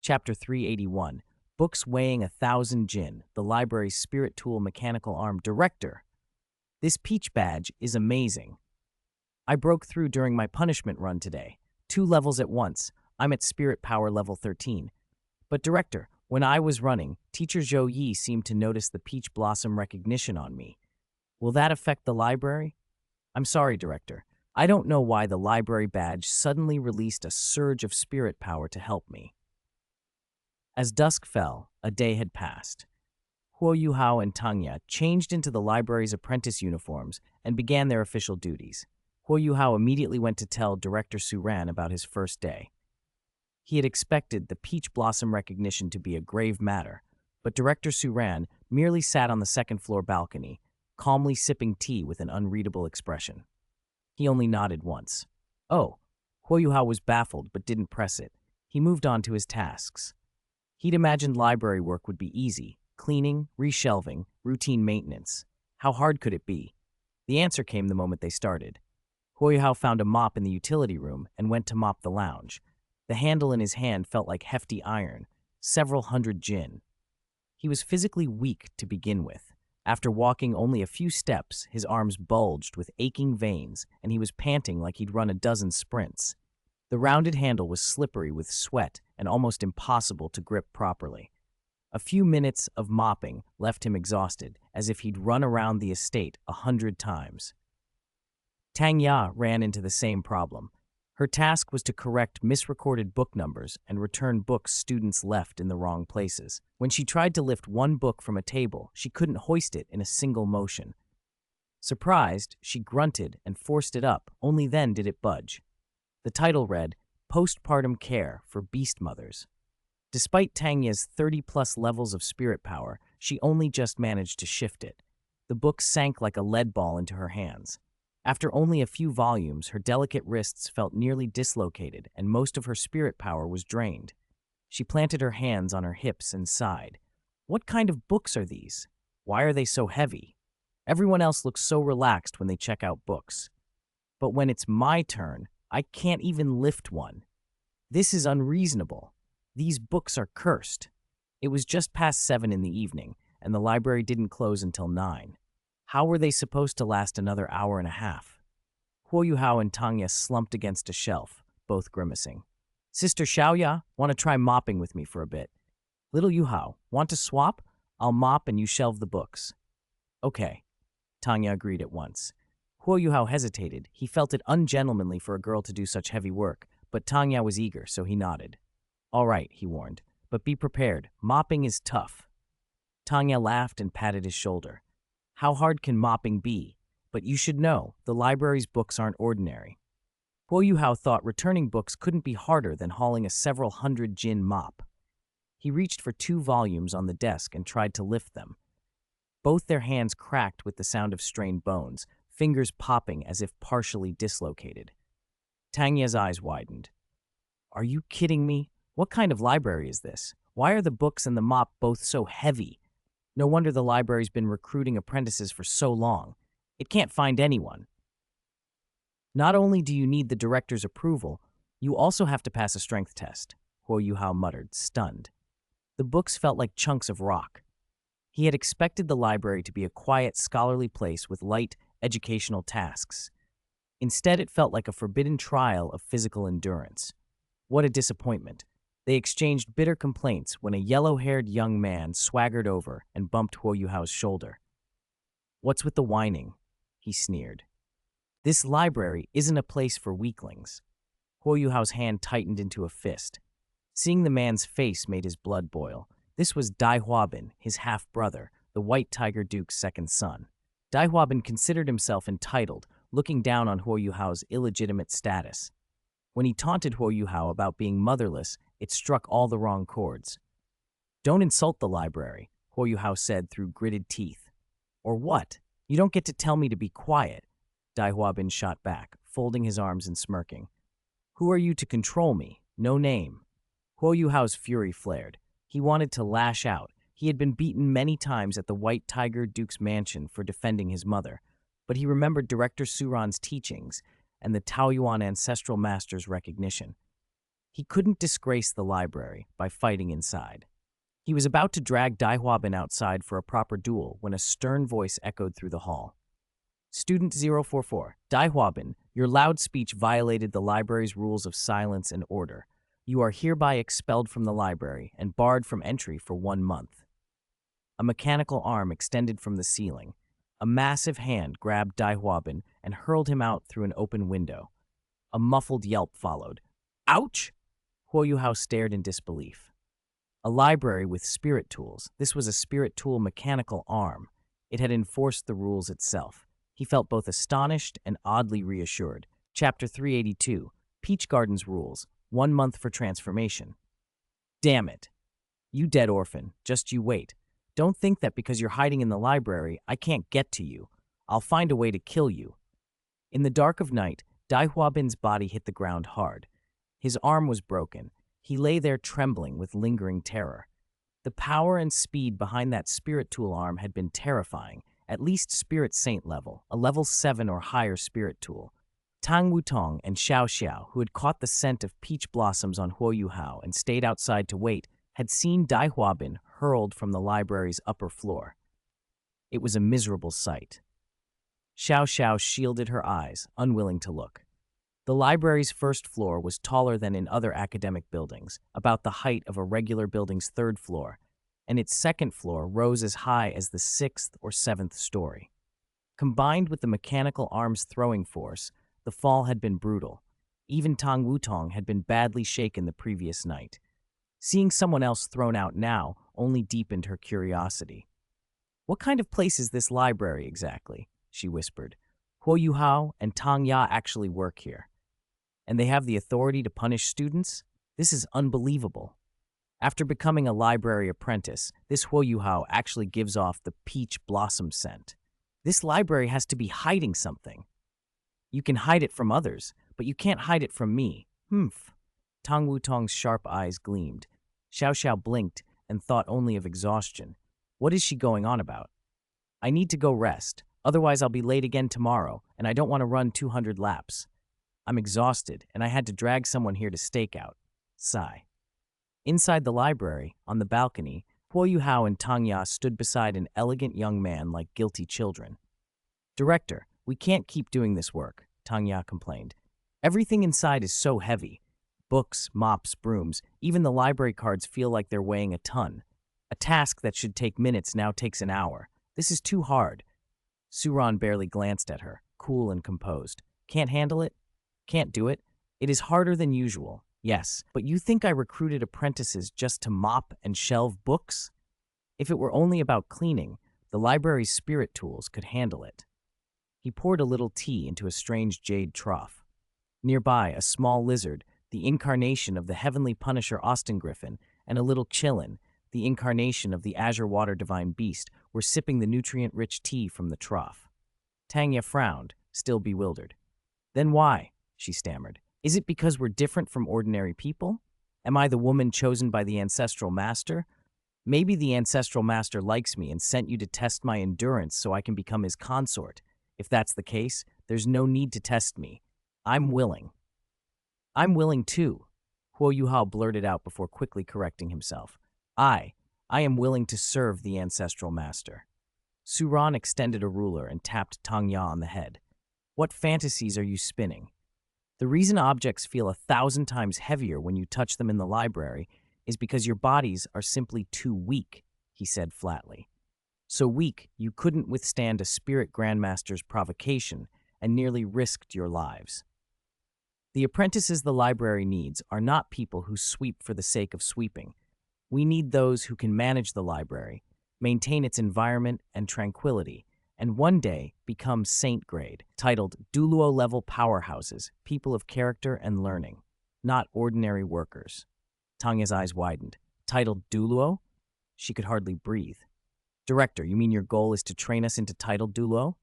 Chapter 381, Books Weighing 1,000 Jin, the library's spirit tool mechanical arm director. This peach badge is amazing. I broke through during my punishment run today. 2 levels at once. I'm at spirit power level 13. But director, when I was running, Teacher Zhou Yi seemed to notice the peach blossom recognition on me. Will that affect the library? I'm sorry, director. I don't know why the library badge suddenly released a surge of spirit power to help me. As dusk fell, a day had passed. Huo Yuhao and Tangya changed into the library's apprentice uniforms and began their official duties. Huo Yuhao immediately went to tell Director Suran about his first day. He had expected the peach blossom recognition to be a grave matter, but Director Suran merely sat on the second-floor balcony, calmly sipping tea with an unreadable expression. He only nodded once. Oh, Huo Yuhao was baffled but didn't press it. He moved on to his tasks. He'd imagined library work would be easy: cleaning, reshelving, routine maintenance. How hard could it be? The answer came the moment they started. Huo Yuhao found a mop in the utility room and went to mop the lounge. The handle in his hand felt like hefty iron, several hundred jin. He was physically weak to begin with. After walking only a few steps, his arms bulged with aching veins, and he was panting like he'd run a dozen sprints. The rounded handle was slippery with sweat and almost impossible to grip properly. A few minutes of mopping left him exhausted, as if he'd run around the estate 100 times. Tang Ya ran into the same problem. Her task was to correct misrecorded book numbers and return books students left in the wrong places. When she tried to lift one book from a table, she couldn't hoist it in a single motion. Surprised, she grunted and forced it up, only then did it budge. The title read, Postpartum Care for Beast Mothers. Despite Tanya's 30-plus levels of spirit power, she only just managed to shift it. The book sank like a lead ball into her hands. After only a few volumes, her delicate wrists felt nearly dislocated, and most of her spirit power was drained. She planted her hands on her hips and sighed. What kind of books are these? Why are they so heavy? Everyone else looks so relaxed when they check out books. But when it's my turn, I can't even lift one. This is unreasonable. These books are cursed. It was just past 7 in the evening, and the library didn't close until 9. How were they supposed to last another hour and a half? Huo Yuhao and Tangya slumped against a shelf, both grimacing. Sister Xiaoya, want to try mopping with me for a bit? Little Yuhao, want to swap? I'll mop and you shelve the books. Okay, Tangya agreed at once. Huo Yuhao hesitated. He felt it ungentlemanly for a girl to do such heavy work, but Tangya was eager, so he nodded. All right, he warned, but be prepared. Mopping is tough. Tangya laughed and patted his shoulder. How hard can mopping be? But you should know, the library's books aren't ordinary. Huo Yuhao thought returning books couldn't be harder than hauling a several hundred jin mop. He reached for 2 volumes on the desk and tried to lift them. Both their hands cracked with the sound of strained bones, fingers popping as if partially dislocated. Tangya's eyes widened. Are you kidding me? What kind of library is this? Why are the books and the mop both so heavy? No wonder the library's been recruiting apprentices for so long. It can't find anyone. Not only do you need the director's approval, you also have to pass a strength test, Huo Yuhao muttered, stunned. The books felt like chunks of rock. He had expected the library to be a quiet, scholarly place with light, educational tasks. Instead, it felt like a forbidden trial of physical endurance. What a disappointment. They exchanged bitter complaints when a yellow-haired young man swaggered over and bumped Huo Yuhao's shoulder. What's with the whining? He sneered. This library isn't a place for weaklings. Huo Yuhao's hand tightened into a fist. Seeing the man's face made his blood boil. This was Dai Huabin, his half-brother, the White Tiger Duke's second son. Dai Huabin considered himself entitled, looking down on Huo Yuhao's illegitimate status. When he taunted Huo Yuhao about being motherless, it struck all the wrong chords. Don't insult the library, Huo Yuhao said through gritted teeth. Or what? You don't get to tell me to be quiet, Dai Huabin shot back, folding his arms and smirking. Who are you to control me? No name. Huo Yuhao's fury flared. He wanted to lash out. He had been beaten many times at the White Tiger Duke's mansion for defending his mother, but he remembered Director Suran's teachings and the Taoyuan ancestral master's recognition. He couldn't disgrace the library by fighting inside. He was about to drag Dai Huabin outside for a proper duel when a stern voice echoed through the hall. Student 044, Dai Huabin, your loud speech violated the library's rules of silence and order. You are hereby expelled from the library and barred from entry for 1 month. A mechanical arm extended from the ceiling. A massive hand grabbed Dai Huabin and hurled him out through an open window. A muffled yelp followed. Ouch! Huo Yuhao stared in disbelief. A library with spirit tools. This was a spirit tool mechanical arm. It had enforced the rules itself. He felt both astonished and oddly reassured. Chapter 382, Peach Garden's Rules, 1 month for transformation. Damn it. You dead orphan, just you wait. Don't think that because you're hiding in the library, I can't get to you. I'll find a way to kill you. In the dark of night, Dai Huabin's body hit the ground hard. His arm was broken. He lay there trembling with lingering terror. The power and speed behind that spirit tool arm had been terrifying, at least spirit saint level, a level 7 or higher spirit tool. Tang Wutong and Xiao Xiao, who had caught the scent of peach blossoms on Huo Yuhao and stayed outside to wait, had seen Dai Huabin hurled from the library's upper floor. It was a miserable sight. Xiao Xiao shielded her eyes, unwilling to look. The library's first floor was taller than in other academic buildings, about the height of a regular building's 3rd floor, and its 2nd floor rose as high as the 6th or 7th story. Combined with the mechanical arm's throwing force, the fall had been brutal. Even Tang Wutong had been badly shaken the previous night. Seeing someone else thrown out now only deepened her curiosity. What kind of place is this library exactly? She whispered. Huo Yuhao and Tang Ya actually work here. And they have the authority to punish students? This is unbelievable. After becoming a library apprentice, this Huo Yuhao actually gives off the peach blossom scent. This library has to be hiding something. You can hide it from others, but you can't hide it from me. Humph. Tang Wutong's sharp eyes gleamed. Xiao Xiao blinked and thought only of exhaustion. What is she going on about? I need to go rest, otherwise I'll be late again tomorrow, and I don't want to run 200 laps. I'm exhausted, and I had to drag someone here to stake out. Sigh. Inside the library, on the balcony, Huo Yuhao and Tang Ya stood beside an elegant young man like guilty children. Director, we can't keep doing this work, Tang Ya complained. Everything inside is so heavy. Books, mops, brooms, even the library cards feel like they're weighing a ton. A task that should take minutes now takes an hour. This is too hard. Suran barely glanced at her, cool and composed. Can't handle it? Can't do it? It is harder than usual. Yes, but you think I recruited apprentices just to mop and shelve books? If it were only about cleaning, the library's spirit tools could handle it. He poured a little tea into a strange jade trough. Nearby, a small lizard, the incarnation of the heavenly punisher Austin Griffin, and a little Qilin, the incarnation of the azure water divine beast, were sipping the nutrient-rich tea from the trough. Tanya frowned, still bewildered. Then why? She stammered. Is it because we're different from ordinary people? Am I the woman chosen by the ancestral master? Maybe the ancestral master likes me and sent you to test my endurance so I can become his consort. If that's the case, there's no need to test me. I'm willing. I'm willing too, Huo Yuhao blurted out before quickly correcting himself. I am willing to serve the ancestral master. Suran extended a ruler and tapped Tang Ya on the head. What fantasies are you spinning? The reason objects feel 1,000 times heavier when you touch them in the library is because your bodies are simply too weak, he said flatly. So weak, you couldn't withstand a spirit grandmaster's provocation and nearly risked your lives. The apprentices the library needs are not people who sweep for the sake of sweeping. We need those who can manage the library, maintain its environment and tranquility, and one day become saint grade, titled Douluo level powerhouses, people of character and learning, not ordinary workers. Tanya's eyes widened. Titled Douluo? She could hardly breathe. Director, you mean your goal is to train us into titled Douluo?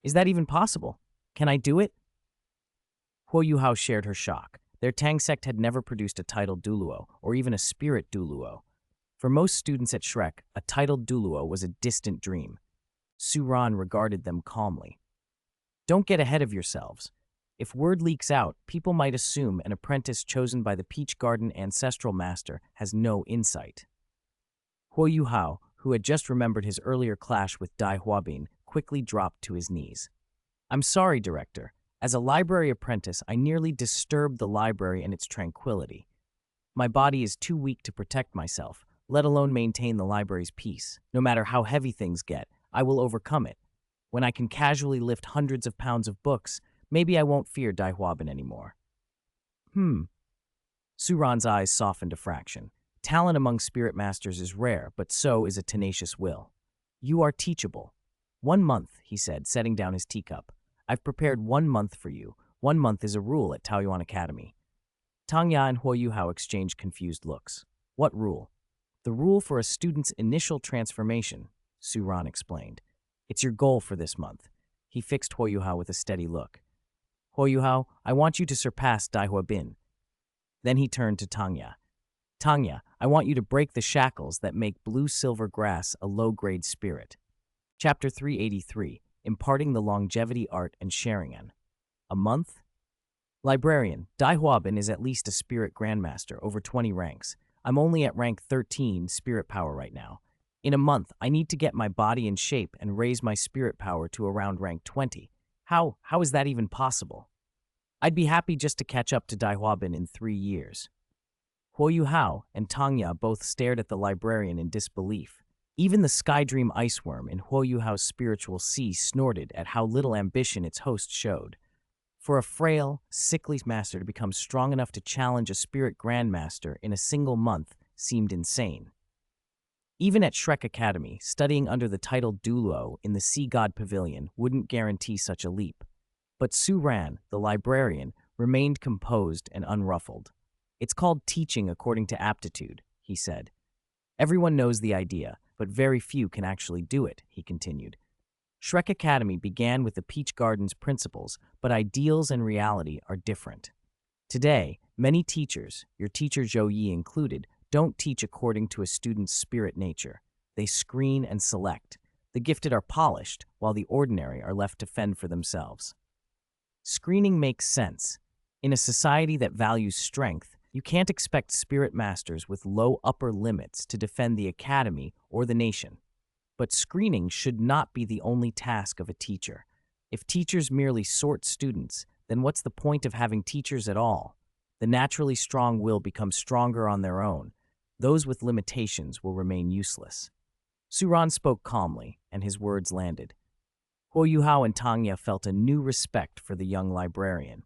Is that even possible? Can I do it? Huo Yuhao shared her shock. Their Tang sect had never produced a titled Douluo, or even a spirit Douluo. For most students at Shrek, a titled Douluo was a distant dream. Suran regarded them calmly. Don't get ahead of yourselves. If word leaks out, people might assume an apprentice chosen by the Peach Garden ancestral master has no insight. Huo Yuhao, who had just remembered his earlier clash with Dai Huabin, quickly dropped to his knees. I'm sorry, Director. As a library apprentice, I nearly disturbed the library and its tranquility. My body is too weak to protect myself, let alone maintain the library's peace. No matter how heavy things get, I will overcome it. When I can casually lift hundreds of pounds of books, maybe I won't fear Dai Huabin anymore. Suran's eyes softened a fraction. Talent among spirit masters is rare, but so is a tenacious will. You are teachable. 1 month, he said, setting down his teacup. I've prepared 1 month for you. 1 month is a rule at Taoyuan Academy. Tangya and Huo Yuhao exchanged confused looks. What rule? The rule for a student's initial transformation, Suran explained. It's your goal for this month. He fixed Huo Yuhao with a steady look. Huo Yuhao, I want you to surpass Dai Huabin. Then he turned to Tangya. Tangya, I want you to break the shackles that make blue-silver grass a low-grade spirit. Chapter 383, Imparting the Longevity Art and Sharing An. A month? Librarian, Dai Huabin is at least a spirit grandmaster, over 20 ranks. I'm only at rank 13 spirit power right now. In a month, I need to get my body in shape and raise my spirit power to around rank 20. How is that even possible? I'd be happy just to catch up to Dai Huabin in 3 years. Huo Yuhao and Tangya both stared at the librarian in disbelief. Even the Skydream iceworm in Huo Yuhao's spiritual sea snorted at how little ambition its host showed. For a frail, sickly master to become strong enough to challenge a spirit grandmaster in a single month seemed insane. Even at Shrek Academy, studying under the title Douluo in the Sea God Pavilion wouldn't guarantee such a leap. But Suran, the librarian, remained composed and unruffled. It's called teaching according to aptitude, he said. Everyone knows the idea, but very few can actually do it, he continued. Shrek Academy began with the Peach Garden's principles, but ideals and reality are different. Today, many teachers, your teacher Zhou Yi included, don't teach according to a student's spirit nature. They screen and select. The gifted are polished, while the ordinary are left to fend for themselves. Screening makes sense. In a society that values strength, you can't expect spirit masters with low upper limits to defend the academy or the nation. But screening should not be the only task of a teacher. If teachers merely sort students, then what's the point of having teachers at all? The naturally strong will become stronger on their own. Those with limitations will remain useless. Suran spoke calmly, and his words landed. Huo Yuhao and Tangya felt a new respect for the young librarian.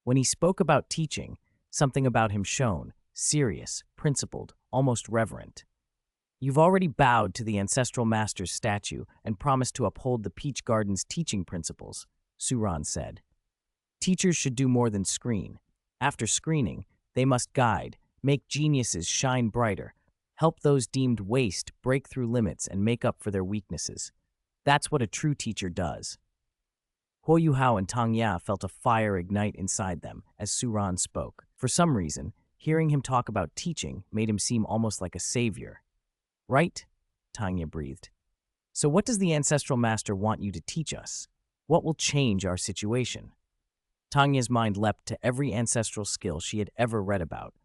When he spoke about teaching, something about him shone, serious, principled, almost reverent. You've already bowed to the ancestral master's statue and promised to uphold the Peach Garden's teaching principles, Suran said. Teachers should do more than screen. After screening, they must guide, make geniuses shine brighter, help those deemed waste break through limits and make up for their weaknesses. That's what a true teacher does. Huo Yuhao and Tangya felt a fire ignite inside them as Suran spoke. For some reason, hearing him talk about teaching made him seem almost like a savior. Right? Tangya breathed. So what does the ancestral master want you to teach us? What will change our situation? Tanya's mind leapt to every ancestral skill she had ever read about.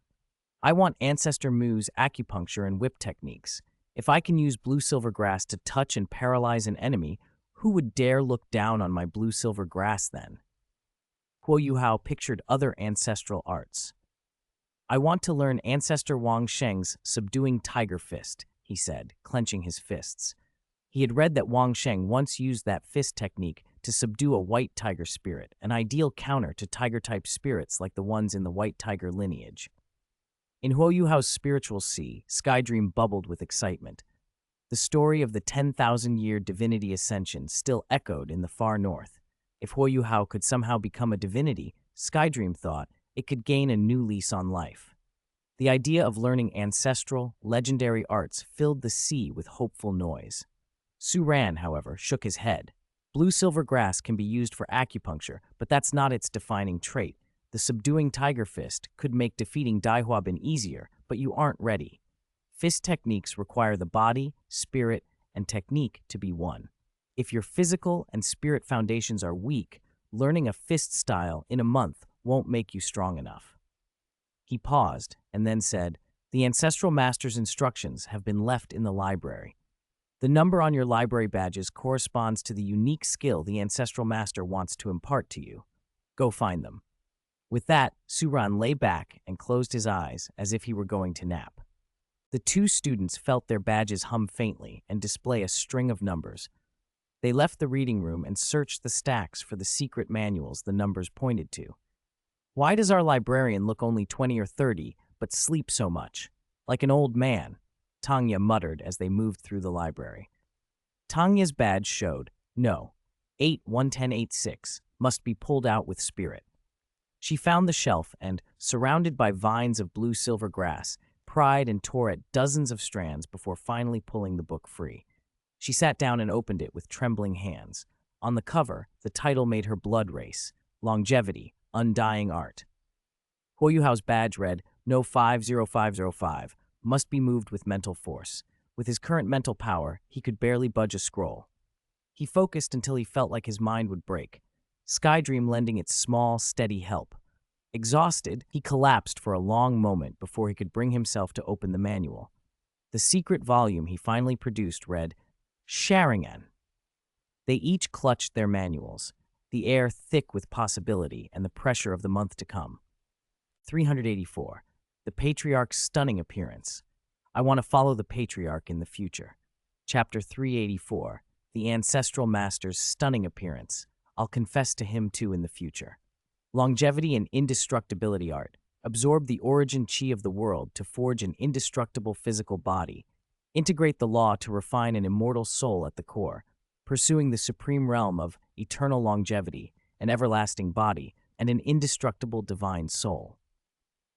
I want Ancestor Mu's acupuncture and whip techniques. If I can use blue-silver grass to touch and paralyze an enemy, who would dare look down on my blue-silver grass then? Huo Yuhao pictured other ancestral arts. I want to learn Ancestor Wang Sheng's subduing tiger fist, he said, clenching his fists. He had read that Wang Sheng once used that fist technique to subdue a white tiger spirit, an ideal counter to tiger-type spirits like the ones in the white tiger lineage. In Huo Yuhao's spiritual sea, Skydream bubbled with excitement. The story of the 10,000-year divinity ascension still echoed in the far north. If Huo Yuhao could somehow become a divinity, Skydream thought it could gain a new lease on life. The idea of learning ancestral, legendary arts filled the sea with hopeful noise. Suran, however, shook his head. Blue-silver grass can be used for acupuncture, but that's not its defining trait. The subduing tiger fist could make defeating Dai Huabin easier, but you aren't ready. Fist techniques require the body, spirit, and technique to be one. If your physical and spirit foundations are weak, learning a fist style in a month won't make you strong enough. He paused and then said, "The ancestral master's instructions have been left in the library. The number on your library badges corresponds to the unique skill the ancestral master wants to impart to you. Go find them." With that, Suran lay back and closed his eyes as if he were going to nap. The two students felt their badges hum faintly and display a string of numbers. They left the reading room and searched the stacks for the secret manuals the numbers pointed to. "Why does our librarian look only 20 or 30, but sleep so much? Like an old man," Tanya muttered as they moved through the library. Tanya's badge showed, "No, 8-11086, must be pulled out with spirit." She found the shelf and, surrounded by vines of blue-silver grass, pried and tore at dozens of strands before finally pulling the book free. She sat down and opened it with trembling hands. On the cover, the title made her blood race: Longevity, Undying Art. Huoyuhao's badge read, "No 50505, must be moved with mental force." With his current mental power, he could barely budge a scroll. He focused until he felt like his mind would break, Skydream lending its small, steady help. Exhausted, he collapsed for a long moment before he could bring himself to open the manual. The secret volume he finally produced read, "Sharingan." They each clutched their manuals, the air thick with possibility and the pressure of the month to come. 384. The Patriarch's Stunning Appearance. I want to follow the Patriarch in the future. Chapter 384. The Ancestral Master's Stunning Appearance. I'll confess to him too in the future. Longevity and Indestructibility Art. Absorb the origin chi of the world to forge an indestructible physical body. Integrate the law to refine an immortal soul at the core, pursuing the supreme realm of eternal longevity, an everlasting body, and an indestructible divine soul.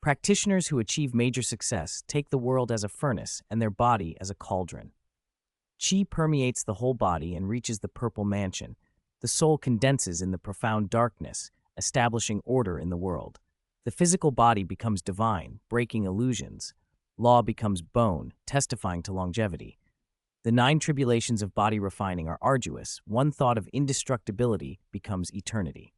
Practitioners who achieve major success take the world as a furnace and their body as a cauldron. Chi permeates the whole body and reaches the purple mansion. The soul condenses in the profound darkness, establishing order in the world. The physical body becomes divine, breaking illusions. Law becomes bone, testifying to longevity. The 9 tribulations of body refining are arduous. One thought of indestructibility becomes eternity.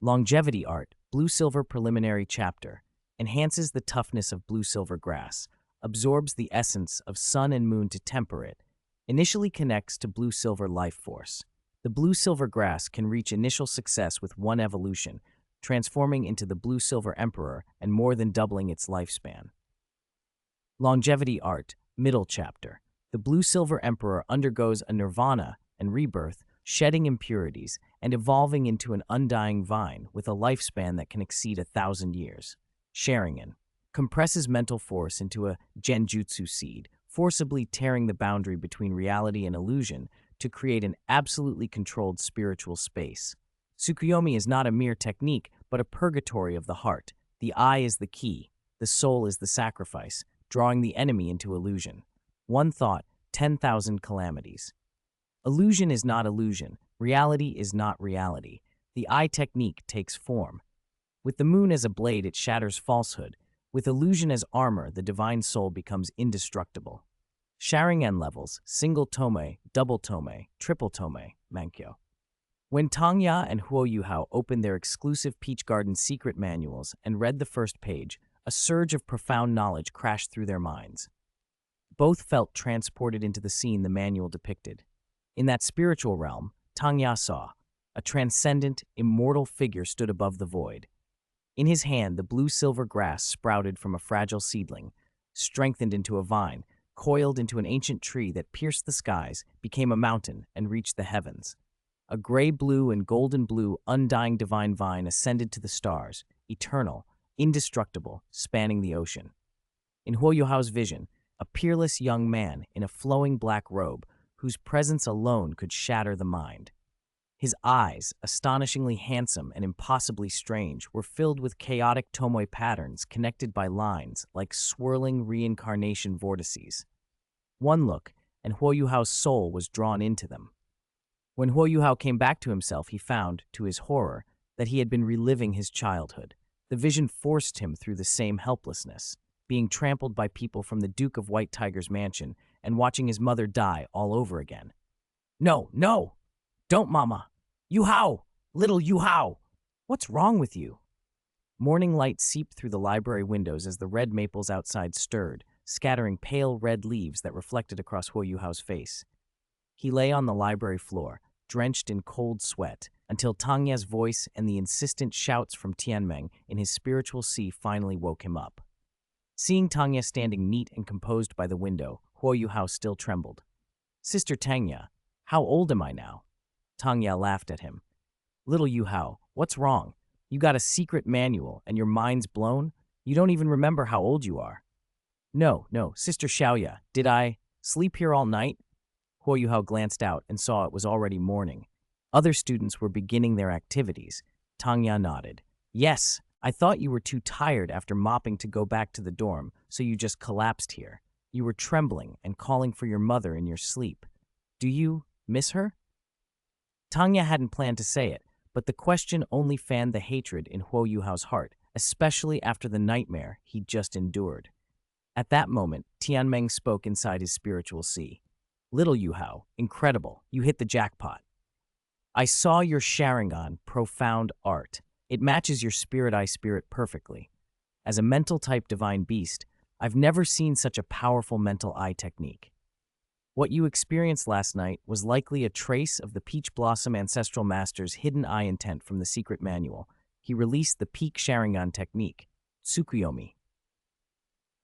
Longevity Art, Blue-Silver Preliminary Chapter. Enhances the toughness of blue-silver grass. Absorbs the essence of sun and moon to temper it. Initially connects to blue-silver life force. The blue-silver grass can reach initial success with one evolution, transforming into the blue-silver emperor and more than doubling its lifespan. Longevity Art, Middle Chapter. The blue-silver emperor undergoes a nirvana and rebirth, shedding impurities and evolving into an undying vine with a lifespan that can exceed 1,000 years. Sharingan. Compresses mental force into a genjutsu seed, forcibly tearing the boundary between reality and illusion to create an absolutely controlled spiritual space. Tsukuyomi is not a mere technique, but a purgatory of the heart. The eye is the key, the soul is the sacrifice, drawing the enemy into illusion. One thought, 10,000 calamities. Illusion is not illusion, reality is not reality. The eye technique takes form. With the moon as a blade, it shatters falsehood. With illusion as armor, the divine soul becomes indestructible. Sharingan levels, single tome, double tome, triple tome, mankyo. When Tangya and Huoyuhao opened their exclusive Peach Garden secret manuals and read the first page, a surge of profound knowledge crashed through their minds. Both felt transported into the scene the manual depicted. In that spiritual realm, Tangya saw a transcendent, immortal figure stood above the void. In his hand, the blue-silver grass sprouted from a fragile seedling, strengthened into a vine, coiled into an ancient tree that pierced the skies, became a mountain, and reached the heavens. A gray-blue and golden-blue, undying divine vine ascended to the stars, eternal, indestructible, spanning the ocean. In Huoyuhao's vision, a peerless young man in a flowing black robe, whose presence alone could shatter the mind. His eyes, astonishingly handsome and impossibly strange, were filled with chaotic tomoe patterns connected by lines like swirling reincarnation vortices. One look, and Huoyuhao's soul was drawn into them. When Huoyuhao came back to himself, he found, to his horror, that he had been reliving his childhood. The vision forced him through the same helplessness, being trampled by people from the Duke of White Tiger's mansion and watching his mother die all over again. "No, no! Don't, Mama! Yuhao! Little Yu Hao! What's wrong with you? Morning light seeped through the library windows as the red maples outside stirred, scattering pale red leaves that reflected across Huo Yuhao's face. He lay on the library floor, drenched in cold sweat, until Tangya's voice and the insistent shouts from Tianmeng in his spiritual sea finally woke him up. Seeing Tangya standing neat and composed by the window, Huo Yuhao still trembled. Sister Tangya, how old am I now? Tangya laughed at him. Little Yuhao, what's wrong? You got a secret manual and your mind's blown? You don't even remember how old you are. No, Sister Xiaoya, did I sleep here all night? Huo Yuhao glanced out and saw it was already morning. Other students were beginning their activities. Tangya nodded. Yes, I thought you were too tired after mopping to go back to the dorm, so you just collapsed here. You were trembling and calling for your mother in your sleep. Do you miss her? Tangya hadn't planned to say it, but the question only fanned the hatred in Huo Yuhao's heart, especially after the nightmare he'd just endured. At that moment, Tianmeng spoke inside his spiritual sea. Little Yuhao, incredible, you hit the jackpot. I saw your Sharingan, profound art. It matches your spirit eye spirit perfectly. As a mental type divine beast, I've never seen such a powerful mental eye technique. What you experienced last night was likely a trace of the Peach Blossom Ancestral Master's hidden eye intent from the secret manual. He released the peak Sharingan technique, Tsukuyomi.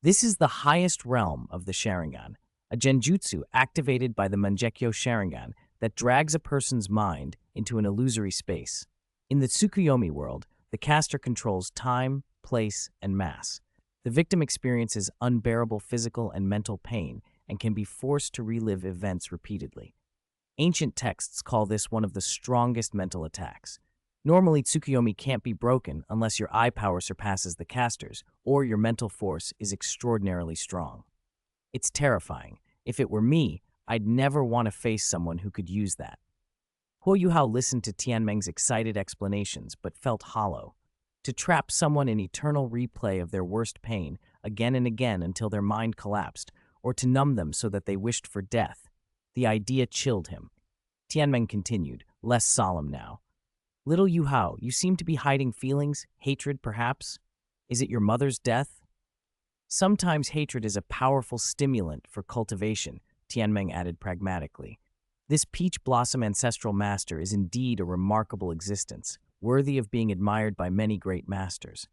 This is the highest realm of the Sharingan, a genjutsu activated by the Mangekyo Sharingan that drags a person's mind into an illusory space. In the Tsukuyomi world, the caster controls time, place, and mass. The victim experiences unbearable physical and mental pain and can be forced to relive events repeatedly. Ancient texts call this one of the strongest mental attacks. Normally, Tsukuyomi can't be broken unless your eye power surpasses the caster's, or your mental force is extraordinarily strong. It's terrifying. If it were me, I'd never want to face someone who could use that. Huo Yuhao listened to Tianmeng's excited explanations, but felt hollow. To trap someone in eternal replay of their worst pain again and again until their mind collapsed, or to numb them so that they wished for death, the idea chilled him. Tianmeng continued, less solemn now. Little Yuhao, you seem to be hiding feelings, hatred perhaps? Is it your mother's death? Sometimes hatred is a powerful stimulant for cultivation, Tianmeng added pragmatically. This peach blossom ancestral master is indeed a remarkable existence, worthy of being admired by many great masters.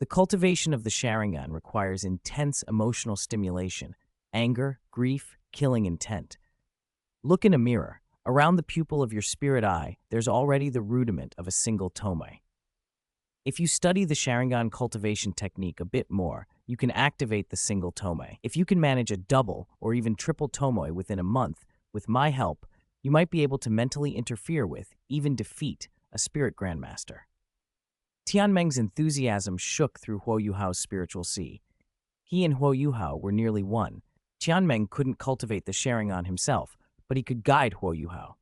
The cultivation of the Sharingan requires intense emotional stimulation, anger, grief, killing intent. Look in a mirror. Around the pupil of your spirit eye, there's already the rudiment of a single tomei. If you study the Sharingan cultivation technique a bit more, you can activate the single tomei. If you can manage a double or even triple tomei within a month, with my help, you might be able to mentally interfere with, even defeat, a spirit grandmaster. Tianmeng's enthusiasm shook through Huo Yuhao's spiritual sea. He and Huo Yuhao were nearly one. Tianmeng couldn't cultivate the Sharingan himself, but he could guide Huo Yuhao.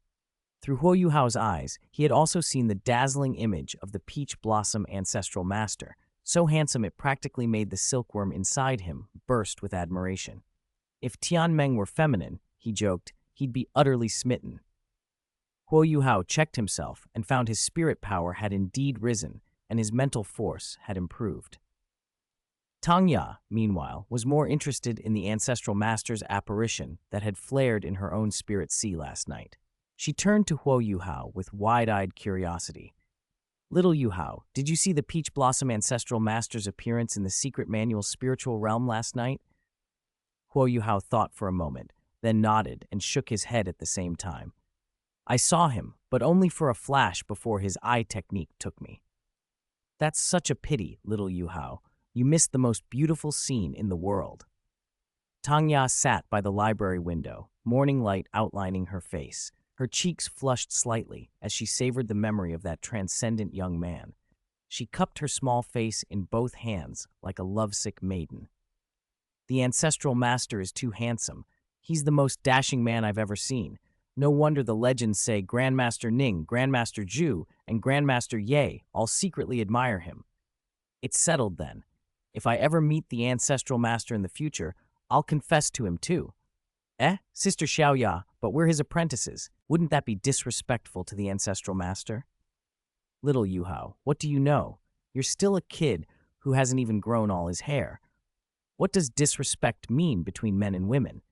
Through Huo Yuhao's eyes, he had also seen the dazzling image of the Peach Blossom Ancestral Master, so handsome it practically made the silkworm inside him burst with admiration. If Tianmeng were feminine, he joked, he'd be utterly smitten. Huo Yuhao checked himself and found his spirit power had indeed risen, and his mental force had improved. Tangya, meanwhile, was more interested in the ancestral master's apparition that had flared in her own spirit sea last night. She turned to Huo Yuhao with wide-eyed curiosity. Little Yuhao, did you see the Peach Blossom Ancestral Master's appearance in the secret manual's spiritual realm last night? Huo Yuhao thought for a moment, then nodded and shook his head at the same time. I saw him, but only for a flash before his eye technique took me. That's such a pity, little Yuhao. You missed the most beautiful scene in the world. Tangya sat by the library window, morning light outlining her face. Her cheeks flushed slightly as she savored the memory of that transcendent young man. She cupped her small face in both hands like a lovesick maiden. The ancestral master is too handsome. He's the most dashing man I've ever seen. No wonder the legends say Grandmaster Ning, Grandmaster Zhu, and Grandmaster Ye all secretly admire him. It's settled then. If I ever meet the ancestral master in the future, I'll confess to him too. Sister Xiaoya, but we're his apprentices. Wouldn't that be disrespectful to the ancestral master? Little Yuhao, what do you know? You're still a kid who hasn't even grown all his hair. What does disrespect mean between men and women?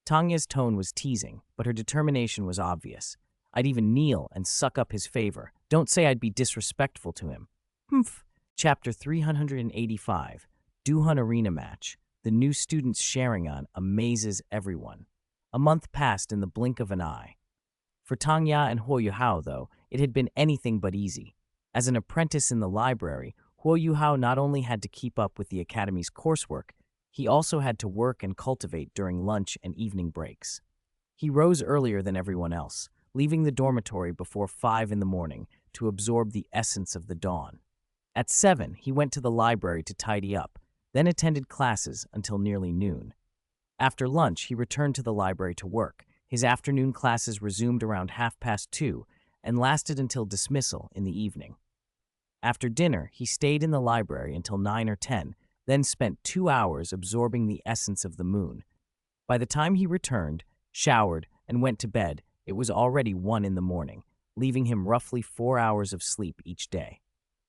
Tanya's tone was teasing, but her determination was obvious. I'd even kneel and suck up his favor. Don't say I'd be disrespectful to him. Humph. Chapter 385, Duhun Arena Match. The new student's sharing on amazes everyone. A month passed in the blink of an eye. For Tangya and Huo Yuhao, though, it had been anything but easy. As an apprentice in the library, Huo Yuhao not only had to keep up with the academy's coursework, he also had to work and cultivate during lunch and evening breaks. He rose earlier than everyone else, leaving the dormitory before 5 in the morning to absorb the essence of the dawn. At 7, he went to the library to tidy up, then attended classes until nearly noon. After lunch, he returned to the library to work. His afternoon classes resumed around 2:30 and lasted until dismissal in the evening. After dinner, he stayed in the library until 9 or 10, then spent 2 hours absorbing the essence of the moon. By the time he returned, showered, and went to bed, it was already 1 in the morning, leaving him roughly 4 hours of sleep each day.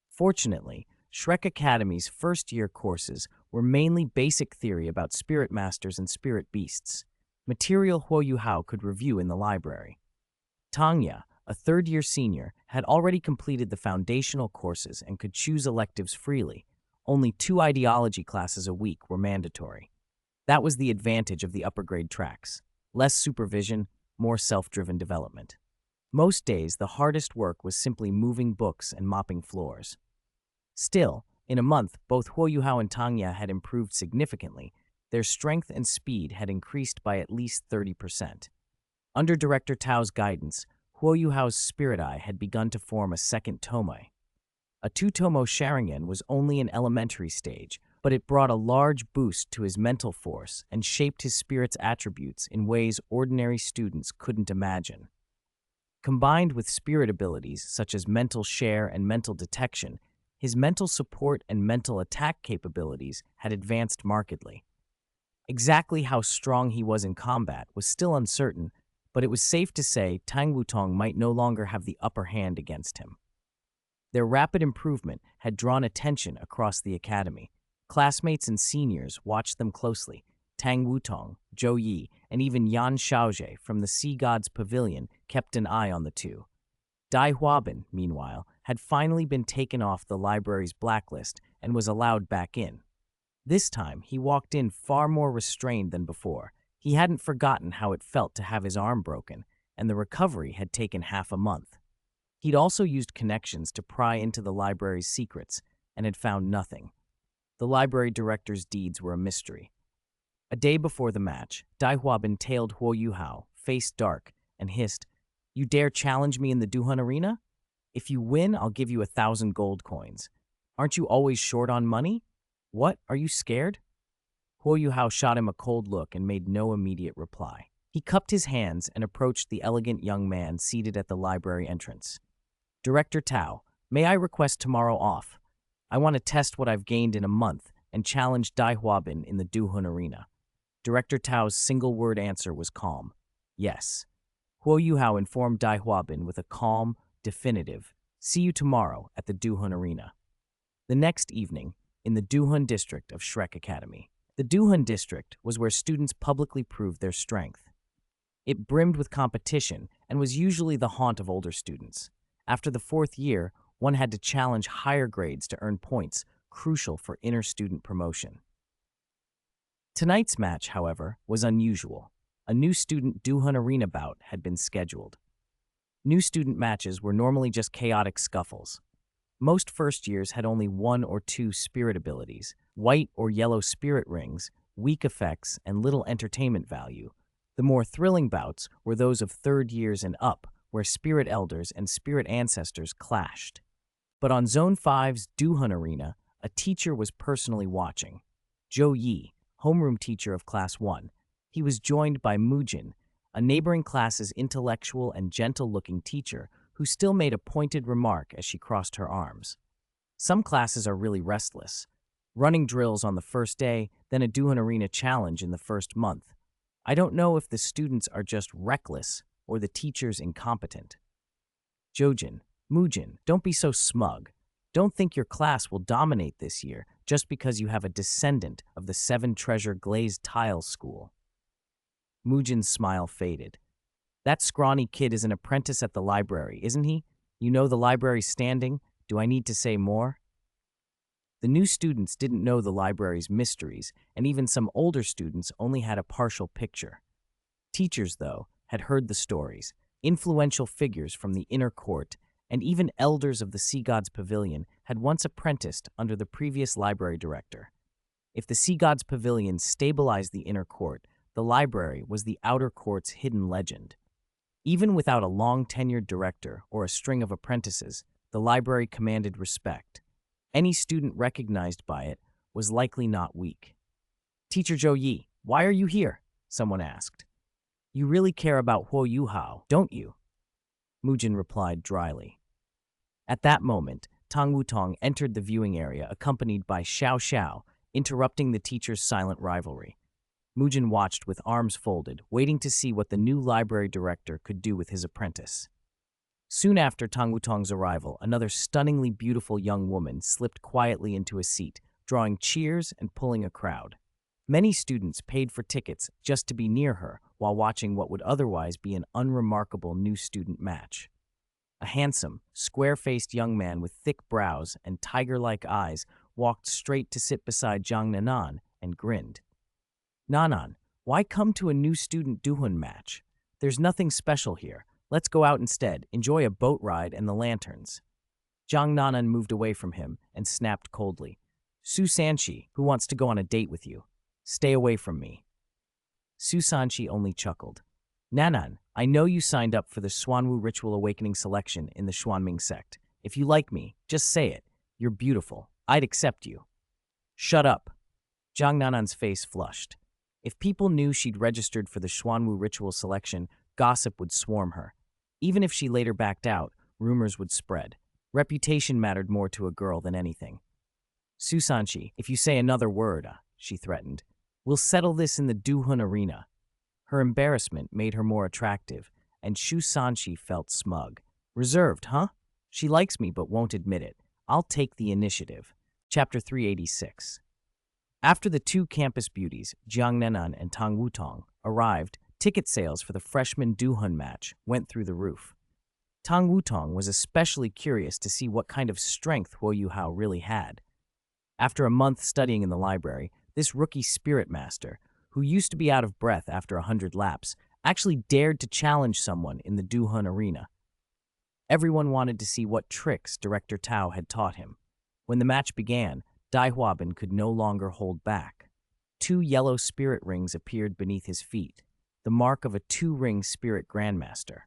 Fortunately, Shrek Academy's first-year courses were mainly basic theory about spirit masters and spirit beasts, material Huo Yuhao could review in the library. Tangya, a third-year senior, had already completed the foundational courses and could choose electives freely. Only 2 ideology classes a week were mandatory. That was the advantage of the upper-grade tracks. Less supervision, more self-driven development. Most days, the hardest work was simply moving books and mopping floors. Still, in a month, both Huo Yuhao and Tangya had improved significantly. Their strength and speed had increased by at least 30%. Under Director Tao's guidance, Huo Yuhao's spirit eye had begun to form a second tomai. A 2-tomo Sharingan was only an elementary stage, but it brought a large boost to his mental force and shaped his spirit's attributes in ways ordinary students couldn't imagine. Combined with spirit abilities such as mental share and mental detection, his mental support and mental attack capabilities had advanced markedly. Exactly how strong he was in combat was still uncertain, but it was safe to say Tang Wutong might no longer have the upper hand against him. Their rapid improvement had drawn attention across the academy. Classmates and seniors watched them closely. Tang Wutong, Zhou Yi, and even Yan Shaozhe from the Sea God's Pavilion kept an eye on the two. Dai Huabin, meanwhile, had finally been taken off the library's blacklist and was allowed back in. This time, he walked in far more restrained than before. He hadn't forgotten how it felt to have his arm broken, and the recovery had taken half a month. He'd also used connections to pry into the library's secrets and had found nothing. The library director's deeds were a mystery. A day before the match, Dai Huabin tailed Huo Yuhao, face dark, and hissed, "You dare challenge me in the Duhun Arena? If you win, I'll give you 1,000 gold coins. Aren't you always short on money? What, are you scared?" Huo Yuhao shot him a cold look and made no immediate reply. He cupped his hands and approached the elegant young man seated at the library entrance. "Director Tao, may I request tomorrow off? I want to test what I've gained in a month and challenge Dai Huabin in the Duhun Arena." Director Tao's single-word answer was calm. Yes. Huo Yuhao informed Dai Huabin with a calm, definitive, "See you tomorrow at the Duhun Arena." The next evening, in the Duhun district of Shrek Academy. The Duhun district was where students publicly proved their strength. It brimmed with competition and was usually the haunt of older students. After the 4th year, one had to challenge higher grades to earn points, crucial for inter-student promotion. Tonight's match, however, was unusual. A new student Duhun Arena bout had been scheduled. New student matches were normally just chaotic scuffles. Most first years had only 1 or 2 spirit abilities, white or yellow spirit rings, weak effects, and little entertainment value. The more thrilling bouts were those of 3rd years and up, where spirit elders and spirit ancestors clashed. But on Zone 5's Duhun Arena, a teacher was personally watching. Zhou Yi, homeroom teacher of Class 1. He was joined by Mujin, a neighboring class's intellectual and gentle-looking teacher who still made a pointed remark as she crossed her arms. Some classes are really restless. Running drills on the first day, then a Duhun Arena challenge in the first month. I don't know if the students are just reckless or the teachers incompetent. Jojin, Mujin, don't be so smug. Don't think your class will dominate this year just because you have a descendant of the seven-treasure glazed tile school. Mujin's smile faded. That scrawny kid is an apprentice at the library, isn't he? You know the library's standing? Do I need to say more? The new students didn't know the library's mysteries, and even some older students only had a partial picture. Teachers, though, had heard the stories. Influential figures from the inner court and even elders of the Sea God's Pavilion had once apprenticed under the previous library director. If the Sea God's Pavilion stabilized the inner court, the library was the outer court's hidden legend. Even without a long-tenured director or a string of apprentices, the library commanded respect. Any student recognized by it was likely not weak. "Teacher Zhou Yi, why are you here?" someone asked. "You really care about Huo Yuhao, don't you?" Mujin replied dryly. At that moment, Tang Wutong entered the viewing area accompanied by Xiao Xiao, interrupting the teacher's silent rivalry. Mujin watched with arms folded, waiting to see what the new library director could do with his apprentice. Soon after Tang Wutong's arrival, another stunningly beautiful young woman slipped quietly into a seat, drawing cheers and pulling a crowd. Many students paid for tickets just to be near her while watching what would otherwise be an unremarkable new student match. A handsome, square-faced young man with thick brows and tiger-like eyes walked straight to sit beside Zhang Nanan and grinned. "Nanan, why come to a new student Duhun match? There's nothing special here. Let's go out instead, enjoy a boat ride and the lanterns." Zhang Nanan moved away from him and snapped coldly. "Su Sanshi, who wants to go on a date with you? Stay away from me." Su Sanshi only chuckled. "Nanan, I know you signed up for the Xuanwu Ritual Awakening selection in the Xuanming sect. If you like me, just say it. You're beautiful. I'd accept you." "Shut up." Zhang Nanan's face flushed. If people knew she'd registered for the Xuanwu Ritual selection, gossip would swarm her. Even if she later backed out, rumors would spread. Reputation mattered more to a girl than anything. "Su Sanshi, if you say another word," she threatened, "we'll settle this in the Duhun arena." Her embarrassment made her more attractive, and Shu Sanshi felt smug. "Reserved, huh? She likes me but won't admit it. I'll take the initiative." Chapter 386. After the two campus beauties, Jiang Nanan and Tang Wutong, arrived, ticket sales for the freshman Duhun match went through the roof. Tang Wutong was especially curious to see what kind of strength Huo Yuhao really had. After a month studying in the library, this rookie spirit master, who used to be out of breath after 100 laps, actually dared to challenge someone in the Duhun arena. Everyone wanted to see what tricks Director Tao had taught him. When the match began, Dai Huabin could no longer hold back. 2 yellow spirit rings appeared beneath his feet, the mark of a 2-ring spirit grandmaster.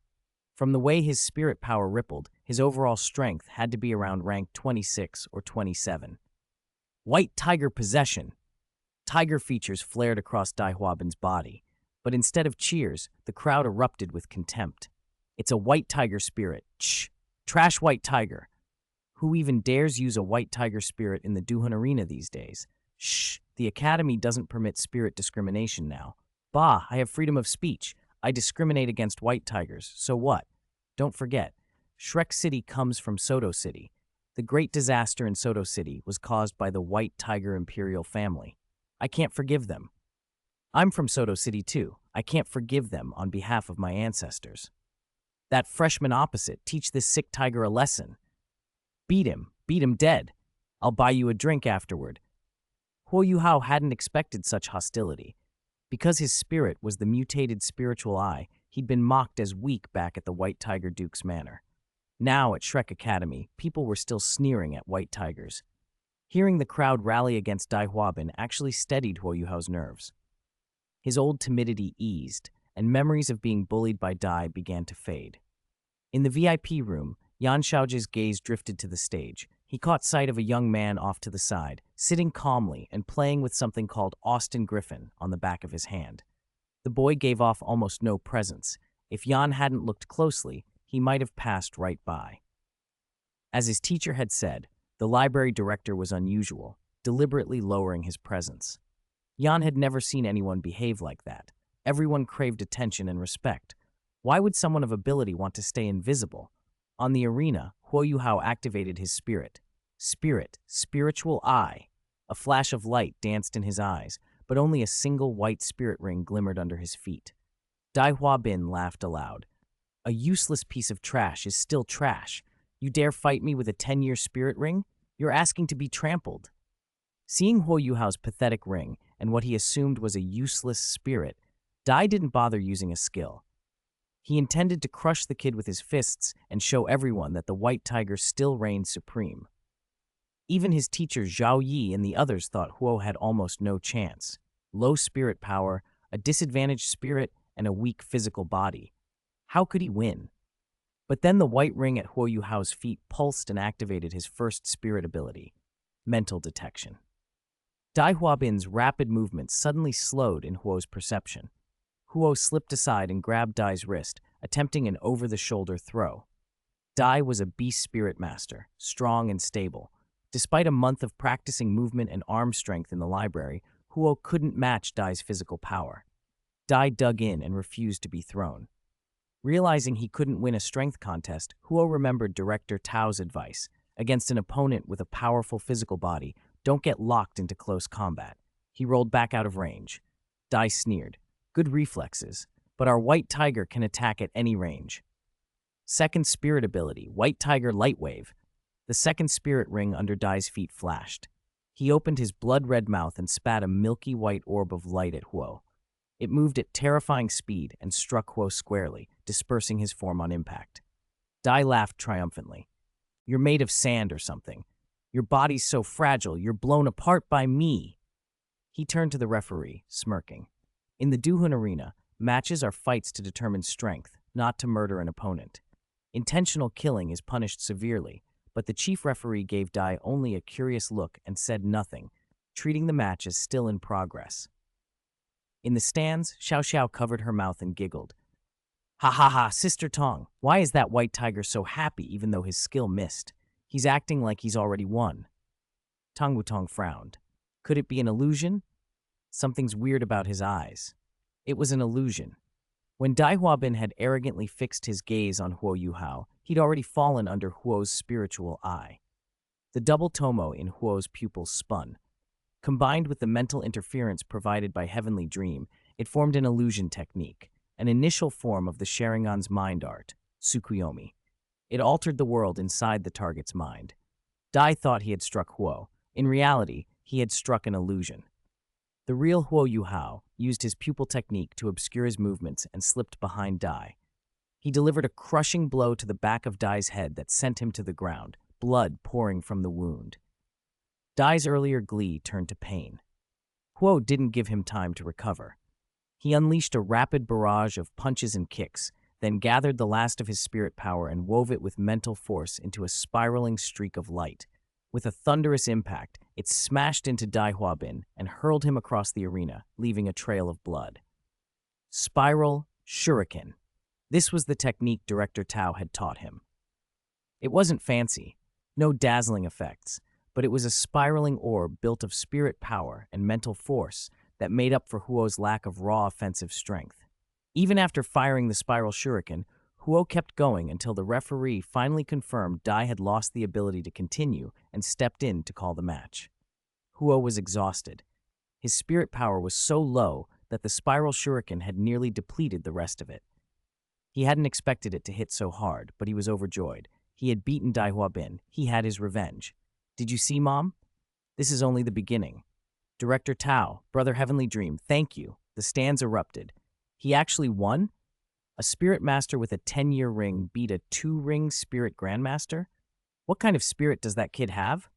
From the way his spirit power rippled, his overall strength had to be around rank 26 or 27. White Tiger Possession! Tiger features flared across Dai Huabin's body, but instead of cheers, the crowd erupted with contempt. "It's a white tiger spirit. Shh! Trash white tiger! Who even dares use a white tiger spirit in the Duhun arena these days? Shh! The Academy doesn't permit spirit discrimination now. Bah, I have freedom of speech. I discriminate against white tigers, so what? Don't forget, Shrek City comes from Soto City. The great disaster in Soto City was caused by the white tiger imperial family. I can't forgive them. I'm from Soto City too. I can't forgive them on behalf of my ancestors. That freshman opposite, teach this sick tiger a lesson. Beat him dead. I'll buy you a drink afterward." Huo Yuhao hadn't expected such hostility. Because his spirit was the mutated spiritual eye, he'd been mocked as weak back at the White Tiger Duke's manor. Now at Shrek Academy, people were still sneering at white tigers. Hearing the crowd rally against Dai Huabin actually steadied Huo Yuhao's nerves. His old timidity eased, and memories of being bullied by Dai began to fade. In the VIP room, Yan Xiaoji's gaze drifted to the stage. He caught sight of a young man off to the side, sitting calmly and playing with something called Austin Griffin on the back of his hand. The boy gave off almost no presence. If Yan hadn't looked closely, he might have passed right by. As his teacher had said, the library director was unusual, deliberately lowering his presence. Yan had never seen anyone behave like that. Everyone craved attention and respect. Why would someone of ability want to stay invisible? On the arena, Huo Yuhao activated his spirit. Spiritual eye. A flash of light danced in his eyes, but only a single white spirit ring glimmered under his feet. Dai Huabin laughed aloud. A useless piece of trash is still trash. You dare fight me with a 10-year spirit ring? You're asking to be trampled. Seeing Huo Yuhao's pathetic ring and what he assumed was a useless spirit, Dai didn't bother using a skill. He intended to crush the kid with his fists and show everyone that the white tiger still reigned supreme. Even his teacher Zhao Yi and the others thought Huo had almost no chance. Low spirit power, a disadvantaged spirit, and a weak physical body. How could he win? But then the white ring at Huo Yuhao's feet pulsed and activated his first spirit ability, mental detection. Dai Huabin's rapid movements suddenly slowed in Huo's perception. Huo slipped aside and grabbed Dai's wrist, attempting an over-the-shoulder throw. Dai was a beast spirit master, strong and stable. Despite a month of practicing movement and arm strength in the library, Huo couldn't match Dai's physical power. Dai dug in and refused to be thrown. Realizing he couldn't win a strength contest, Huo remembered Director Tao's advice. Against an opponent with a powerful physical body, don't get locked into close combat. He rolled back out of range. Dai sneered. Good reflexes, but our white tiger can attack at any range. Second spirit ability, White Tiger Light Wave. The second spirit ring under Dai's feet flashed. He opened his blood-red mouth and spat a milky white orb of light at Huo. It moved at terrifying speed and struck Huo squarely, dispersing his form on impact. Dai laughed triumphantly. You're made of sand or something. Your body's so fragile, you're blown apart by me. He turned to the referee, smirking. In the Duhun arena, matches are fights to determine strength, not to murder an opponent. Intentional killing is punished severely, but the chief referee gave Dai only a curious look and said nothing, treating the match as still in progress. In the stands, Xiao Xiao covered her mouth and giggled. Ha ha ha, Sister Tong, why is that white tiger so happy even though his skill missed? He's acting like he's already won. Tong Wutong frowned. Could it be an illusion? Something's weird about his eyes. It was an illusion. When Dai Huabin had arrogantly fixed his gaze on Huo Yuhao, he'd already fallen under Huo's spiritual eye. The double tomo in Huo's pupils spun. Combined with the mental interference provided by Heavenly Dream, it formed an illusion technique, an initial form of the Sharingan's mind art, Tsukuyomi. It altered the world inside the target's mind. Dai thought he had struck Huo. In reality, he had struck an illusion. The real Huo Yuhao used his pupil technique to obscure his movements and slipped behind Dai. He delivered a crushing blow to the back of Dai's head that sent him to the ground, blood pouring from the wound. Dai's earlier glee turned to pain. Huo didn't give him time to recover. He unleashed a rapid barrage of punches and kicks, then gathered the last of his spirit power and wove it with mental force into a spiraling streak of light. With a thunderous impact, it smashed into Dai Huabin and hurled him across the arena, leaving a trail of blood. Spiral Shuriken. This was the technique Director Tao had taught him. It wasn't fancy, no dazzling effects, but it was a spiraling orb built of spirit power and mental force that made up for Huo's lack of raw offensive strength. Even after firing the spiral shuriken, Huo kept going until the referee finally confirmed Dai had lost the ability to continue and stepped in to call the match. Huo was exhausted. His spirit power was so low that the spiral shuriken had nearly depleted the rest of it. He hadn't expected it to hit so hard, but he was overjoyed. He had beaten Dai Huabin. He had his revenge. Did you see, Mom? This is only the beginning. Director Tao, Brother Heavenly Dream, thank you. The stands erupted. He actually won? A spirit master with a 10-year ring beat a 2-ring spirit grandmaster? What kind of spirit does that kid have?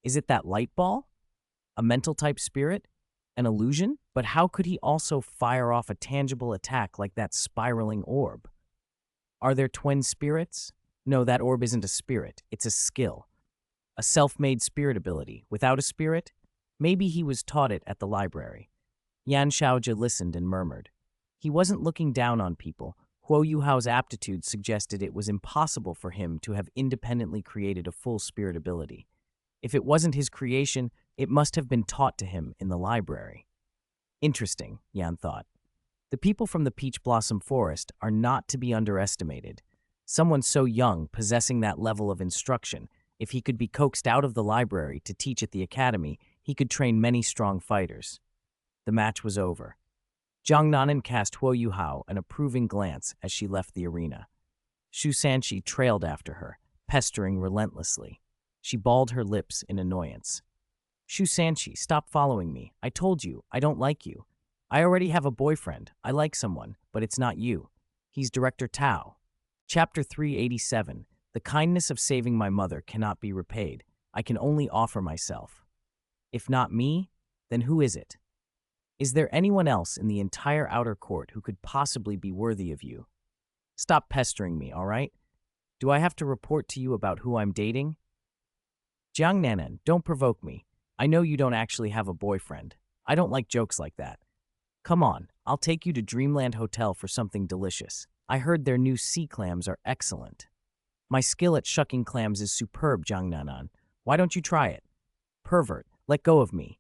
Is it that light ball? A mental type spirit? An illusion? But how could he also fire off a tangible attack like that spiraling orb? Are there twin spirits? No, that orb isn't a spirit. It's a skill. A self-made spirit ability. Without a spirit? Maybe he was taught it at the library. Yan Shaoji listened and murmured. He wasn't looking down on people. Huo Yuhao's aptitude suggested it was impossible for him to have independently created a full spirit ability. If it wasn't his creation, it must have been taught to him in the library. Interesting, Yan thought. The people from the Peach Blossom Forest are not to be underestimated. Someone so young, possessing that level of instruction, if he could be coaxed out of the library to teach at the academy, he could train many strong fighters. The match was over. Jiang Nanan cast Huo Yuhao an approving glance as she left the arena. Shu Sanqi trailed after her, pestering relentlessly. She balled her lips in annoyance. Shu Sanqi, stop following me. I told you, I don't like you. I already have a boyfriend. I like someone, but it's not you. He's Director Tao. Chapter 387. The kindness of saving my mother cannot be repaid. I can only offer myself. If not me, then who is it? Is there anyone else in the entire outer court who could possibly be worthy of you? Stop pestering me, all right? Do I have to report to you about who I'm dating? Jiang Nanan, don't provoke me. I know you don't actually have a boyfriend. I don't like jokes like that. Come on, I'll take you to Dreamland Hotel for something delicious. I heard their new sea clams are excellent. My skill at shucking clams is superb, Jiang Nanan. Why don't you try it? Pervert, let go of me.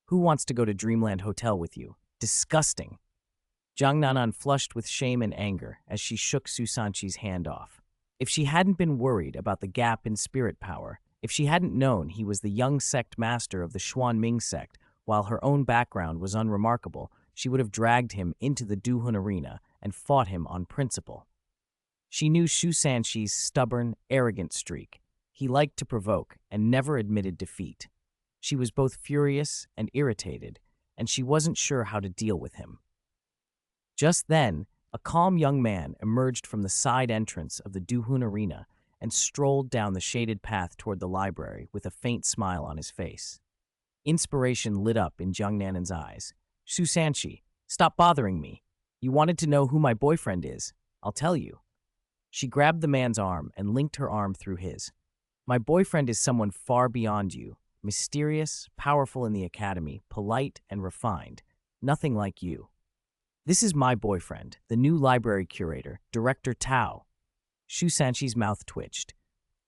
Who wants to go to Dreamland Hotel with you? Disgusting. Jiang Nanan flushed with shame and anger as she shook Shu Sanqi's hand off. If she hadn't been worried about the gap in spirit power, if she hadn't known he was the young sect master of the Xuanming sect, while her own background was unremarkable, she would have dragged him into the Duhun arena and fought him on principle. She knew Shu Sanqi's stubborn, arrogant streak. He liked to provoke and never admitted defeat. She was both furious and irritated, and she wasn't sure how to deal with him. Just then, a calm young man emerged from the side entrance of the Duhun arena and strolled down the shaded path toward the library with a faint smile on his face. Inspiration lit up in Jiang Nanan's eyes. Shu Sanqi, stop bothering me. You wanted to know who my boyfriend is. I'll tell you. She grabbed the man's arm and linked her arm through his. My boyfriend is someone far beyond you, mysterious, powerful in the academy, polite and refined, nothing like you. This is my boyfriend, the new library curator, Director Tao. Shu Sanqi's mouth twitched.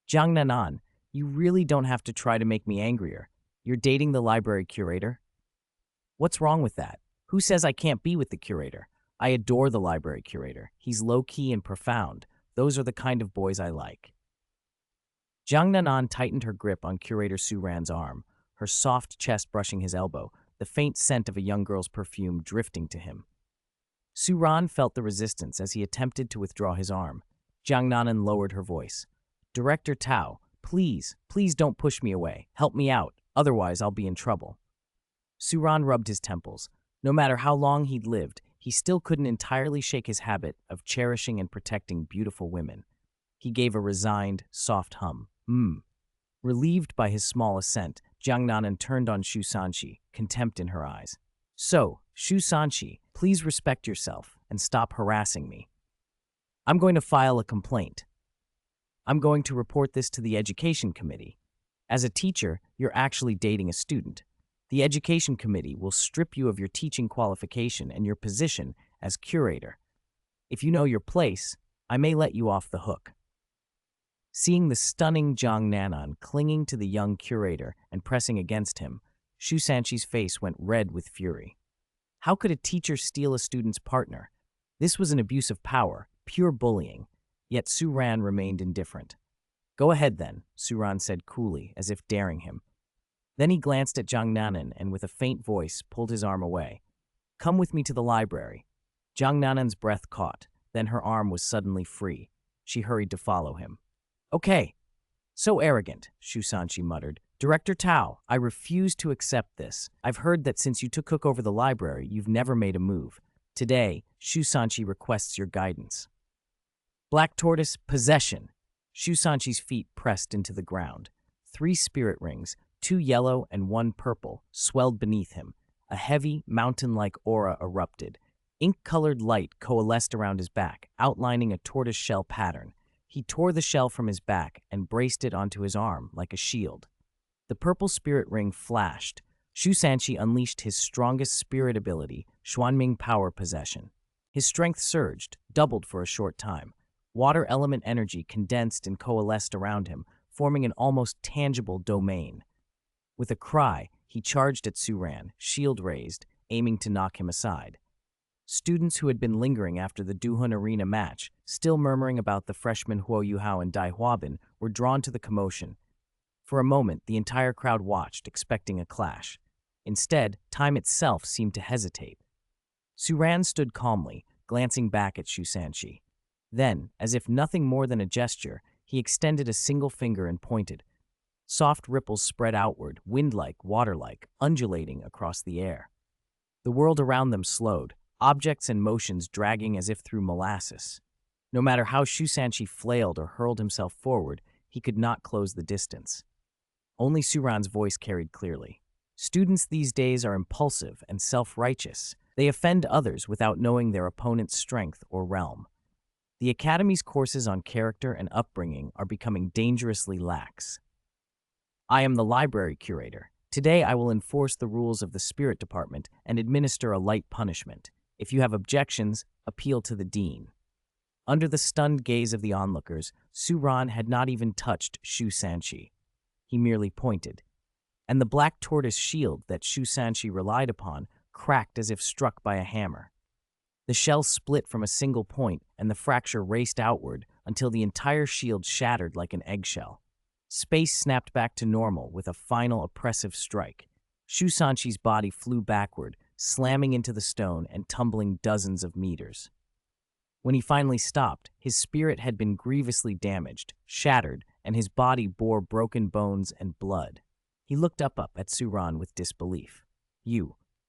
Jiang Nanan, you really don't have to try to make me angrier. You're dating the library curator? What's wrong with that? Who says I can't be with the curator? I adore the library curator. He's low-key and profound. Those are the kind of boys I like. Jiang Nanan tightened her grip on Curator Su Ran's arm, her soft chest brushing his elbow, the faint scent of a young girl's perfume drifting to him. Su Ran felt the resistance as he attempted to withdraw his arm. Jiang Nanan lowered her voice. Director Tao, please don't push me away. Help me out, otherwise I'll be in trouble. Su Ran rubbed his temples. No matter how long he'd lived, he still couldn't entirely shake his habit of cherishing and protecting beautiful women. He gave a resigned, soft hum. Relieved by his small assent, Jiang Nanan turned on Shu Sanqi, contempt in her eyes. So, Shu Sanqi, please respect yourself and stop harassing me. I'm going to file a complaint. I'm going to report this to the education committee. As a teacher, you're actually dating a student. The education committee will strip you of your teaching qualification and your position as curator. If you know your place, I may let you off the hook. Seeing the stunning Jiang Nanan clinging to the young curator and pressing against him, Shu Sanqi's face went red with fury. How could a teacher steal a student's partner? This was an abuse of power, pure bullying, yet Su Ran remained indifferent. Go ahead then, Su Ran said coolly, as if daring him. Then he glanced at Jiang Nanan and with a faint voice pulled his arm away. Come with me to the library. Jiang Nanan's breath caught, then her arm was suddenly free. She hurried to follow him. Okay. So arrogant, Shu Sanqi muttered. Director Tao, I refuse to accept this. I've heard that since you took over the library, you've never made a move. Today, Shu Sanqi requests your guidance. Black Tortoise, possession. Shu Sanqi's feet pressed into the ground. 3 spirit rings, 2 yellow and 1 purple, swelled beneath him. A heavy, mountain-like aura erupted. Ink-colored light coalesced around his back, outlining a tortoise-shell pattern. He tore the shell from his back and braced it onto his arm like a shield. The purple spirit ring flashed. Shu Sanqi unleashed his strongest spirit ability, Xuanming Power Possession. His strength surged, doubled for a short time. Water element energy condensed and coalesced around him, forming an almost tangible domain. With a cry, he charged at Su Ran, shield raised, aiming to knock him aside. Students who had been lingering after the Duhun Arena match, still murmuring about the freshmen Huo Yuhao and Dai Huabin, were drawn to the commotion. For a moment, the entire crowd watched, expecting a clash. Instead, time itself seemed to hesitate. Su Ran stood calmly, glancing back at Shu Sanqi. Then, as if nothing more than a gesture, he extended a single finger and pointed. Soft ripples spread outward, wind-like, water-like, undulating across the air. The world around them slowed, objects and motions dragging as if through molasses. No matter how Shu Sanqi flailed or hurled himself forward, he could not close the distance. Only Su Ran's voice carried clearly. Students these days are impulsive and self-righteous. They offend others without knowing their opponent's strength or realm. The Academy's courses on character and upbringing are becoming dangerously lax. I am the library curator. Today I will enforce the rules of the spirit department and administer a light punishment. If you have objections, appeal to the dean. Under the stunned gaze of the onlookers, Su Ran had not even touched Shu Sanqi. He merely pointed, and the black tortoise shield that Shu Sanqi relied upon cracked as if struck by a hammer. The shell split from a single point, and the fracture raced outward until the entire shield shattered like an eggshell. Space snapped back to normal with a final oppressive strike. Shu Sanqi's body flew backward, slamming into the stone and tumbling dozens of meters. When he finally stopped, his spirit had been grievously damaged, shattered, and his body bore broken bones and blood. He looked up at Su Ran with disbelief.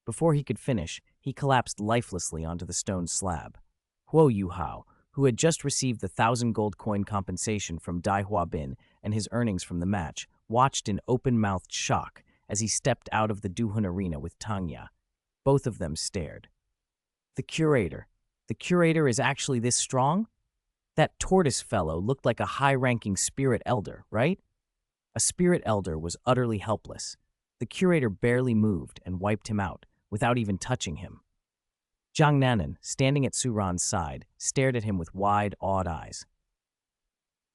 Before he could finish, he collapsed lifelessly onto the stone slab. Huo Yuhao, who had just received the 1,000 gold coin compensation from Dai Huabin and his earnings from the match, watched in open-mouthed shock as he stepped out of the Duhun Arena with Tangya. Both of them stared. The curator is actually this strong? That tortoise fellow looked like a high-ranking spirit elder, right? A spirit elder was utterly helpless. The curator barely moved and wiped him out, without even touching him. Zhang Nanan, standing at Su Ran's side, stared at him with wide, awed eyes.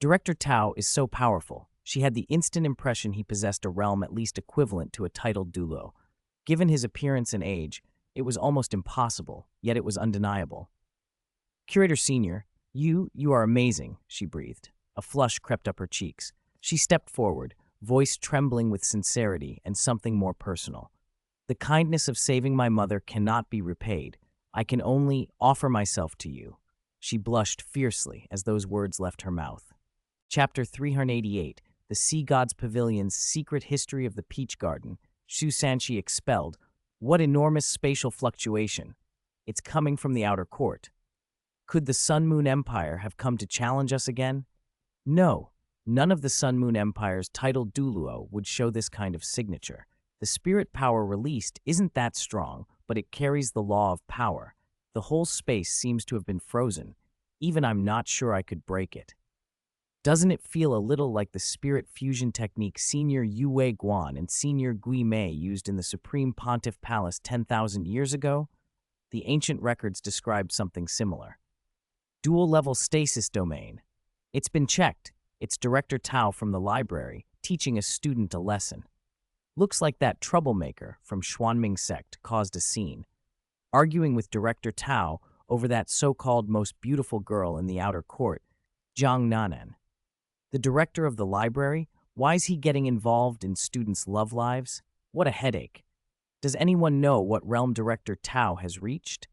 Director Tao is so powerful. She had the instant impression he possessed a realm at least equivalent to a titled Douluo. Given his appearance and age, it was almost impossible, yet it was undeniable. Curator Senior, you are amazing, she breathed. A flush crept up her cheeks. She stepped forward, voice trembling with sincerity and something more personal. The kindness of saving my mother cannot be repaid. I can only offer myself to you. She blushed fiercely as those words left her mouth. Chapter 388, The Sea God's Pavilion's Secret History of the Peach Garden. Shu Sanqi expelled. What enormous spatial fluctuation. It's coming from the outer court. Could the Sun Moon Empire have come to challenge us again? No, none of the Sun Moon Empire's titled Douluo would show this kind of signature. The spirit power released isn't that strong, but it carries the law of power. The whole space seems to have been frozen. Even I'm not sure I could break it. Doesn't it feel a little like the spirit fusion technique Senior Yue Guan and Senior Gui Mei used in the Supreme Pontiff Palace 10,000 years ago? The ancient records described something similar. Dual-level stasis domain. It's been checked. It's Director Tao from the library, teaching a student a lesson. Looks like that troublemaker from Xuanming sect caused a scene, arguing with Director Tao over that so-called most beautiful girl in the outer court, Zhang Nanan. The director of the library? Why is he getting involved in students' love lives? What a headache. Does anyone know what realm Director Tao has reached?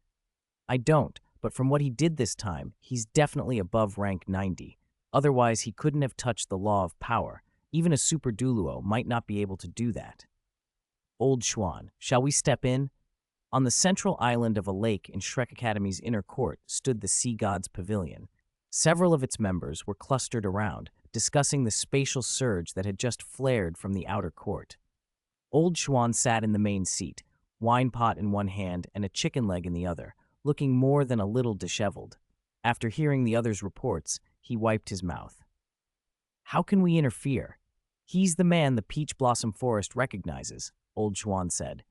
I don't, but from what he did this time, he's definitely above rank 90. Otherwise, he couldn't have touched the law of power. Even a super Douluo might not be able to do that. Old Xuan, shall we step in? On the central island of a lake in Shrek Academy's inner court stood the Sea God's Pavilion. Several of its members were clustered around, discussing the spatial surge that had just flared from the outer court. Old Xuan sat in the main seat, wine pot in one hand and a chicken leg in the other, looking more than a little disheveled. After hearing the others' reports, he wiped his mouth. How can we interfere? He's the man the Peach Blossom Forest recognizes, Old Xuan said.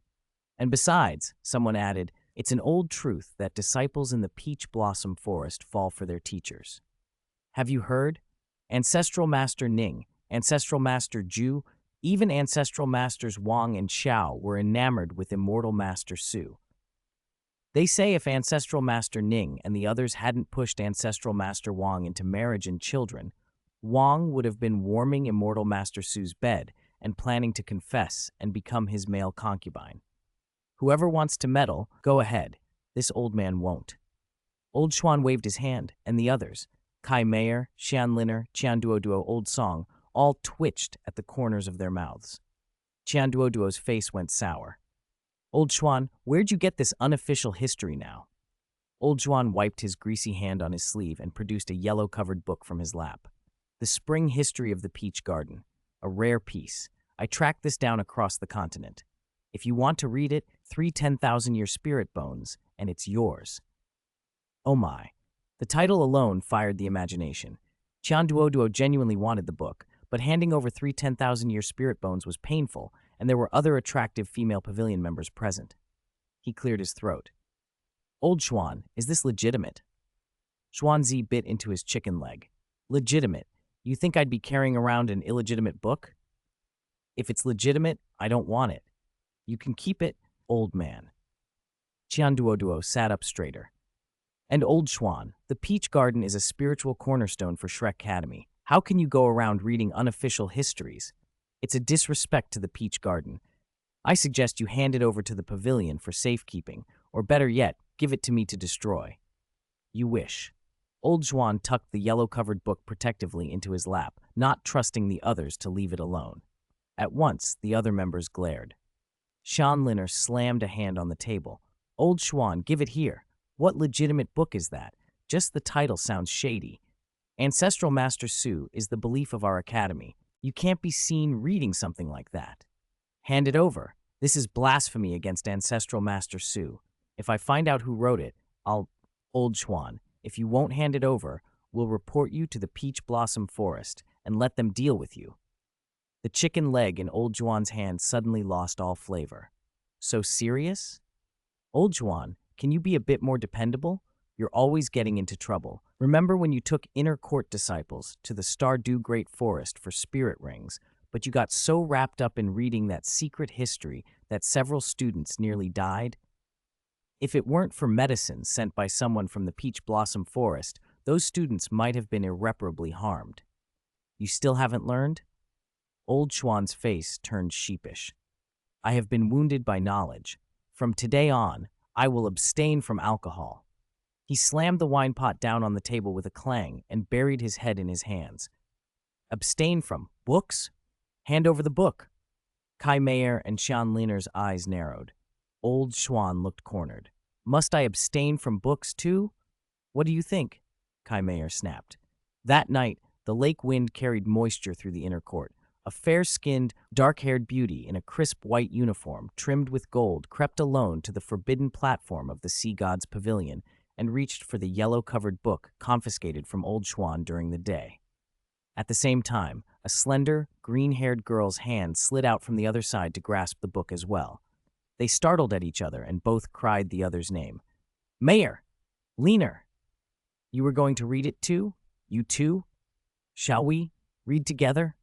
And besides, someone added, it's an old truth that disciples in the Peach Blossom Forest fall for their teachers. Have you heard? Ancestral Master Ning, Ancestral Master Zhu, even Ancestral Masters Wang and Xiao were enamored with Immortal Master Su. They say if Ancestral Master Ning and the others hadn't pushed Ancestral Master Wang into marriage and children, Wang would have been warming Immortal Master Su's bed and planning to confess and become his male concubine. Whoever wants to meddle, go ahead. This old man won't. Old Xuan waved his hand, and the others, Kai Mayer, Xian Liner, Qian Duoduo, Old Song, all twitched at the corners of their mouths. Qian Duoduo's face went sour. Old Xuan, where'd you get this unofficial history now? Old Xuan wiped his greasy hand on his sleeve and produced a yellow-covered book from his lap. The Spring History of the Peach Garden, a rare piece. I tracked this down across the continent. If you want to read it, 3 10,000-year spirit bones, and it's yours. Oh my. The title alone fired the imagination. Qian Duoduo genuinely wanted the book, but handing over 3 10,000-year spirit bones was painful, and there were other attractive female pavilion members present. He cleared his throat. Old Xuan, is this legitimate? Xuanzi bit into his chicken leg. Legitimate? You think I'd be carrying around an illegitimate book? If it's legitimate, I don't want it. You can keep it, old man. Qian Duoduo sat up straighter. And Old Xuan, the Peach Garden is a spiritual cornerstone for Shrek Academy. How can you go around reading unofficial histories? It's a disrespect to the Peach Garden. I suggest you hand it over to the pavilion for safekeeping, or better yet, give it to me to destroy. You wish. Old Xuan tucked the yellow-covered book protectively into his lap, not trusting the others to leave it alone. At once, the other members glared. Xian Liner slammed a hand on the table. Old Xuan, give it here. What legitimate book is that? Just the title sounds shady. Ancestral Master Su is the belief of our academy. You can't be seen reading something like that. Hand it over. This is blasphemy against Ancestral Master Su. If I find out who wrote it, I'll... Old Xuan, if you won't hand it over, we'll report you to the Peach Blossom Forest and let them deal with you. The chicken leg in Old Xuan's hand suddenly lost all flavor. So serious? Old Xuan, can you be a bit more dependable? You're always getting into trouble. Remember when you took inner court disciples to the Stardew Great Forest for spirit rings, but you got so wrapped up in reading that secret history that several students nearly died? If it weren't for medicines sent by someone from the Peach Blossom Forest, those students might have been irreparably harmed. You still haven't learned? Old Xuan's face turned sheepish. I have been wounded by knowledge. From today on, I will abstain from alcohol. He slammed the wine pot down on the table with a clang and buried his head in his hands. Abstain from books? Hand over the book. Kai Mayer and Xian Liner's eyes narrowed. Old Xuan looked cornered. Must I abstain from books too? What do you think? Kai Mayer snapped. That night, the lake wind carried moisture through the inner court. A fair-skinned, dark-haired beauty in a crisp white uniform trimmed with gold crept alone to the forbidden platform of the Sea God's pavilion and reached for the yellow-covered book confiscated from Old Xuan during the day. At the same time, a slender, green-haired girl's hand slid out from the other side to grasp the book as well. They startled at each other and both cried the other's name. Mayor! Liner! You were going to read it too? You too? Shall we read together?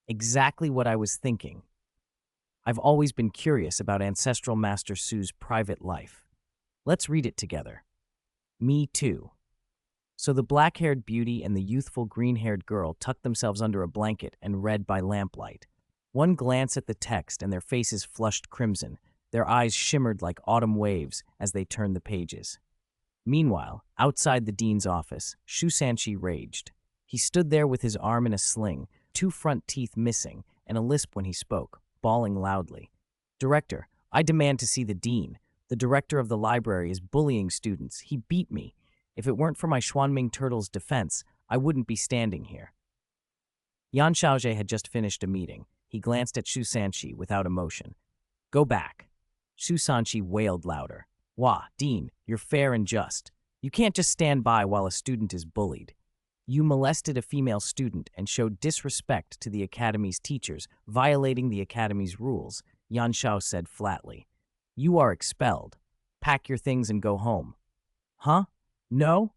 Exactly what I was thinking. I've always been curious about Ancestral Master Su's private life. Let's read it together. Me too. So the black-haired beauty and the youthful green-haired girl tucked themselves under a blanket and read by lamplight. One glance at the text and their faces flushed crimson. Their eyes shimmered like autumn waves as they turned the pages. Meanwhile, outside the dean's office, Shu Sanqi raged. He stood there with his arm in a sling, 2 front teeth missing, and a lisp when he spoke, bawling loudly. Director, I demand to see the dean. The director of the library is bullying students. He beat me. If it weren't for my Xuanming turtle's defense, I wouldn't be standing here. Yan Xiaozhe had just finished a meeting. He glanced at Shu Sanqi without emotion. Go back. Shu Sanqi wailed louder. Wah, Dean, you're fair and just. You can't just stand by while a student is bullied. You molested a female student and showed disrespect to the Academy's teachers, violating the Academy's rules, Yan Xiao said flatly. You are expelled. Pack your things and go home. Huh? No?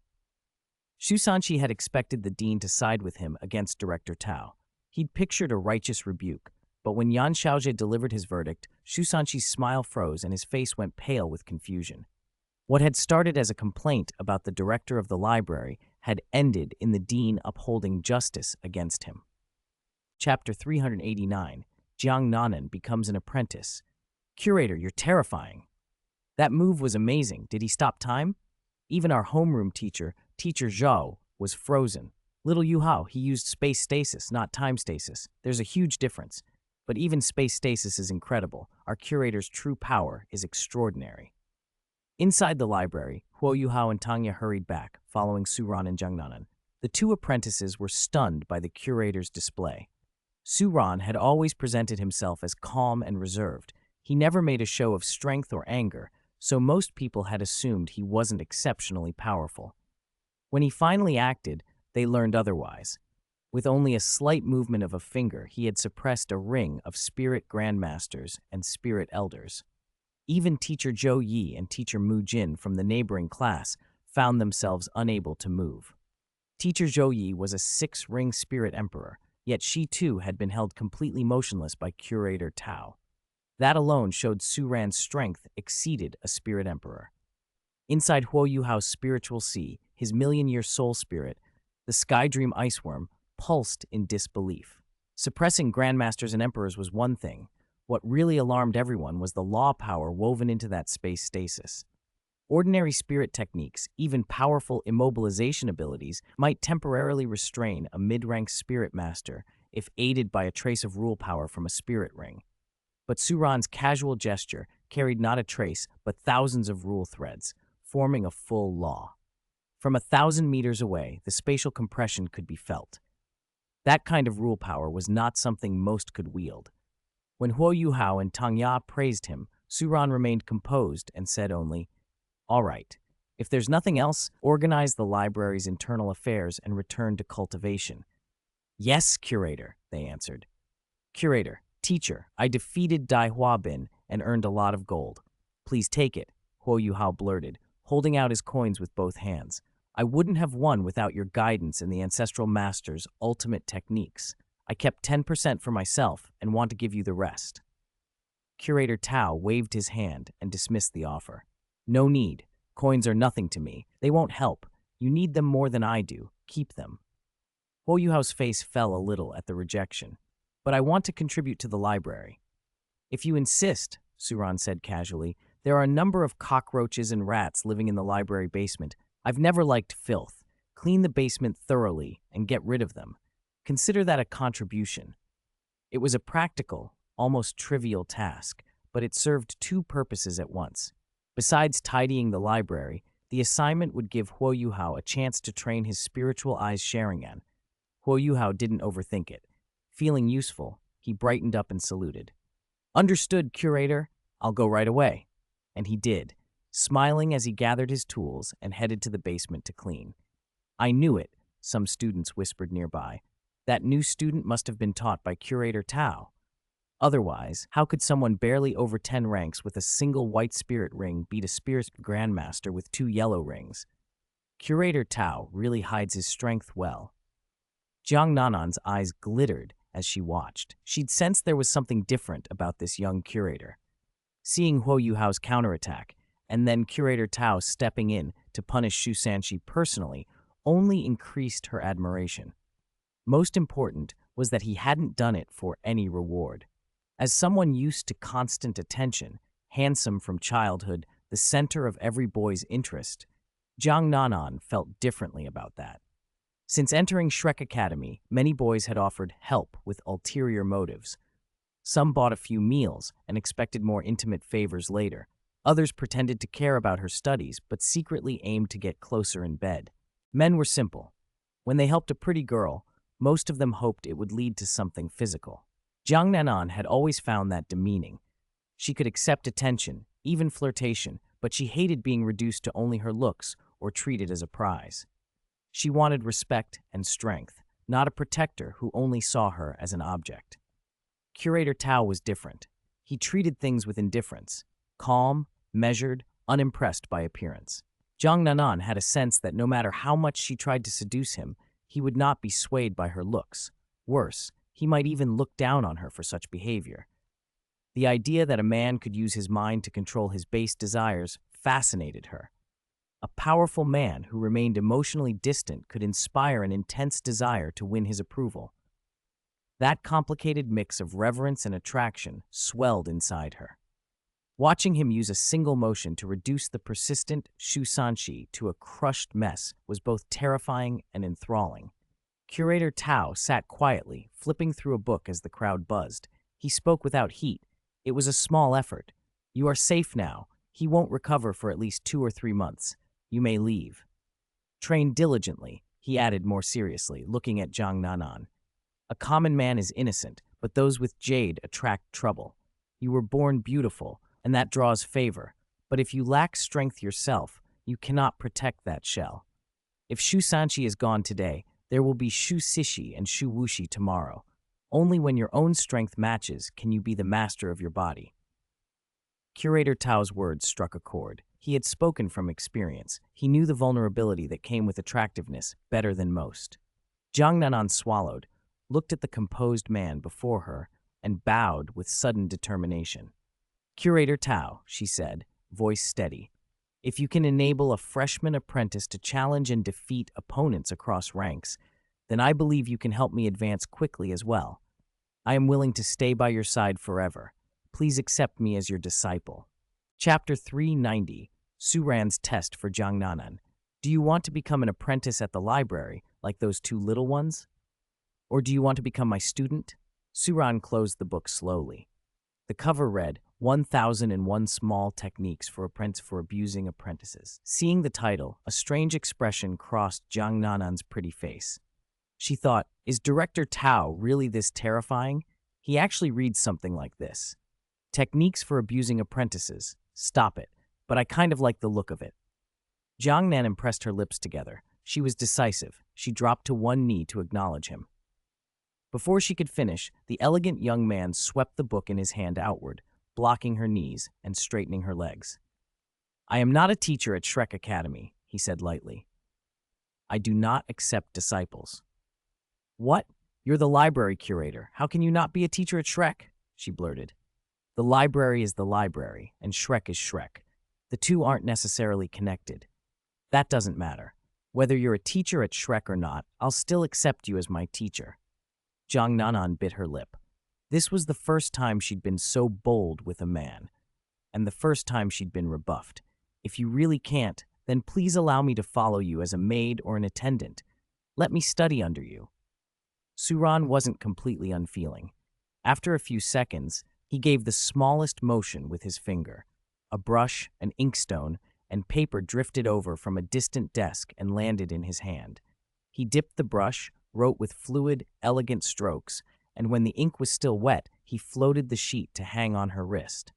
Shu Sanqi had expected the dean to side with him against Director Tao. He'd pictured a righteous rebuke, but when Yan Xiaozhe delivered his verdict, Shu Sanqi's smile froze and his face went pale with confusion. What had started as a complaint about the director of the library had ended in the dean upholding justice against him. Chapter 389, Jiang Nanan becomes an apprentice. Curator, you're terrifying. That move was amazing. Did he stop time? Even our homeroom teacher, Teacher Zhao, was frozen. Little Yu Hao, he used space stasis, not time stasis. There's a huge difference. But even space stasis is incredible. Our curator's true power is extraordinary. Inside the library, Huo Yuhao and Tanya hurried back, following Suran and Jiangnanan. The two apprentices were stunned by the curator's display. Suran had always presented himself as calm and reserved. He never made a show of strength or anger, so most people had assumed he wasn't exceptionally powerful. When he finally acted, they learned otherwise. With only a slight movement of a finger, he had suppressed a ring of spirit grandmasters and spirit elders. Even Teacher Zhou Yi and Teacher Mu Jin from the neighboring class found themselves unable to move. Teacher Zhou Yi was a six-ring spirit emperor, yet she too had been held completely motionless by Curator Tao. That alone showed Suran's strength exceeded a spirit emperor. Inside Huo Yuhao's spiritual sea, his million-year soul spirit, the Sky Dream Iceworm, pulsed in disbelief. Suppressing grandmasters and emperors was one thing. What really alarmed everyone was the law power woven into that space stasis. Ordinary spirit techniques, even powerful immobilization abilities, might temporarily restrain a mid-rank spirit master if aided by a trace of rule power from a spirit ring. But Suran's casual gesture carried not a trace, but thousands of rule threads, forming a full law. From 1,000 meters away, the spatial compression could be felt. That kind of rule power was not something most could wield. When Huo Yuhao and Tang Ya praised him, Suran remained composed and said only, "All right, if there's nothing else, organize the library's internal affairs and return to cultivation." "Yes, Curator," they answered. "Curator, teacher, I defeated Dai Huabin and earned a lot of gold. Please take it," Huo Yuhao blurted, holding out his coins with both hands. "I wouldn't have won without your guidance in the Ancestral Master's ultimate techniques. I kept 10% for myself and want to give you the rest." Curator Tao waved his hand and dismissed the offer. "No need. Coins are nothing to me. They won't help. You need them more than I do. Keep them." Huo Yuhao's face fell a little at the rejection. "But I want to contribute to the library." "If you insist," Suran said casually, "there are a number of cockroaches and rats living in the library basement. I've never liked filth. Clean the basement thoroughly and get rid of them. Consider that a contribution." It was a practical, almost trivial task, but it served two purposes at once. Besides tidying the library, the assignment would give Huo Yuhao a chance to train his spiritual eyes Sharingan. Huo Yuhao didn't overthink it. Feeling useful, he brightened up and saluted. "Understood, Curator. I'll go right away." And he did, smiling as he gathered his tools and headed to the basement to clean. "I knew it," some students whispered nearby. That new student must have been taught by Curator Tao. Otherwise, how could someone barely over 10 ranks with a single white spirit ring beat a spirit grandmaster with 2 yellow rings? Curator Tao really hides his strength well. Jiang Nanan's eyes glittered as she watched. She'd sensed there was something different about this young curator. Seeing Huo Yuhao's counterattack, and then Curator Tao stepping in to punish Shu Sanxi personally, only increased her admiration. Most important was that he hadn't done it for any reward. As someone used to constant attention, handsome from childhood, the center of every boy's interest, Jiang Nanan felt differently about that. Since entering Shrek Academy, many boys had offered help with ulterior motives. Some bought a few meals and expected more intimate favors later. Others pretended to care about her studies but secretly aimed to get closer in bed. Men were simple. When they helped a pretty girl, most of them hoped it would lead to something physical. Jiang Nanan had always found that demeaning. She could accept attention, even flirtation, but she hated being reduced to only her looks or treated as a prize. She wanted respect and strength, not a protector who only saw her as an object. Curator Tao was different. He treated things with indifference, calm, measured, unimpressed by appearance. Jiang Nanan had a sense that no matter how much she tried to seduce him, he would not be swayed by her looks. Worse, he might even look down on her for such behavior. The idea that a man could use his mind to control his base desires fascinated her. A powerful man who remained emotionally distant could inspire an intense desire to win his approval. That complicated mix of reverence and attraction swelled inside her. Watching him use a single motion to reduce the persistent Shu Sanxi to a crushed mess was both terrifying and enthralling. Curator Tao sat quietly, flipping through a book as the crowd buzzed. He spoke without heat. It was a small effort. "You are safe now. He won't recover for at least 2 or 3 months. You may leave. Train diligently," he added more seriously, looking at Zhang Nanan. "A common man is innocent, but those with jade attract trouble. You were born beautiful, and that draws favor. But if you lack strength yourself, you cannot protect that shell. If Shu Sanxi is gone today, there will be Shu Sishi and Shu Wuxi tomorrow. Only when your own strength matches can you be the master of your body." Curator Tao's words struck a chord. He had spoken from experience. He knew the vulnerability that came with attractiveness better than most. Zhang Nanan swallowed, looked at the composed man before her, and bowed with sudden determination. "Curator Tao," she said, voice steady, "if you can enable a freshman apprentice to challenge and defeat opponents across ranks, then I believe you can help me advance quickly as well. I am willing to stay by your side forever. Please accept me as your disciple." Chapter 390, Suran's Test for Zhang Nanan. Do you want to become an apprentice at the library, like those 2 little ones? Or do you want to become my student? Suran closed the book slowly. The cover read, 1001 Small Techniques for Abusing Apprentices. Seeing the title, a strange expression crossed Zhang Nanan's pretty face. She thought, is Director Tao really this terrifying? He actually reads something like this. Techniques for abusing apprentices. Stop it. But I kind of like the look of it. Zhang Nan pressed her lips together. She was decisive. She dropped to one knee to acknowledge him. Before she could finish, the elegant young man swept the book in his hand outward, blocking her knees and straightening her legs. "I am not a teacher at Shrek Academy," he said lightly. "I do not accept disciples." "What? You're the library curator. How can you not be a teacher at Shrek?" she blurted. "The library is the library, and Shrek is Shrek. The two aren't necessarily connected. That doesn't matter. Whether you're a teacher at Shrek or not, I'll still accept you as my teacher." Zhang Nanan bit her lip. This was the first time she'd been so bold with a man, and the first time she'd been rebuffed. "If you really can't, then please allow me to follow you as a maid or an attendant. Let me study under you." Suran wasn't completely unfeeling. After a few seconds, he gave the smallest motion with his finger. A brush, an inkstone, and paper drifted over from a distant desk and landed in his hand. He dipped the brush, wrote with fluid, elegant strokes, and when the ink was still wet, he floated the sheet to hang on her wrist.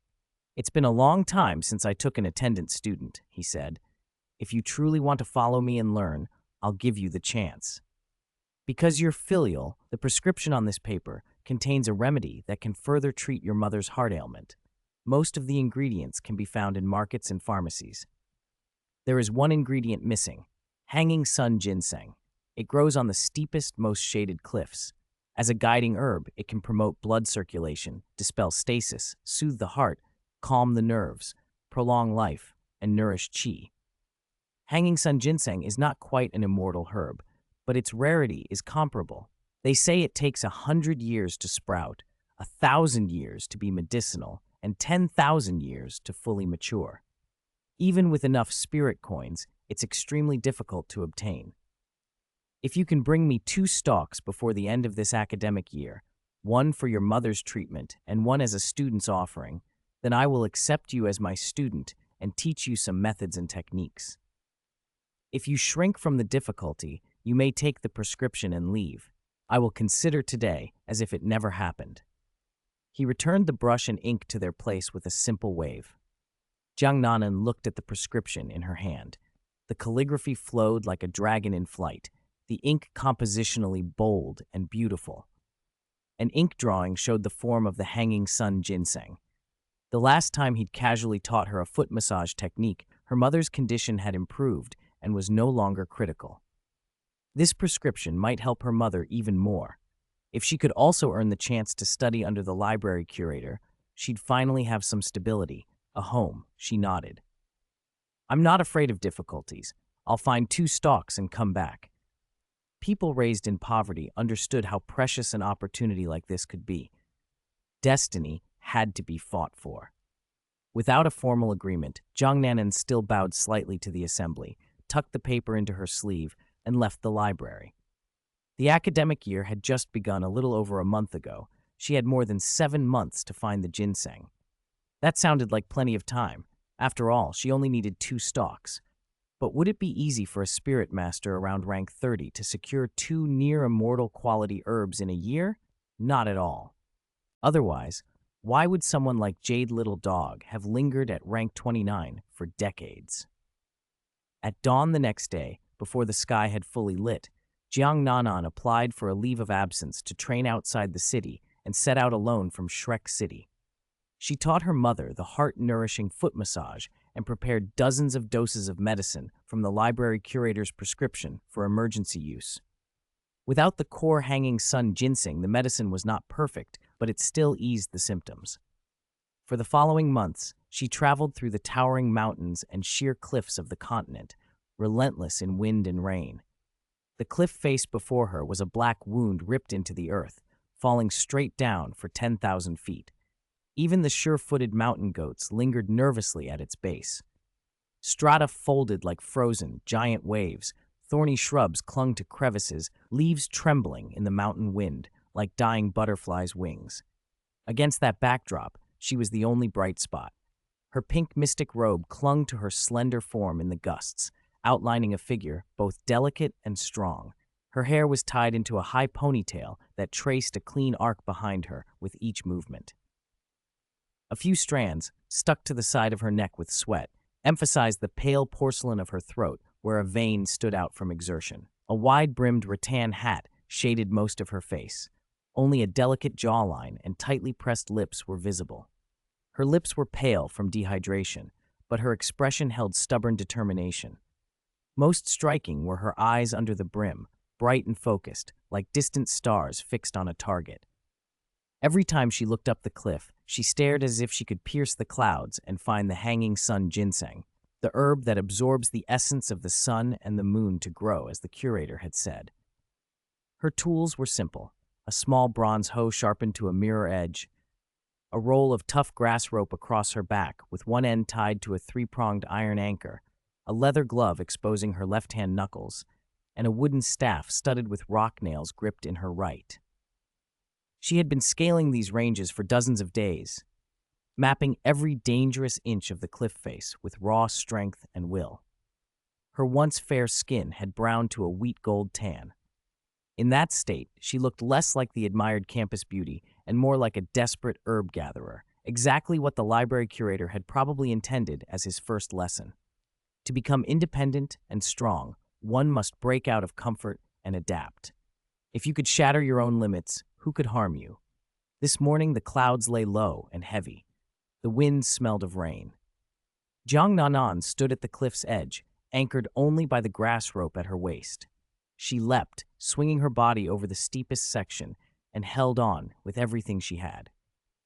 "It's been a long time since I took an attendant student," he said. "If you truly want to follow me and learn, I'll give you the chance. Because you're filial, the prescription on this paper contains a remedy that can further treat your mother's heart ailment. Most of the ingredients can be found in markets and pharmacies. There is one ingredient missing, hanging sun ginseng. It grows on the steepest, most shaded cliffs. As a guiding herb, it can promote blood circulation, dispel stasis, soothe the heart, calm the nerves, prolong life, and nourish qi. Hanging sun ginseng is not quite an immortal herb, but its rarity is comparable. They say it takes 100 years to sprout, 1,000 years to be medicinal, and 10,000 years to fully mature. Even with enough spirit coins, it's extremely difficult to obtain. If you can bring me 2 stalks before the end of this academic year, one for your mother's treatment and one as a student's offering, then I will accept you as my student and teach you some methods and techniques. If you shrink from the difficulty, you may take the prescription and leave. I will consider today as if it never happened." He returned the brush and ink to their place with a simple wave. Zhang Nanan looked at the prescription in her hand. The calligraphy flowed like a dragon in flight, the ink compositionally bold and beautiful. An ink drawing showed the form of the hanging sun ginseng. The last time he'd casually taught her a foot massage technique, her mother's condition had improved and was no longer critical. This prescription might help her mother even more. If she could also earn the chance to study under the library curator, she'd finally have some stability, a home. She nodded. I'm not afraid of difficulties. I'll find 2 stalks and come back. People raised in poverty understood how precious an opportunity like this could be. Destiny had to be fought for. Without a formal agreement, Zhang Nanan still bowed slightly to the assembly, tucked the paper into her sleeve, and left the library. The academic year had just begun a little over a month ago. She had more than 7 months to find the ginseng. That sounded like plenty of time. After all, she only needed 2 stalks. But would it be easy for a spirit master around rank 30 to secure 2 near-immortal quality herbs in a year? Not at all. Otherwise, why would someone like Jade Little Dog have lingered at rank 29 for decades? At dawn the next day, before the sky had fully lit, Jiang Nanan applied for a leave of absence to train outside the city and set out alone from Shrek City. She taught her mother the heart-nourishing foot massage and prepared dozens of doses of medicine from the library curator's prescription for emergency use. Without the core hanging sun ginseng, the medicine was not perfect, but it still eased the symptoms. For the following months, she traveled through the towering mountains and sheer cliffs of the continent, relentless in wind and rain. The cliff face before her was a black wound ripped into the earth, falling straight down for 10,000 feet. Even the sure-footed mountain goats lingered nervously at its base. Strata folded like frozen, giant waves. Thorny shrubs clung to crevices, leaves trembling in the mountain wind like dying butterflies' wings. Against that backdrop, she was the only bright spot. Her pink mystic robe clung to her slender form in the gusts, outlining a figure both delicate and strong. Her hair was tied into a high ponytail that traced a clean arc behind her with each movement. A few strands, stuck to the side of her neck with sweat, emphasized the pale porcelain of her throat where a vein stood out from exertion. A wide-brimmed rattan hat shaded most of her face. Only a delicate jawline and tightly pressed lips were visible. Her lips were pale from dehydration, but her expression held stubborn determination. Most striking were her eyes under the brim, bright and focused, like distant stars fixed on a target. Every time she looked up the cliff, she stared as if she could pierce the clouds and find the hanging sun ginseng, the herb that absorbs the essence of the sun and the moon to grow, as the curator had said. Her tools were simple: a small bronze hoe sharpened to a mirror edge, a roll of tough grass rope across her back with one end tied to a 3-pronged iron anchor, a leather glove exposing her left-hand knuckles, and a wooden staff studded with rock nails gripped in her right. She had been scaling these ranges for dozens of days, mapping every dangerous inch of the cliff face with raw strength and will. Her once fair skin had browned to a wheat gold tan. In that state, she looked less like the admired campus beauty and more like a desperate herb gatherer, exactly what the library curator had probably intended as his first lesson. To become independent and strong, one must break out of comfort and adapt. If you could shatter your own limits, who could harm you? This morning the clouds lay low and heavy. The wind smelled of rain. Jiang Nanan stood at the cliff's edge, anchored only by the grass rope at her waist. She leapt, swinging her body over the steepest section, and held on with everything she had.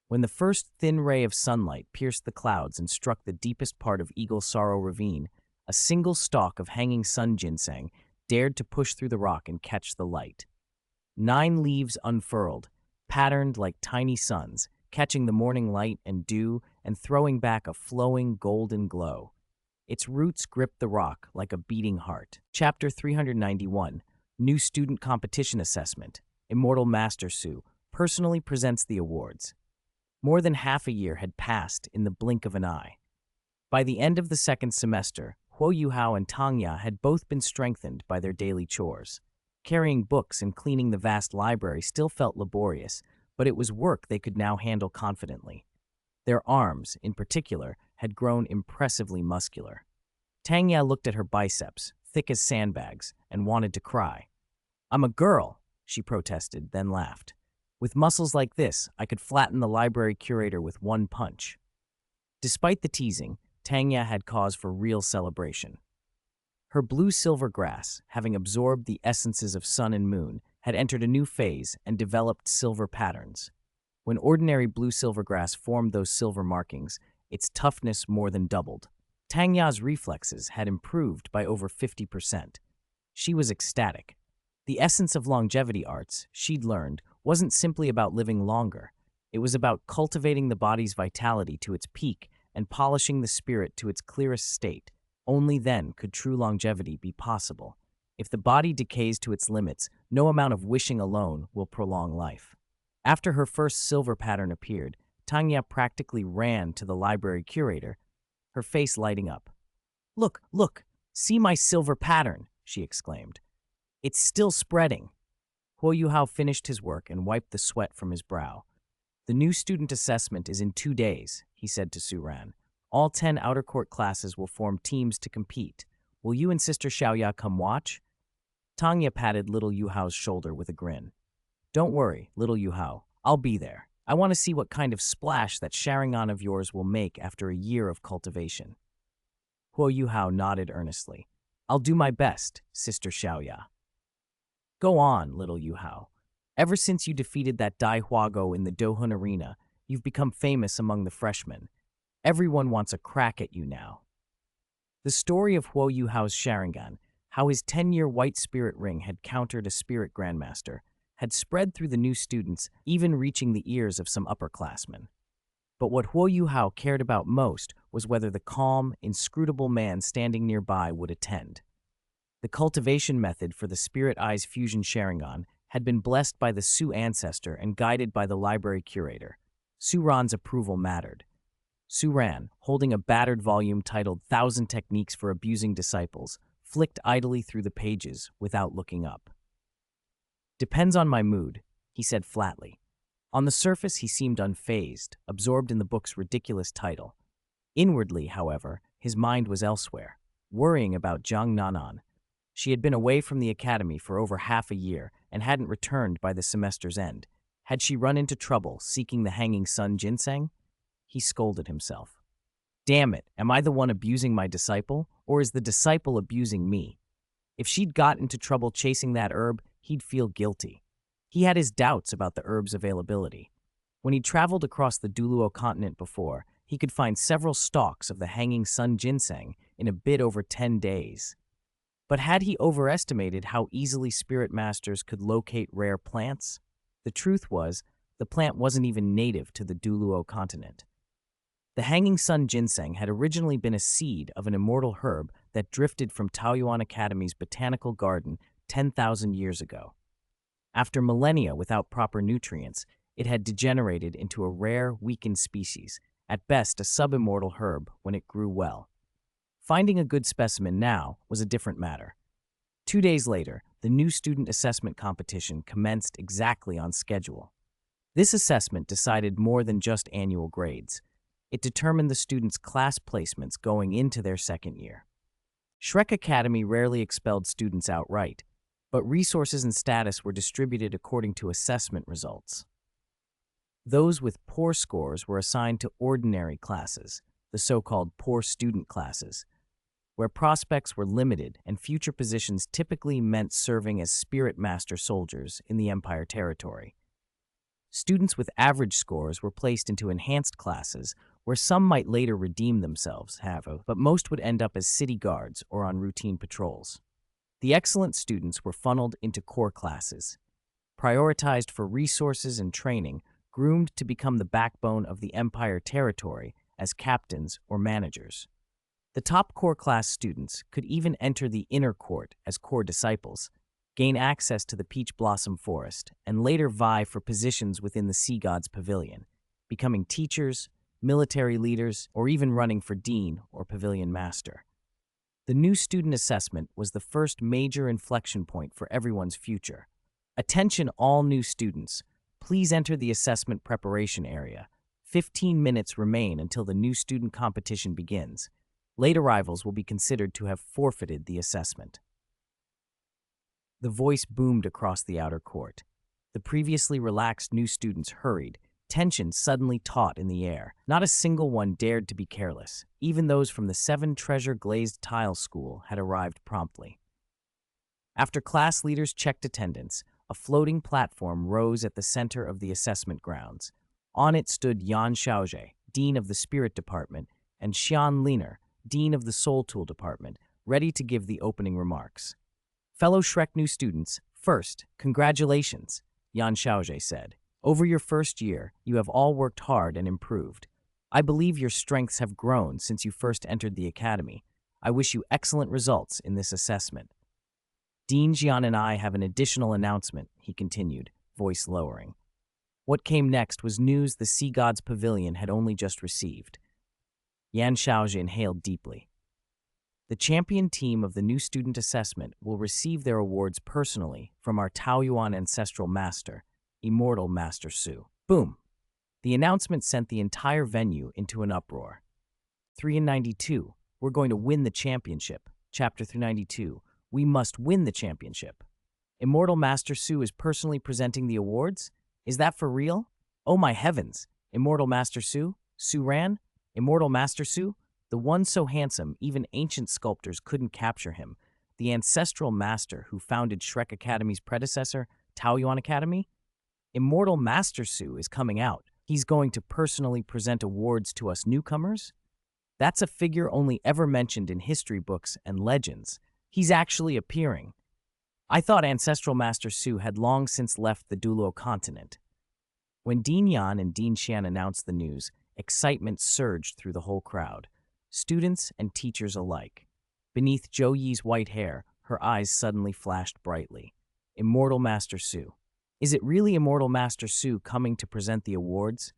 When the first thin ray of sunlight pierced the clouds and struck the deepest part of Eagle Sorrow Ravine, a single stalk of hanging sun ginseng dared to push through the rock and catch the light. 9 leaves unfurled, patterned like tiny suns, catching the morning light and dew and throwing back a flowing golden glow. Its roots gripped the rock like a beating heart. Chapter 391, New Student Competition Assessment. Immortal Master Su personally presents the awards. More than half a year had passed in the blink of an eye. By the end of the second semester, Huo Yuhao and Tang Ya had both been strengthened by their daily chores. Carrying books and cleaning the vast library still felt laborious, but it was work they could now handle confidently. Their arms, in particular, had grown impressively muscular. Tang Ya looked at her biceps, thick as sandbags, and wanted to cry. "I'm a girl," she protested, then laughed. "With muscles like this, I could flatten the library curator with one punch." Despite the teasing, Tang Ya had cause for real celebration. Her blue-silver grass, having absorbed the essences of sun and moon, had entered a new phase and developed silver patterns. When ordinary blue-silver grass formed those silver markings, its toughness more than doubled. Tang Ya's reflexes had improved by over 50%. She was ecstatic. The essence of longevity arts, she'd learned, wasn't simply about living longer. It was about cultivating the body's vitality to its peak and polishing the spirit to its clearest state. Only then could true longevity be possible. If the body decays to its limits, no amount of wishing alone will prolong life. After her first silver pattern appeared, Tanya practically ran to the library curator, her face lighting up. "Look, look, see my silver pattern," she exclaimed. "It's still spreading." Huo Yuhao finished his work and wiped the sweat from his brow. "The new student assessment is in 2 days," he said to Su Ran. "All 10 outer court classes will form teams to compete. Will you and Sister Xiaoya come watch?" Tanya patted little Yuhao's shoulder with a grin. "Don't worry, little Yuhao. I'll be there. I want to see what kind of splash that Sharingan of yours will make after a year of cultivation." Huo Yuhao nodded earnestly. "I'll do my best, Sister Xiaoya." "Go on, little Yuhao. Ever since you defeated that Dai Huago in the Dohun Arena, you've become famous among the freshmen. Everyone wants a crack at you now." The story of Huo Yuhao's Sharingan, how his 10-year white spirit ring had countered a spirit grandmaster, had spread through the new students, even reaching the ears of some upperclassmen. But what Huo Yuhao cared about most was whether the calm, inscrutable man standing nearby would attend. The cultivation method for the Spirit Eyes Fusion Sharingan had been blessed by the Su ancestor and guided by the library curator. Su Ran's approval mattered. Su Ran, holding a battered volume titled "1,000 Techniques for Abusing Disciples," flicked idly through the pages without looking up. "Depends on my mood," he said flatly. On the surface, he seemed unfazed, absorbed in the book's ridiculous title. Inwardly, however, his mind was elsewhere, worrying about Zhang Nanan. She had been away from the academy for over half a year and hadn't returned by the semester's end. Had she run into trouble seeking the hanging sun ginseng? He scolded himself. Damn it, am I the one abusing my disciple, or is the disciple abusing me? If she'd got into trouble chasing that herb, he'd feel guilty. He had his doubts about the herb's availability. When he traveled across the Douluo Continent before, he could find several stalks of the hanging sun ginseng in a bit over 10 days. But had he overestimated how easily spirit masters could locate rare plants? The truth was, the plant wasn't even native to the Douluo Continent. The hanging sun ginseng had originally been a seed of an immortal herb that drifted from Taoyuan Academy's botanical garden 10,000 years ago. After millennia without proper nutrients, it had degenerated into a rare, weakened species, at best a sub-immortal herb when it grew well. Finding a good specimen now was a different matter. 2 days later, the new student assessment competition commenced exactly on schedule. This assessment decided more than just annual grades. It determined the students' class placements going into their second year. Shrek Academy rarely expelled students outright, but resources and status were distributed according to assessment results. Those with poor scores were assigned to ordinary classes, the so-called poor student classes, where prospects were limited and future positions typically meant serving as spirit master soldiers in the Empire territory. Students with average scores were placed into enhanced classes where some might later redeem themselves, but most would end up as city guards or on routine patrols. The excellent students were funneled into core classes, prioritized for resources and training, groomed to become the backbone of the Empire territory as captains or managers. The top core class students could even enter the inner court as core disciples, gain access to the Peach Blossom Forest, and later vie for positions within the Sea God's Pavilion, becoming teachers, military leaders, or even running for dean or pavilion master. The new student assessment was the first major inflection point for everyone's future. Attention all new students, please enter the assessment preparation area. 15 minutes remain until the new student competition begins. Late arrivals will be considered to have forfeited the assessment. The voice boomed across the outer court. The previously relaxed new students hurried, tension suddenly taut in the air. Not a single one dared to be careless. Even those from the 7 Treasure Glazed Tile School had arrived promptly. After class leaders checked attendance, a floating platform rose at the center of the assessment grounds. On it stood Yan Xiaozhe, dean of the spirit department, and Xian Liner, Dean of the Soul Tool Department, ready to give the opening remarks. Fellow Shrek new students, first, congratulations, Yan Xiaozhe said. Over your first year, you have all worked hard and improved. I believe your strengths have grown since you first entered the academy. I wish you excellent results in this assessment. Dean Jian and I have an additional announcement, he continued, voice lowering. What came next was news the Sea God's Pavilion had only just received. Yan Xiaozhe inhaled deeply. The champion team of the new student assessment will receive their awards personally from our Taoyuan ancestral master, Immortal Master Su. Boom! The announcement sent the entire venue into an uproar. 392. We're going to win the championship. Chapter 392. We must win the championship. Immortal Master Su is personally presenting the awards? Is that for real? Oh my heavens! Immortal Master Su? Su Ran? Immortal Master Su? The one so handsome, even ancient sculptors couldn't capture him. The ancestral master who founded Shrek Academy's predecessor, Taoyuan Academy? Immortal Master Su is coming out. He's going to personally present awards to us newcomers? That's a figure only ever mentioned in history books and legends. He's actually appearing. I thought Ancestral Master Su had long since left the Douluo Continent. When Dean Yan and Dean Xian announced the news, excitement surged through the whole crowd, students and teachers alike. Beneath Zhou Yi's white hair, her eyes suddenly flashed brightly. Immortal Master Su. Is it really Immortal Master Su coming to present the awards?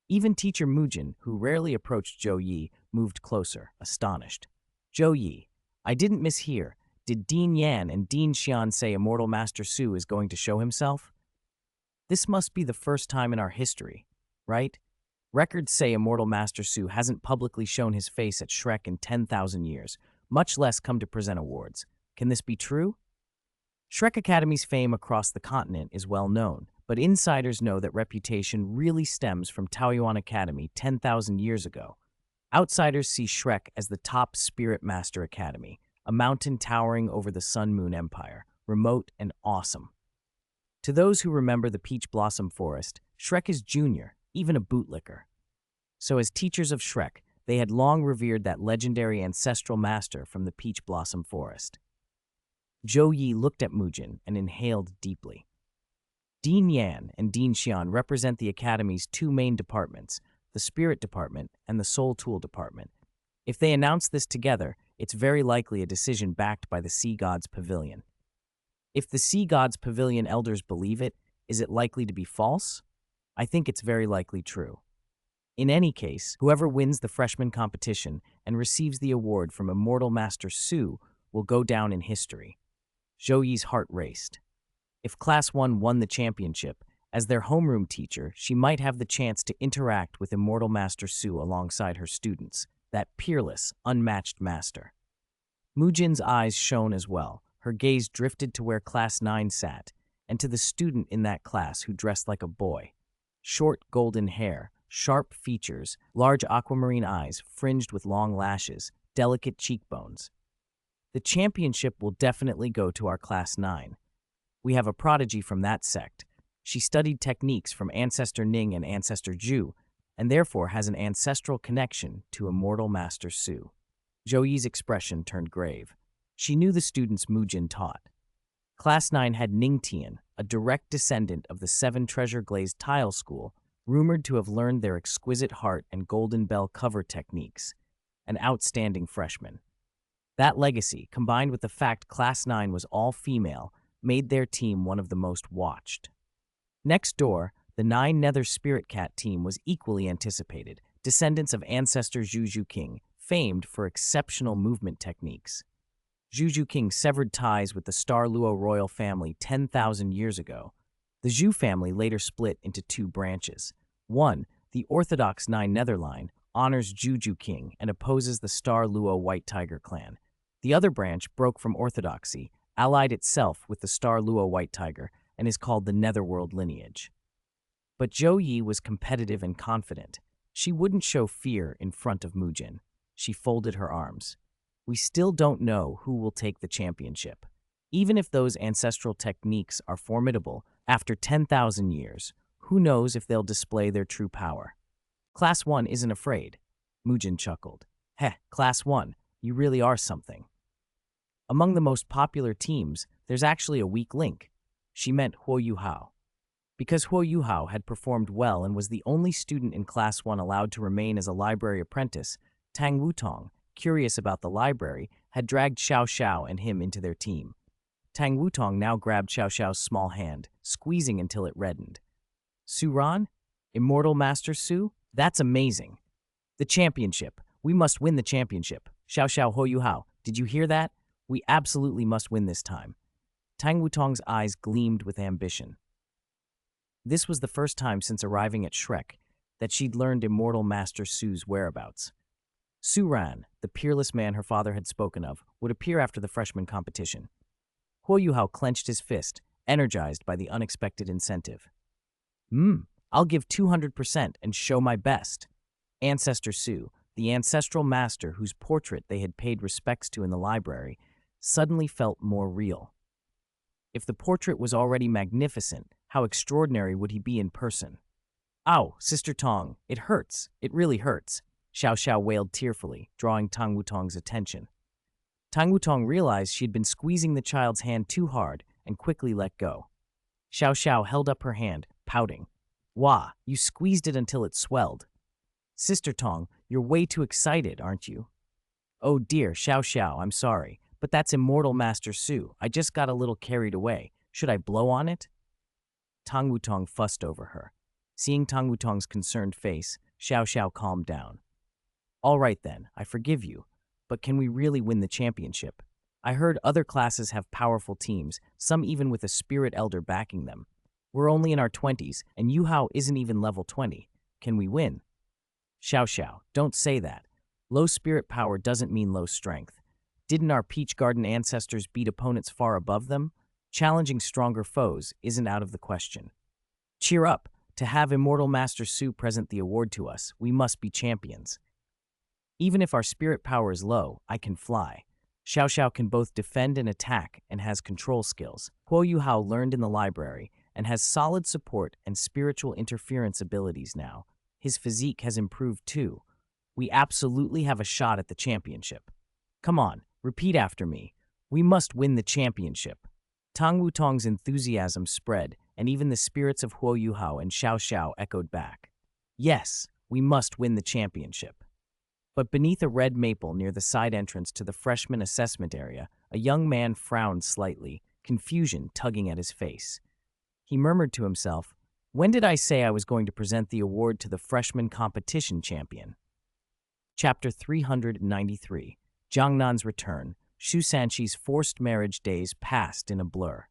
Even teacher Mujin, who rarely approached Zhou Yi, moved closer, astonished. Zhou Yi, I didn't mishear. Did Dean Yan and Dean Xian say Immortal Master Su is going to show himself? This must be the first time in our history, right? Records say Immortal Master Su hasn't publicly shown his face at Shrek in 10,000 years, much less come to present awards. Can this be true? Shrek Academy's fame across the continent is well known, but insiders know that reputation really stems from Taoyuan Academy 10,000 years ago. Outsiders see Shrek as the top Spirit Master Academy, a mountain towering over the Sun Moon Empire, remote and awesome. To those who remember the Peach Blossom Forest, Shrek is junior, even a bootlicker. So as teachers of Shrek, they had long revered that legendary ancestral master from the Peach Blossom Forest. Zhou Yi looked at Mujin and inhaled deeply. Dean Yan and Dean Xian represent the Academy's two main departments, the Spirit Department and the Soul Tool Department. If they announce this together, it's very likely a decision backed by the Sea God's Pavilion. If the Sea God's Pavilion elders believe it, is it likely to be false? I think it's very likely true. In any case, whoever wins the freshman competition and receives the award from Immortal Master Su will go down in history. Zhou Yi's heart raced. If Class 1 won the championship, as their homeroom teacher, she might have the chance to interact with Immortal Master Su alongside her students, that peerless, unmatched master. Mujin's eyes shone as well. Her gaze drifted to where Class 9 sat, and to the student in that class who dressed like a boy. Short golden hair, sharp features, large aquamarine eyes fringed with long lashes, delicate cheekbones. The championship will definitely go to our Class 9. We have a prodigy from that sect. She studied techniques from Ancestor Ning and Ancestor Zhu, and therefore has an ancestral connection to Immortal Master Su. Zhou Yi's expression turned grave. She knew the students Mujin taught. Class 9 had Ning Tian, a direct descendant of the Seven Treasure Glazed Tile School, rumored to have learned their exquisite heart and golden bell cover techniques. An outstanding freshman. That legacy, combined with the fact Class 9 was all female, made their team one of the most watched. Next door, the 9 Nether Spirit Cat team was equally anticipated, descendants of ancestor Zhu Zhuqing, famed for exceptional movement techniques. Zhu Zhuqing severed ties with the Star Luo royal family 10,000 years ago. The Zhu family later split into two branches. One, the Orthodox 9 Nether line, honors Zhu Zhuqing and opposes the Star Luo White Tiger clan. The other branch broke from orthodoxy, allied itself with the Star Luo White Tiger, and is called the Netherworld lineage. But Zhou Yi was competitive and confident. She wouldn't show fear in front of Mujin. She folded her arms. We still don't know who will take the championship. Even if those ancestral techniques are formidable, after 10,000 years, who knows if they'll display their true power? Class 1 isn't afraid. Mujin chuckled. Heh, Class 1, You really are something. Among the most popular teams, there's actually a weak link. She meant Huo Yuhao. Because Huo Yuhao had performed well and was the only student in Class 1 allowed to remain as a library apprentice, Tang Wutong, curious about the library, had dragged Xiao Xiao and him into their team. Tang Wutong now grabbed Xiao Xiao's small hand, squeezing until it reddened. Su Ran? Immortal Master Su? That's amazing. The championship. We must win the championship. Xiao Xiao Huo Yuhao, did you hear that? We absolutely must win this time. Tang Wutong's eyes gleamed with ambition. This was the first time since arriving at Shrek that she'd learned Immortal Master Su's whereabouts. Su Ran, the peerless man her father had spoken of, would appear after the freshman competition. Huo Yuhao clenched his fist, energized by the unexpected incentive. I'll give 200% and show my best. Ancestor Su, the ancestral master whose portrait they had paid respects to in the library, suddenly felt more real. If the portrait was already magnificent, how extraordinary would he be in person? Ow, Sister Tong, it hurts. It really hurts. Xiao Xiao wailed tearfully, drawing Tang Wutong's attention. Tang Wutong realized she had been squeezing the child's hand too hard and quickly let go. Xiao Xiao held up her hand, pouting. Wah, you squeezed it until it swelled. Sister Tong, you're way too excited, aren't you? Oh dear, Xiao Xiao, I'm sorry, but that's Immortal Master Su. I just got a little carried away. Should I blow on it? Tang Wutong fussed over her. Seeing Tang Wutong's concerned face, Xiao Xiao calmed down. All right then, I forgive you, but can we really win the championship? I heard other classes have powerful teams, some even with a spirit elder backing them. We're only in our 20s, and Yuhao isn't even level 20. Can we win? Xiao Xiao, don't say that. Low spirit power doesn't mean low strength. Didn't our Peach Garden ancestors beat opponents far above them? Challenging stronger foes isn't out of the question. Cheer up. To have Immortal Master Su present the award to us, we must be champions. Even if our spirit power is low, I can fly. Xiao Xiao can both defend and attack and has control skills. Huo Yuhao learned in the library and has solid support and spiritual interference abilities now. His physique has improved too. We absolutely have a shot at the championship. Come on, repeat after me. We must win the championship. Tang Wutong's enthusiasm spread, and even the spirits of Huo Yuhao and Xiao Xiao echoed back. Yes, we must win the championship. But beneath a red maple near the side entrance to the freshman assessment area, a young man frowned slightly, confusion tugging at his face. He murmured to himself, when did I say I was going to present the award to the freshman competition champion? Chapter 393, Jiangnan's Return. Shu Sanqi's forced marriage days passed in a blur.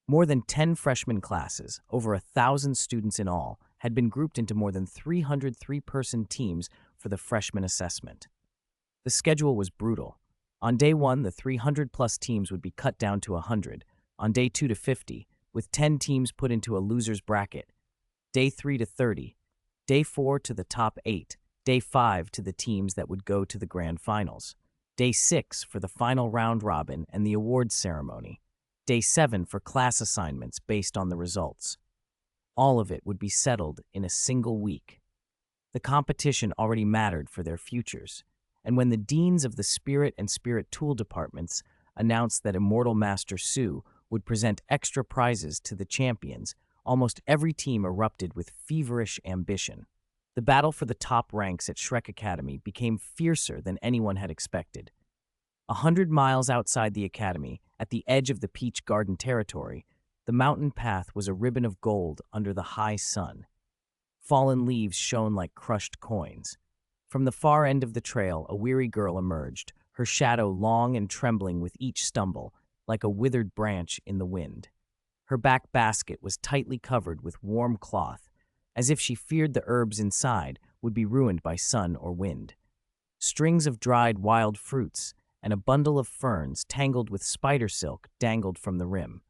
More than 10 freshman classes, over 1,000 students in all, had been grouped into more than 300 three-person teams for the freshman assessment. The schedule was brutal. On day 1, the 300-plus teams would be cut down to 100, on day 2 to 50, with 10 teams put into a loser's bracket, day 3 to 30, day 4 to the top 8, day 5 to the teams that would go to the grand finals, day 6 for the final round robin and the awards ceremony, day 7 for class assignments based on the results. All of it would be settled in a single week. The competition already mattered for their futures, and when the deans of the Spirit and Spirit Tool departments announced that Immortal Master Su would present extra prizes to the champions, almost every team erupted with feverish ambition. The battle for the top ranks at Shrek Academy became fiercer than anyone had expected. 100 miles outside the academy, at the edge of the Peach Garden territory, the mountain path was a ribbon of gold under the high sun. Fallen leaves shone like crushed coins. From the far end of the trail, a weary girl emerged, her shadow long and trembling with each stumble, like a withered branch in the wind. Her back basket was tightly covered with warm cloth, as if she feared the herbs inside would be ruined by sun or wind. Strings of dried wild fruits and a bundle of ferns tangled with spider silk dangled from the rim.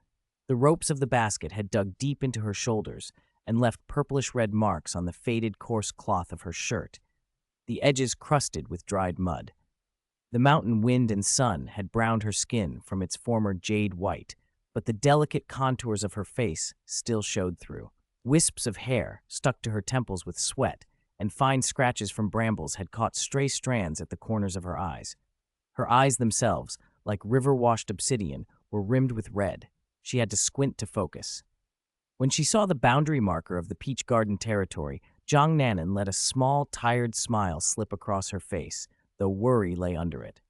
The ropes of the basket had dug deep into her shoulders and left purplish-red marks on the faded coarse cloth of her shirt, the edges crusted with dried mud. The mountain wind and sun had browned her skin from its former jade white, but the delicate contours of her face still showed through. Wisps of hair stuck to her temples with sweat, and fine scratches from brambles had caught stray strands at the corners of her eyes. Her eyes themselves, like river-washed obsidian, were rimmed with red. She had to squint to focus. When she saw the boundary marker of the peach garden territory, Jiang Nanan let a small, tired smile slip across her face, though worry lay under it.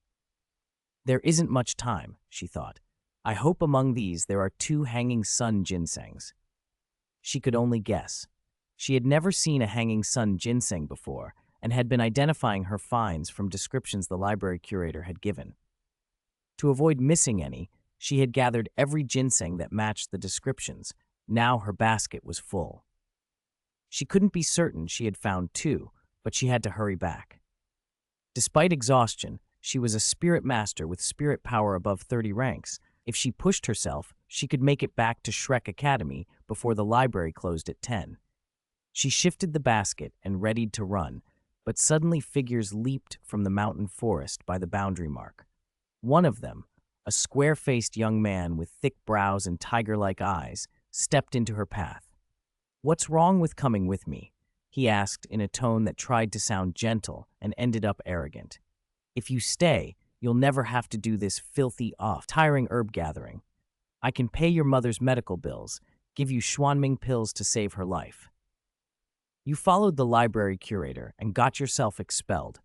There isn't much time, she thought. I hope among these there are 2 hanging sun ginsengs. She could only guess. She had never seen a hanging sun ginseng before and had been identifying her finds from descriptions the library curator had given. To avoid missing any, she had gathered every ginseng that matched the descriptions. Now her basket was full. She couldn't be certain she had found 2, but she had to hurry back. Despite exhaustion, she was a spirit master with spirit power above 30 ranks. If she pushed herself, she could make it back to Shrek Academy before the library closed at 10. She shifted the basket and readied to run, but suddenly figures leaped from the mountain forest by the boundary mark. One of them, a square-faced young man with thick brows and tiger-like eyes, stepped into her path. "What's wrong with coming with me?" he asked in a tone that tried to sound gentle and ended up arrogant. "If you stay, you'll never have to do this filthy, tiring herb gathering. I can pay your mother's medical bills, give you Xuanming pills to save her life. You followed the library curator and got yourself expelled.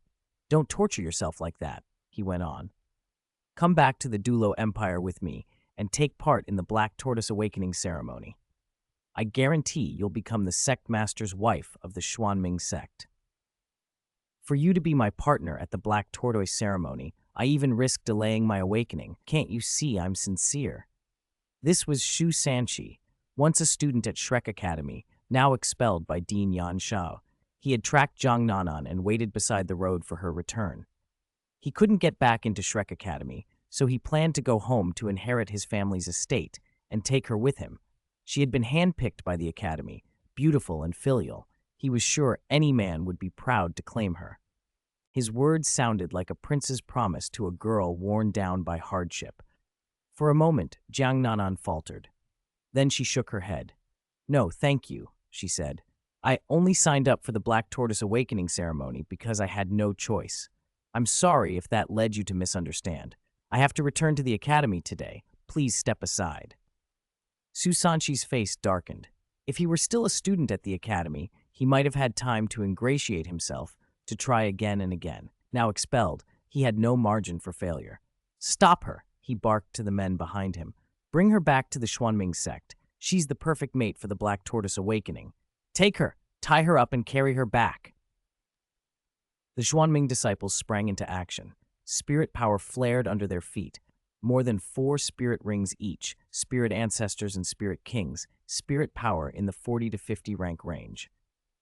Don't torture yourself like that," he went on. "Come back to the Douluo Empire with me and take part in the Black Tortoise Awakening ceremony. I guarantee you'll become the sect master's wife of the Xuanming sect. For you to be my partner at the Black Tortoise ceremony, I even risk delaying my awakening. Can't you see I'm sincere?" This was Xu Sanqi, once a student at Shrek Academy, now expelled by Dean Yan Shao. He had tracked Jiang Nanan and waited beside the road for her return. He couldn't get back into Shrek Academy, so he planned to go home to inherit his family's estate and take her with him. She had been handpicked by the academy, beautiful and filial. He was sure any man would be proud to claim her. His words sounded like a prince's promise to a girl worn down by hardship. For a moment, Jiang Nanan faltered. Then she shook her head. "No, thank you," she said. "I only signed up for the Black Tortoise Awakening ceremony because I had no choice. I'm sorry if that led you to misunderstand. I have to return to the academy today. Please step aside." Xu Sanqi's face darkened. If he were still a student at the academy, he might have had time to ingratiate himself, to try again and again. Now expelled, he had no margin for failure. "Stop her," he barked to the men behind him. "Bring her back to the Xuanming sect. She's the perfect mate for the Black Tortoise Awakening. Take her, tie her up, and carry her back." The Xuanming disciples sprang into action. Spirit power flared under their feet. More than 4 spirit rings each, spirit ancestors and spirit kings, spirit power in the 40 to 50 rank range.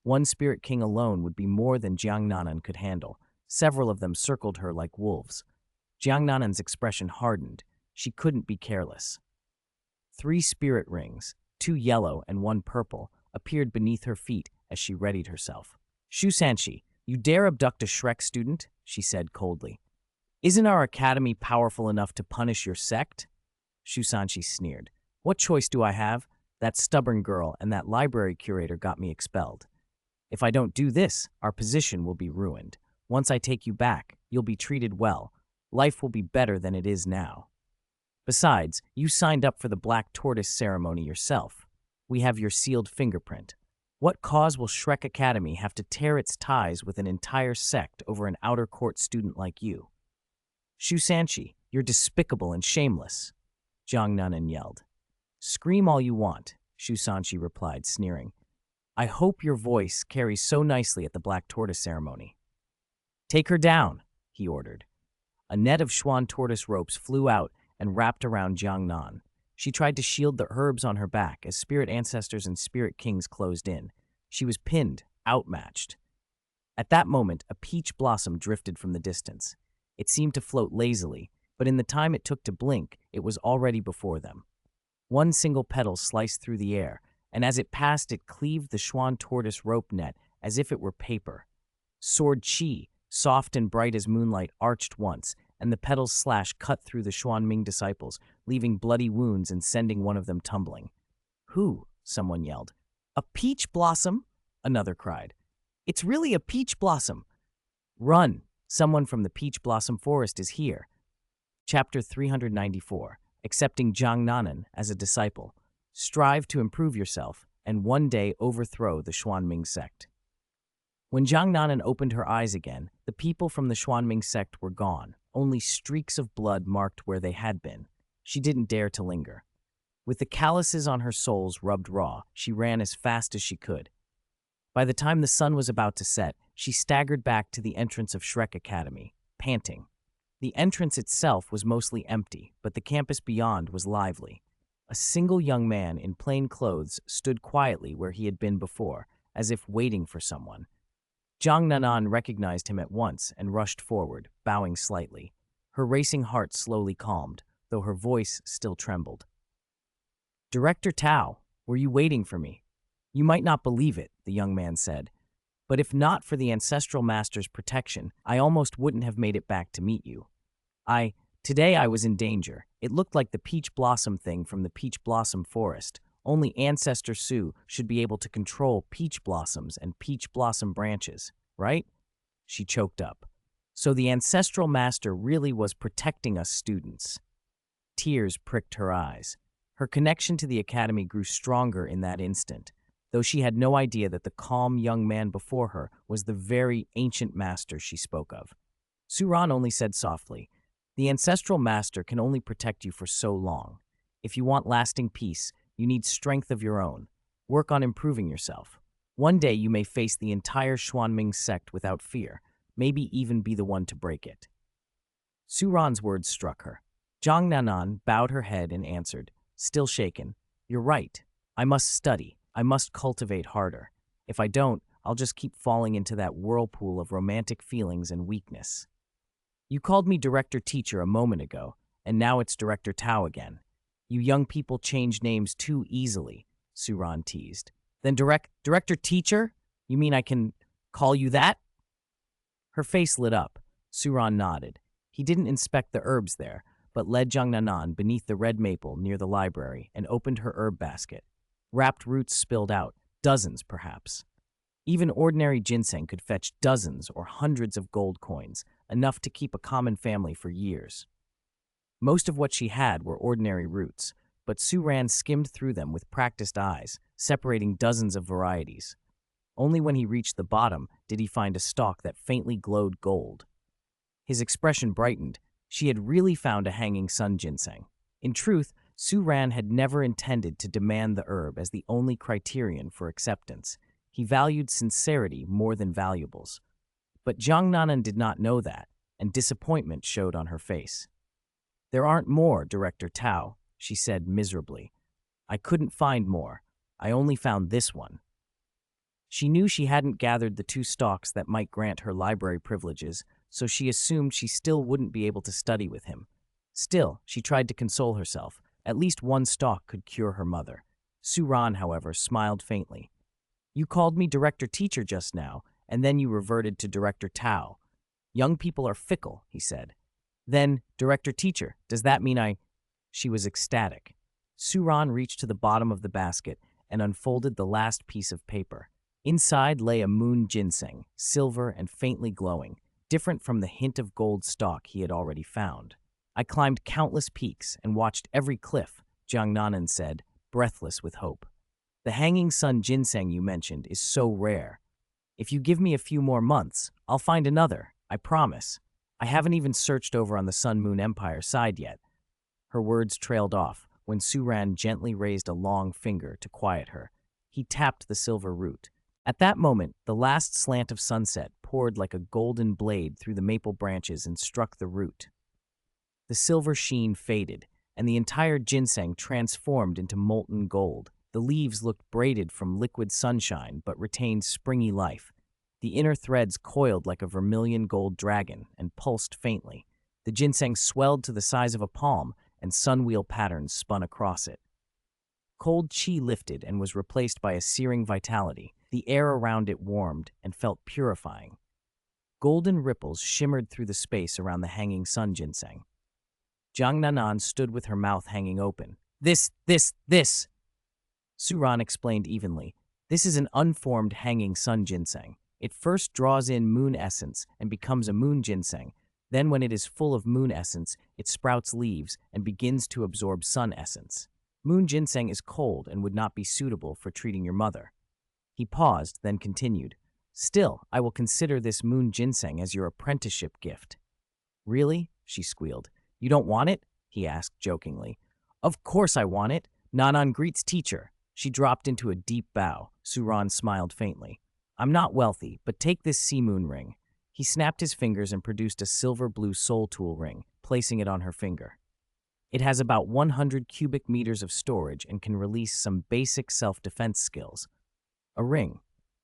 One spirit king alone would be more than Jiang Nanan could handle. Several of them circled her like wolves. Jiang Nanan's expression hardened. She couldn't be careless. 3 spirit rings, 2 yellow and 1 purple, appeared beneath her feet as she readied herself. "Xu Sanqi, you dare abduct a Shrek student?" she said coldly. "Isn't our academy powerful enough to punish your sect?" Xu Sanqi sneered. "What choice do I have? That stubborn girl and that library curator got me expelled. If I don't do this, our position will be ruined. Once I take you back, you'll be treated well. Life will be better than it is now. Besides, you signed up for the Black Tortoise ceremony yourself. We have your sealed fingerprint. What cause will Shrek Academy have to tear its ties with an entire sect over an outer court student like you?" "Xu Sanqi, you're despicable and shameless," Jiang Nanan yelled. "Scream all you want," Xu Sanqi replied, sneering. "I hope your voice carries so nicely at the Black Tortoise ceremony." "Take her down," he ordered. A net of Xuan tortoise ropes flew out and wrapped around Jiang Nan. She tried to shield the herbs on her back as spirit ancestors and spirit kings closed in. She was pinned, outmatched. At that moment, a peach blossom drifted from the distance. It seemed to float lazily, but in the time it took to blink, it was already before them. One single petal sliced through the air, and as it passed, it cleaved the Xuan tortoise rope net as if it were paper. Sword Qi, soft and bright as moonlight, arched once, and the petal's slash cut through the Xuanming disciples, leaving bloody wounds and sending one of them tumbling. "Who?" someone yelled. "A peach blossom?" another cried. "It's really a peach blossom." "Run," Someone from the peach blossom forest is here. Chapter 394. Accepting Zhang Nanan as a disciple. Strive to improve yourself and one day overthrow the Xuanming sect. When Zhang Nanan opened her eyes again, the people from the Xuanming sect were gone. Only streaks of blood marked where they had been. She didn't dare to linger. With the calluses on her soles rubbed raw, she ran as fast as she could. By the time the sun was about to set, she staggered back to the entrance of Shrek Academy, panting. The entrance itself was mostly empty, but the campus beyond was lively. A single young man in plain clothes stood quietly where he had been before, as if waiting for someone. Zhang Nanan recognized him at once and rushed forward, bowing slightly. Her racing heart slowly calmed, though her voice still trembled. "Director Tao, were you waiting for me?" "You might not believe it," the young man said, "but if not for the ancestral master's protection, I almost wouldn't have made it back to meet you. Today I was in danger. It looked like the peach blossom thing from the peach blossom forest. Only Ancestor Su should be able to control peach blossoms and peach blossom branches, right?" She choked up. So the ancestral master really was protecting us students. Tears pricked her eyes. Her connection to the academy grew stronger in that instant, though she had no idea that the calm young man before her was the very ancient master she spoke of. Suran only said softly, "The ancestral master can only protect you for so long. If you want lasting peace, you need strength of your own. Work on improving yourself. One day you may face the entire Xuanming sect without fear, maybe even be the one to break it." Suran's words struck her. Zhang Nanan bowed her head and answered, still shaken, "You're right. I must study. I must cultivate harder. If I don't, I'll just keep falling into that whirlpool of romantic feelings and weakness." "You called me Director Teacher a moment ago, and now it's Director Tao again. You young people change names too easily," Suran teased. "Then Director Teacher? You mean I can call you that?" Her face lit up. Suran nodded. He didn't inspect the herbs there, but led Zhang Nanan beneath the red maple near the library and opened her herb basket. Wrapped roots spilled out, dozens perhaps. Even ordinary ginseng could fetch dozens or hundreds of gold coins, enough to keep a common family for years. Most of what she had were ordinary roots, but Suran skimmed through them with practiced eyes, separating dozens of varieties. Only when he reached the bottom did he find a stalk that faintly glowed gold. His expression brightened. She had really found a hanging sun ginseng. In truth, Suran had never intended to demand the herb as the only criterion for acceptance. He valued sincerity more than valuables. But Zhang Nanan did not know that, and disappointment showed on her face. "There aren't more, Director Tao," she said miserably. "I couldn't find more. I only found this one." She knew she hadn't gathered the 2 stalks that might grant her library privileges, so she assumed she still wouldn't be able to study with him. Still, she tried to console herself. At least 1 stalk could cure her mother. Suran, however, smiled faintly. "You called me Director Teacher just now, and then you reverted to Director Tao. Young people are fickle," he said. "Then, Director Teacher, does that mean She was ecstatic. Suran reached to the bottom of the basket and unfolded the last piece of paper. Inside lay a moon ginseng, silver and faintly glowing, different from the hint of gold stalk he had already found. "I climbed countless peaks and watched every cliff," Zhang Nanan said, breathless with hope. "The hanging sun ginseng you mentioned is so rare. If you give me a few more months, I'll find another, I promise. I haven't even searched over on the Sun Moon Empire side yet." Her words trailed off when Suran gently raised a long finger to quiet her. He tapped the silver root. At that moment, the last slant of sunset poured like a golden blade through the maple branches and struck the root. The silver sheen faded, and the entire ginseng transformed into molten gold. The leaves looked braided from liquid sunshine but retained springy life. The inner threads coiled like a vermilion gold dragon and pulsed faintly. The ginseng swelled to the size of a palm, and sunwheel patterns spun across it. Cold chi lifted and was replaced by a searing vitality. The air around it warmed and felt purifying. Golden ripples shimmered through the space around the hanging sun ginseng. Zhang Nanan stood with her mouth hanging open. This. Suran explained evenly. "This is an unformed hanging sun ginseng. It first draws in moon essence and becomes a moon ginseng. Then, when it is full of moon essence, it sprouts leaves and begins to absorb sun essence. Moon ginseng is cold and would not be suitable for treating your mother. He paused, then continued. Still, I will consider this moon ginseng as your apprenticeship gift. Really? She squealed. You don't want it? He asked jokingly. Of course I want it. Nanan greets teacher. She dropped into a deep bow. Suran smiled faintly. I'm not wealthy, but take this sea moon ring. He snapped his fingers and produced a silver-blue soul tool ring, placing it on her finger. It has about 100 cubic meters of storage and can release some basic self-defense skills. A ring,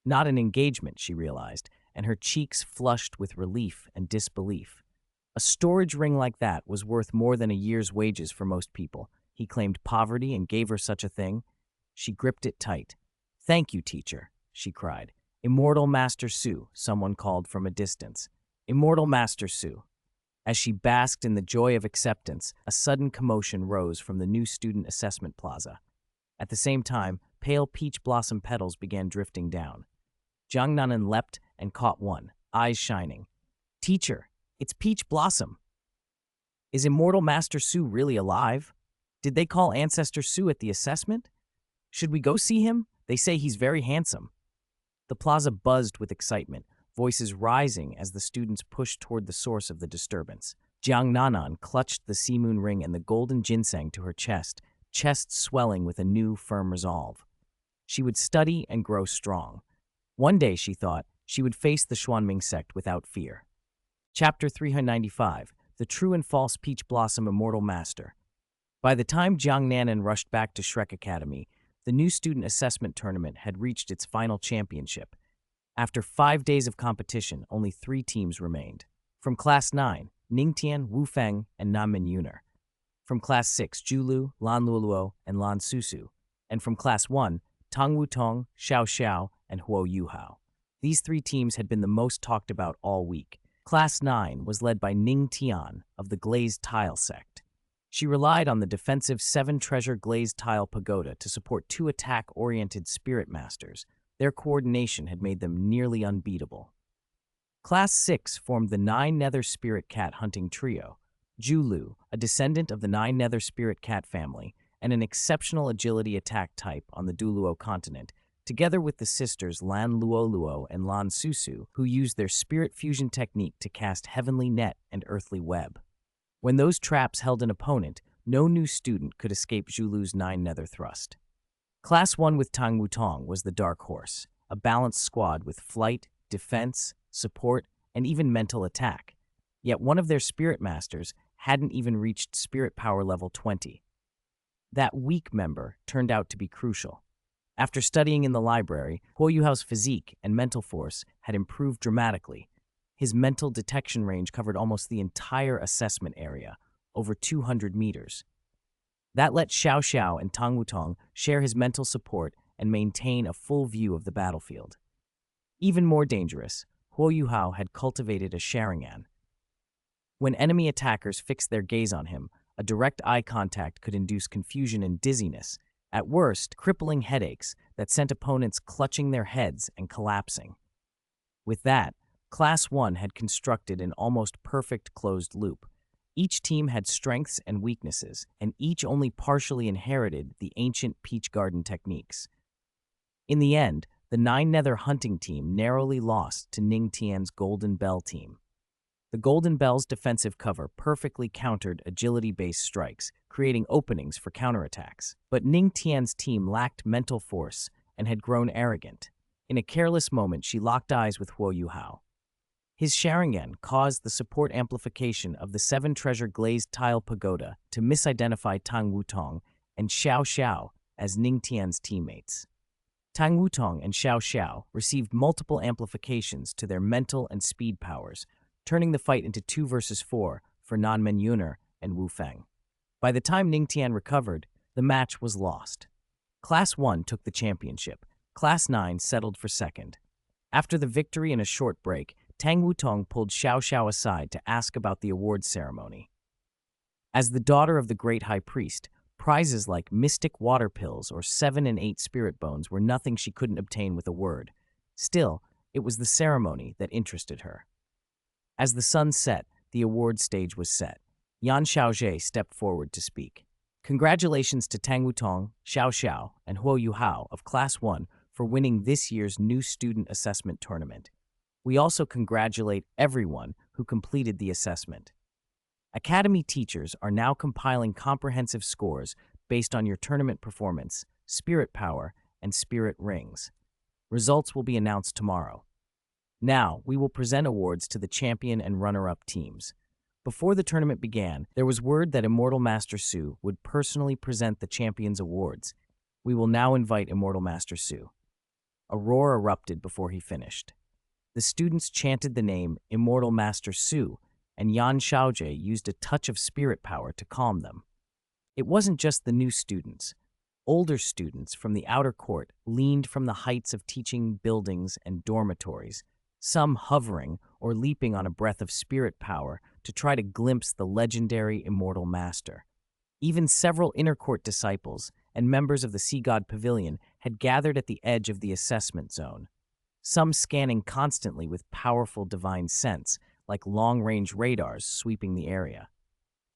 not an engagement, she realized, and her cheeks flushed with relief and disbelief. A storage ring like that was worth more than a year's wages for most people. He claimed poverty and gave her such a thing. She gripped it tight. Thank you, teacher, she cried. Immortal Master Su, someone called from a distance. Immortal Master Su. As she basked in the joy of acceptance, a sudden commotion rose from the new student assessment plaza. At the same time, pale peach blossom petals began drifting down. Jiang Nanan leapt and caught one, eyes shining. Teacher, it's Peach Blossom. Is Immortal Master Su really alive? Did they call Ancestor Su at the assessment? Should we go see him? They say he's very handsome. The plaza buzzed with excitement, voices rising as the students pushed toward the source of the disturbance. Jiang Nanan clutched the sea moon ring and the golden ginseng to her chest swelling with a new, firm resolve. She would study and grow strong. One day, she thought, she would face the Xuanming sect without fear. Chapter 395, The True and False Peach Blossom Immortal Master. By the time Jiang Nanan rushed back to Shrek Academy, the new student assessment tournament had reached its final championship. After 5 days of competition, only 3 teams remained. From Class 9, Ningtian, Wu Feng, and Nanmen Yuner. From Class 6, Zhu, Lan Luoluo, and Lan Susu. And from Class 1, Tang Wutong, Xiao Xiao, and Huo Yuhao. These 3 teams had been the most talked about all week. Class 9 was led by Ning Tian of the Glazed Tile sect. She relied on the defensive 7-treasure glazed tile pagoda to support 2 attack-oriented spirit masters. Their coordination had made them nearly unbeatable. Class 6 formed the 9 nether spirit cat hunting trio. Zhu, a descendant of the 9 nether spirit cat family, and an exceptional agility attack type on the Douluo Continent, together with the sisters Lan Luoluo and Lan Susu, who used their spirit fusion technique to cast heavenly net and earthly web. When those traps held an opponent, no new student could escape Zhulu's 9 nether thrust. Class 1 with Tang Wutong was the dark horse, a balanced squad with flight, defense, support, and even mental attack. Yet one of their spirit masters hadn't even reached spirit power level 20. That weak member turned out to be crucial. After studying in the library, Huo Yuhao's physique and mental force had improved dramatically. His mental detection range covered almost the entire assessment area, over 200 meters. That let Xiao Xiao and Tang Wutong share his mental support and maintain a full view of the battlefield. Even more dangerous, Huo Yuhao had cultivated a Sharingan. When enemy attackers fixed their gaze on him, a direct eye contact could induce confusion and dizziness, at worst, crippling headaches that sent opponents clutching their heads and collapsing. With that, Class 1 had constructed an almost perfect closed loop. Each team had strengths and weaknesses, and each only partially inherited the ancient Peach Garden techniques. In the end, the 9 nether hunting team narrowly lost to Ning Tian's Golden Bell team. The Golden Bell's defensive cover perfectly countered agility-based strikes, creating openings for counterattacks. But Ning Tian's team lacked mental force and had grown arrogant. In a careless moment, she locked eyes with Huo Yuhao. His Sharingan caused the support amplification of the 7-treasure glazed tile pagoda to misidentify Tang Wutong and Xiao Xiao as Ning Tian's teammates. Tang Wutong and Xiao Xiao received multiple amplifications to their mental and speed powers, turning the fight into 2 versus 4 for Nanmen Yuner and Wu Feng. By the time Ning Tian recovered, the match was lost. Class 1 took the championship. Class 9 settled for second. After the victory and a short break, Tang Wutong pulled Xiao Xiao aside to ask about the awards ceremony. As the daughter of the great high priest, prizes like mystic water pills or 7 and 8 spirit bones were nothing she couldn't obtain with a word. Still, It was the ceremony that interested her. As the sun set, the award stage was set. Yan Xiaozhe stepped forward to speak. Congratulations to Tang Wutong, Xiao Xiao, and Huo Yuhao of Class 1 for winning this year's new student assessment tournament. We also congratulate everyone who completed the assessment. Academy teachers are now compiling comprehensive scores based on your tournament performance, spirit power, and spirit rings. Results will be announced tomorrow. Now, we will present awards to the champion and runner-up teams. Before the tournament began, there was word that Immortal Master Su would personally present the champions' awards. We will now invite Immortal Master Su. A roar erupted before he finished. The students chanted the name Immortal Master Su, and Yan Xiaozhe used a touch of spirit power to calm them. It wasn't just the new students. Older students from the outer court leaned from the heights of teaching buildings and dormitories, some hovering or leaping on a breath of spirit power to try to glimpse the legendary Immortal Master. Even several inner court disciples and members of the Sea God Pavilion had gathered at the edge of the assessment zone, some scanning constantly with powerful divine sense, like long-range radars sweeping the area.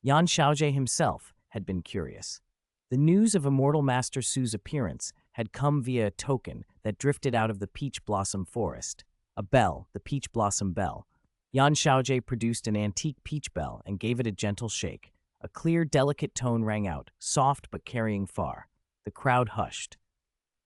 Yan Xiaozhe himself had been curious. The news of Immortal Master Su's appearance had come via a token that drifted out of the peach blossom forest. A bell, the peach blossom bell. Yan Xiaozhe produced an antique peach bell and gave it a gentle shake. A clear, delicate tone rang out, soft but carrying far. The crowd hushed.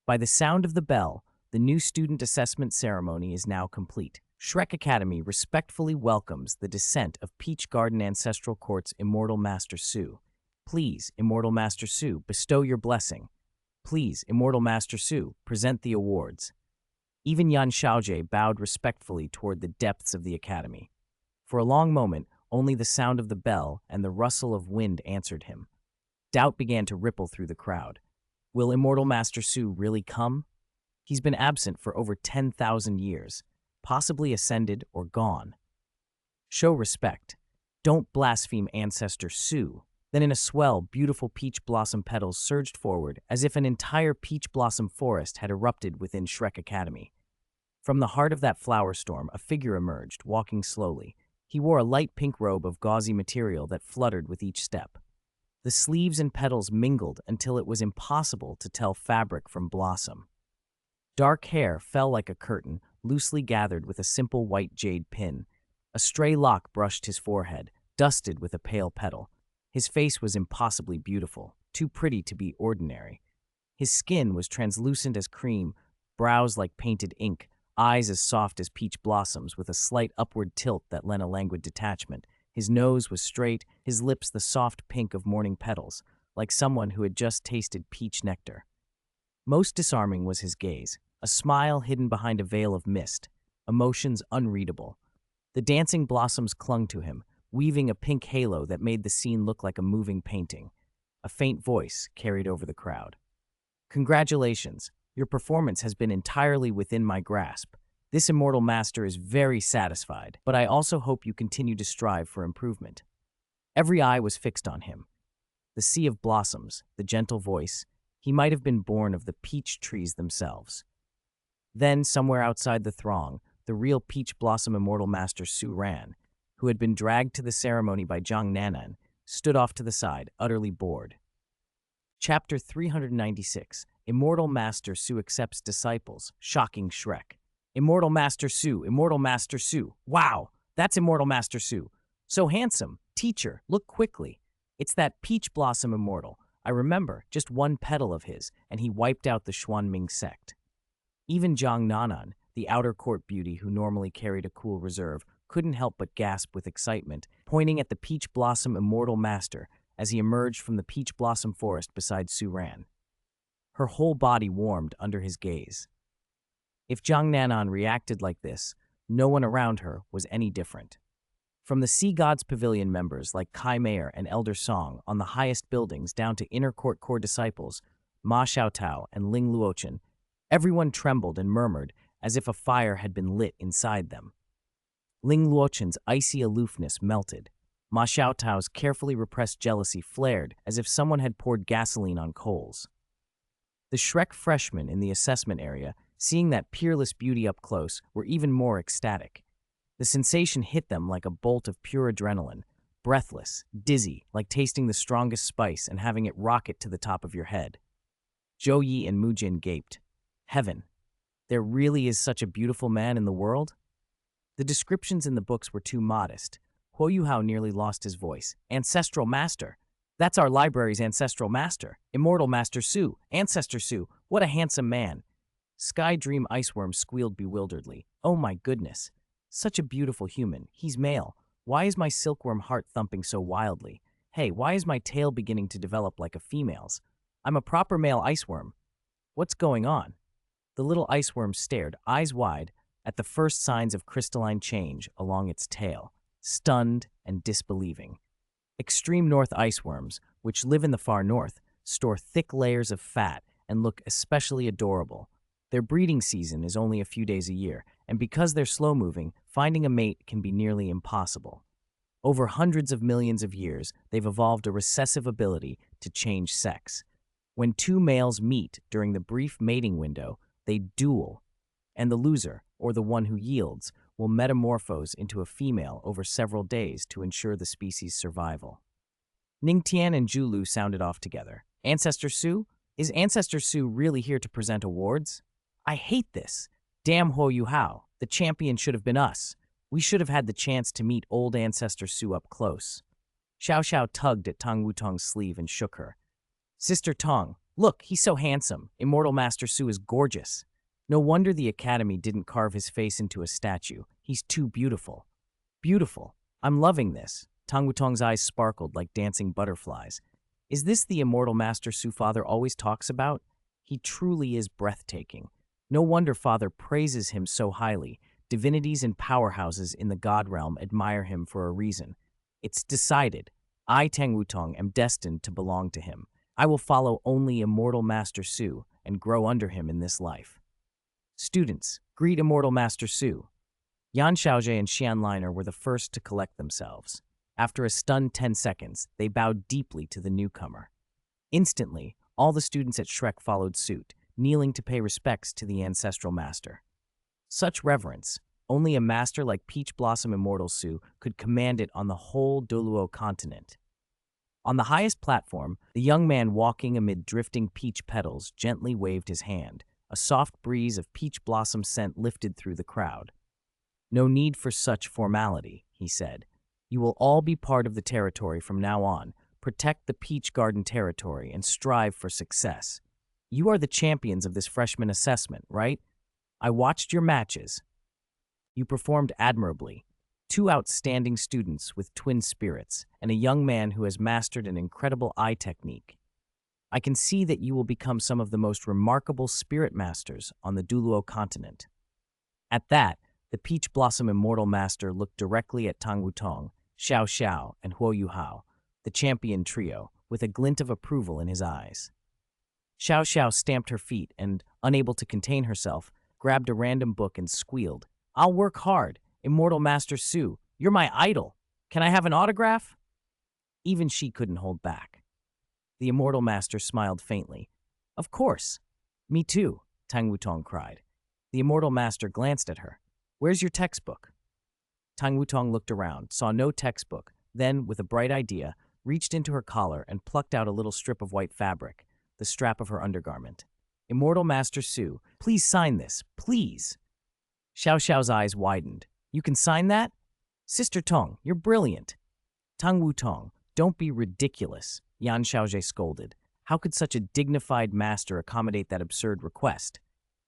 By the sound of the bell, the new student assessment ceremony is now complete. Shrek Academy respectfully welcomes the descent of Peach Garden Ancestral Court's Immortal Master Su. Please, Immortal Master Su, bestow your blessing. Please, Immortal Master Su, present the awards. Even Yan Xiaozhe bowed respectfully toward the depths of the academy. For a long moment, only the sound of the bell and the rustle of wind answered him. Doubt began to ripple through the crowd. Will Immortal Master Su really come? He's been absent for over 10,000 years, possibly ascended or gone. Show respect. Don't blaspheme Ancestor Su. Then in a swell, beautiful peach blossom petals surged forward as if an entire peach blossom forest had erupted within Shrek Academy. From the heart of that flower storm, a figure emerged, walking slowly. He wore a light pink robe of gauzy material that fluttered with each step. The sleeves and petals mingled until it was impossible to tell fabric from blossom. Dark hair fell like a curtain, loosely gathered with a simple white jade pin. A stray lock brushed his forehead, dusted with a pale petal. His face was impossibly beautiful, too pretty to be ordinary. His skin was translucent as cream, brows like painted ink, eyes as soft as peach blossoms with a slight upward tilt that lent a languid detachment. His nose was straight, his lips the soft pink of morning petals, like someone who had just tasted peach nectar. Most disarming was his gaze, a smile hidden behind a veil of mist, emotions unreadable. The dancing blossoms clung to him, weaving a pink halo that made the scene look like a moving painting. A faint voice carried over the crowd. Congratulations, your performance has been entirely within my grasp. This Immortal Master is very satisfied, but I also hope you continue to strive for improvement. Every eye was fixed on him. The sea of blossoms, the gentle voice, he might have been born of the peach trees themselves. Then, somewhere outside the throng, the real peach blossom Immortal Master Su Ran, who had been dragged to the ceremony by Zhang Nanan, stood off to the side, utterly bored. Chapter 396, Immortal Master Su Accepts Disciples, Shocking Shrek. Immortal Master Su, Immortal Master Su. Wow, that's Immortal Master Su. So handsome. Teacher, look quickly. It's that peach blossom immortal. I remember, just one petal of his, and he wiped out the Xuanming sect. Even Zhang Nanan, the outer court beauty who normally carried a cool reserve, couldn't help but gasp with excitement, pointing at the peach blossom Immortal Master as he emerged from the peach blossom forest beside Su Ran. Her whole body warmed under his gaze. If Zhang Nanan reacted like this, no one around her was any different. From the Sea God's Pavilion members like Kai Mayer and Elder Song on the highest buildings down to inner court core disciples, Ma Xiaotao and Ling Luochen, everyone trembled and murmured as if a fire had been lit inside them. Ling Luochen's icy aloofness melted. Ma Xiaotao's carefully repressed jealousy flared as if someone had poured gasoline on coals. The Shrek freshmen in the assessment area Seeing that peerless beauty up close were even more ecstatic. The sensation hit them like a bolt of pure adrenaline, breathless, dizzy, like tasting the strongest spice and having it rocket to the top of your head. Zhou Yi and Mu Jin gaped. Heaven, there really is such a beautiful man in the world? The descriptions in the books were too modest. Huo Yuhao nearly lost his voice. Ancestral master. That's our library's ancestral master. Immortal Master Su. Ancestor Su. What a handsome man. Sky Dream Iceworm squealed bewilderedly. Oh my goodness. Such a beautiful human. He's male. Why is my silkworm heart thumping so wildly? Hey, why is my tail beginning to develop like a female's? I'm a proper male iceworm. What's going on? The little iceworm stared, eyes wide, at the first signs of crystalline change along its tail, stunned and disbelieving. Extreme north iceworms, which live in the far north, store thick layers of fat and look especially adorable. Their breeding season is only a few days a year, and because they're slow-moving, finding a mate can be nearly impossible. Over hundreds of millions of years, they've evolved a recessive ability to change sex. When two males meet during the brief mating window, they duel, and the loser, or the one who yields, will metamorphose into a female over several days to ensure the species' survival. Ning Tian and Zhu Lu sounded off together. Ancestor Su? Is Ancestor Su really here to present awards? I hate this. Damn Huo Yuhao. The champion should have been us. We should have had the chance to meet old Ancestor Su up close. Xiao Xiao tugged at Tong Wutong's sleeve and shook her. Sister Tong, look, he's so handsome. Immortal Master Su is gorgeous. No wonder the Academy didn't carve his face into a statue. He's too beautiful. Beautiful. I'm loving this. Tong Wutong's eyes sparkled like dancing butterflies. Is this the Immortal Master Su Father always talks about? He truly is breathtaking. No wonder Father praises him so highly. Divinities and powerhouses in the God realm admire him for a reason. It's decided. I, Tang Wutong, am destined to belong to him. I will follow only Immortal Master Su and grow under him in this life. Students, greet Immortal Master Su. Yan Xiaozhe and Xian Liner were the first to collect themselves. After a stunned 10 seconds, they bowed deeply to the newcomer. Instantly, all the students at Shrek followed suit, kneeling to pay respects to the ancestral master. Such reverence, only a master like Peach Blossom Immortal Su could command it on the whole Douluo Continent. On the highest platform, the young man walking amid drifting peach petals gently waved his hand. A soft breeze of peach blossom scent lifted through the crowd. No need for such formality, he said. You will all be part of the territory from now on. Protect the peach garden territory and strive for success. You are the champions of this freshman assessment, right? I watched your matches. You performed admirably. 2 outstanding students with twin spirits, and a young man who has mastered an incredible eye technique. I can see that you will become some of the most remarkable spirit masters on the Douluo Continent. At that, the Peach Blossom Immortal Master looked directly at Tang Wutong, Xiao Xiao, and Huo Yuhao, the champion trio, with a glint of approval in his eyes. Xiao Xiao stamped her feet and, unable to contain herself, grabbed a random book and squealed, I'll work hard. Immortal Master Su, you're my idol. Can I have an autograph? Even she couldn't hold back. The Immortal Master smiled faintly. Of course. Me too, Tang Wutong cried. The Immortal Master glanced at her. Where's your textbook? Tang Wutong looked around, saw no textbook, then, with a bright idea, reached into her collar and plucked out a little strip of white fabric, the strap of her undergarment. Immortal Master Su, please sign this, please. Xiao Xiao's eyes widened. You can sign that? Sister Tong, you're brilliant. Tang Wutong, don't be ridiculous, Yan Xiaozhe scolded. How could such a dignified master accommodate that absurd request?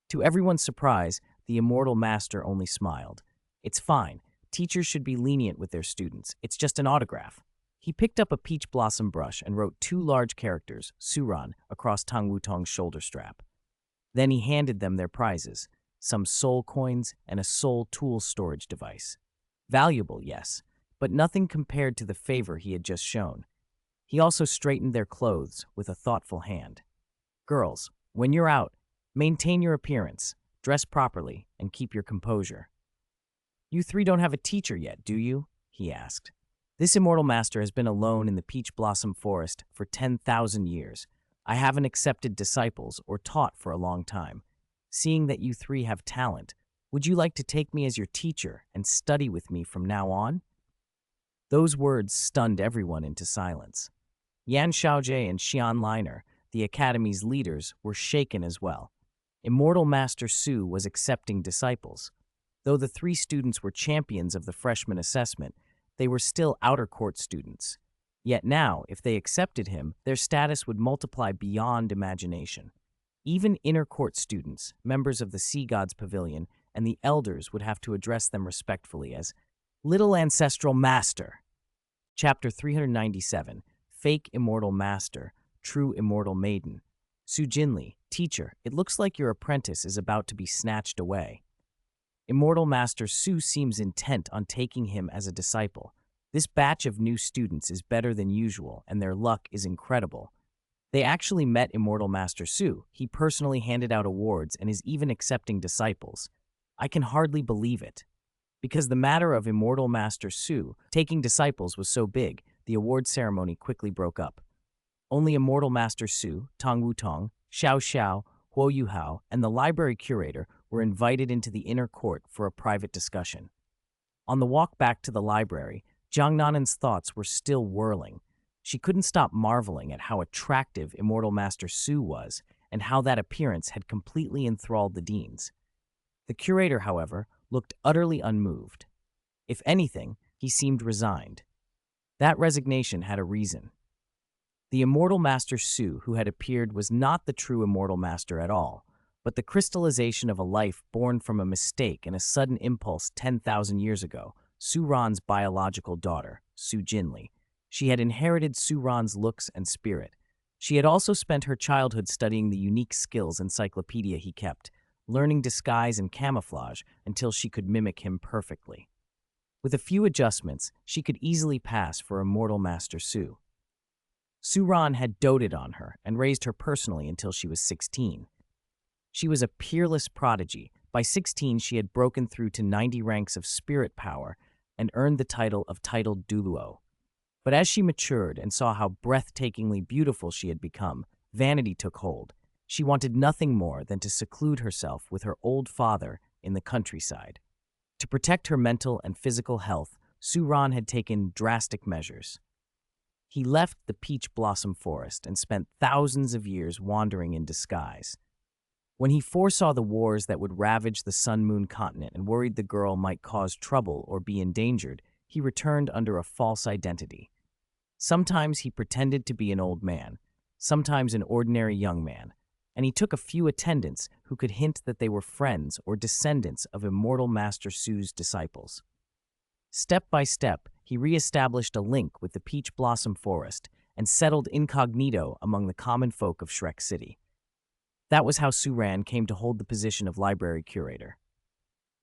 To everyone's surprise, the Immortal Master only smiled. It's fine. Teachers should be lenient with their students. It's just an autograph. He picked up a peach blossom brush and wrote 2 large characters, Suran, across Tang Wutong's shoulder strap. Then he handed them their prizes, some soul coins and a soul tool storage device. Valuable, yes, but nothing compared to the favor he had just shown. He also straightened their clothes with a thoughtful hand. Girls, when you're out, maintain your appearance, dress properly, and keep your composure. You 3 don't have a teacher yet, do you? He asked. This Immortal Master has been alone in the Peach Blossom Forest for 10,000 years. I haven't accepted disciples or taught for a long time. Seeing that you three have talent, would you like to take me as your teacher and study with me from now on?" Those words stunned everyone into silence. Yan Xiaojie and Xian Liner, the academy's leaders, were shaken as well. Immortal Master Su was accepting disciples. Though the three students were champions of the freshman assessment, they were still outer court students. Yet now, if they accepted him, their status would multiply beyond imagination. Even inner court students, members of the Sea Gods Pavilion, and the elders would have to address them respectfully as Little Ancestral Master. Chapter 397, Fake Immortal Master, True Immortal Maiden. Su Jinli, teacher, it looks like your apprentice is about to be snatched away. Immortal Master Su seems intent on taking him as a disciple. This batch of new students is better than usual, and their luck is incredible. They actually met Immortal Master Su. He personally handed out awards and is even accepting disciples. I can hardly believe it. Because the matter of Immortal Master Su taking disciples was so big, the award ceremony quickly broke up. Only Immortal Master Su, Tong Wutong, Xiao Xiao, Huo Yuhao, and the library curator were invited into the inner court for a private discussion. On the walk back to the library, Jiang Nanan's thoughts were still whirling. She couldn't stop marveling at how attractive Immortal Master Su was and how that appearance had completely enthralled the deans. The curator, however, looked utterly unmoved. If anything, he seemed resigned. That resignation had a reason. The Immortal Master Su who had appeared was not the true Immortal Master at all, but the crystallization of a life born from a mistake and a sudden impulse 10,000 years ago, Su Ran's biological daughter, Su Jinli. She had inherited Su Ran's looks and spirit. She had also spent her childhood studying the unique skills encyclopedia he kept, learning disguise and camouflage until she could mimic him perfectly. With a few adjustments, she could easily pass for Immortal Master Su. Su Ran had doted on her and raised her personally until she was 16. She was a peerless prodigy. By 16, she had broken through to 90 ranks of spirit power and earned the title of titled Douluo. But as she matured and saw how breathtakingly beautiful she had become, vanity took hold. She wanted nothing more than to seclude herself with her old father in the countryside. To protect her mental and physical health, Su Ran had taken drastic measures. He left the peach blossom forest and spent thousands of years wandering in disguise. When he foresaw the wars that would ravage the Sun-Moon continent and worried the girl might cause trouble or be endangered, he returned under a false identity. Sometimes he pretended to be an old man, sometimes an ordinary young man, and he took a few attendants who could hint that they were friends or descendants of Immortal Master Su's disciples. Step by step, he re-established a link with the Peach Blossom Forest and settled incognito among the common folk of Shrek City. That was how Su Ran came to hold the position of library curator.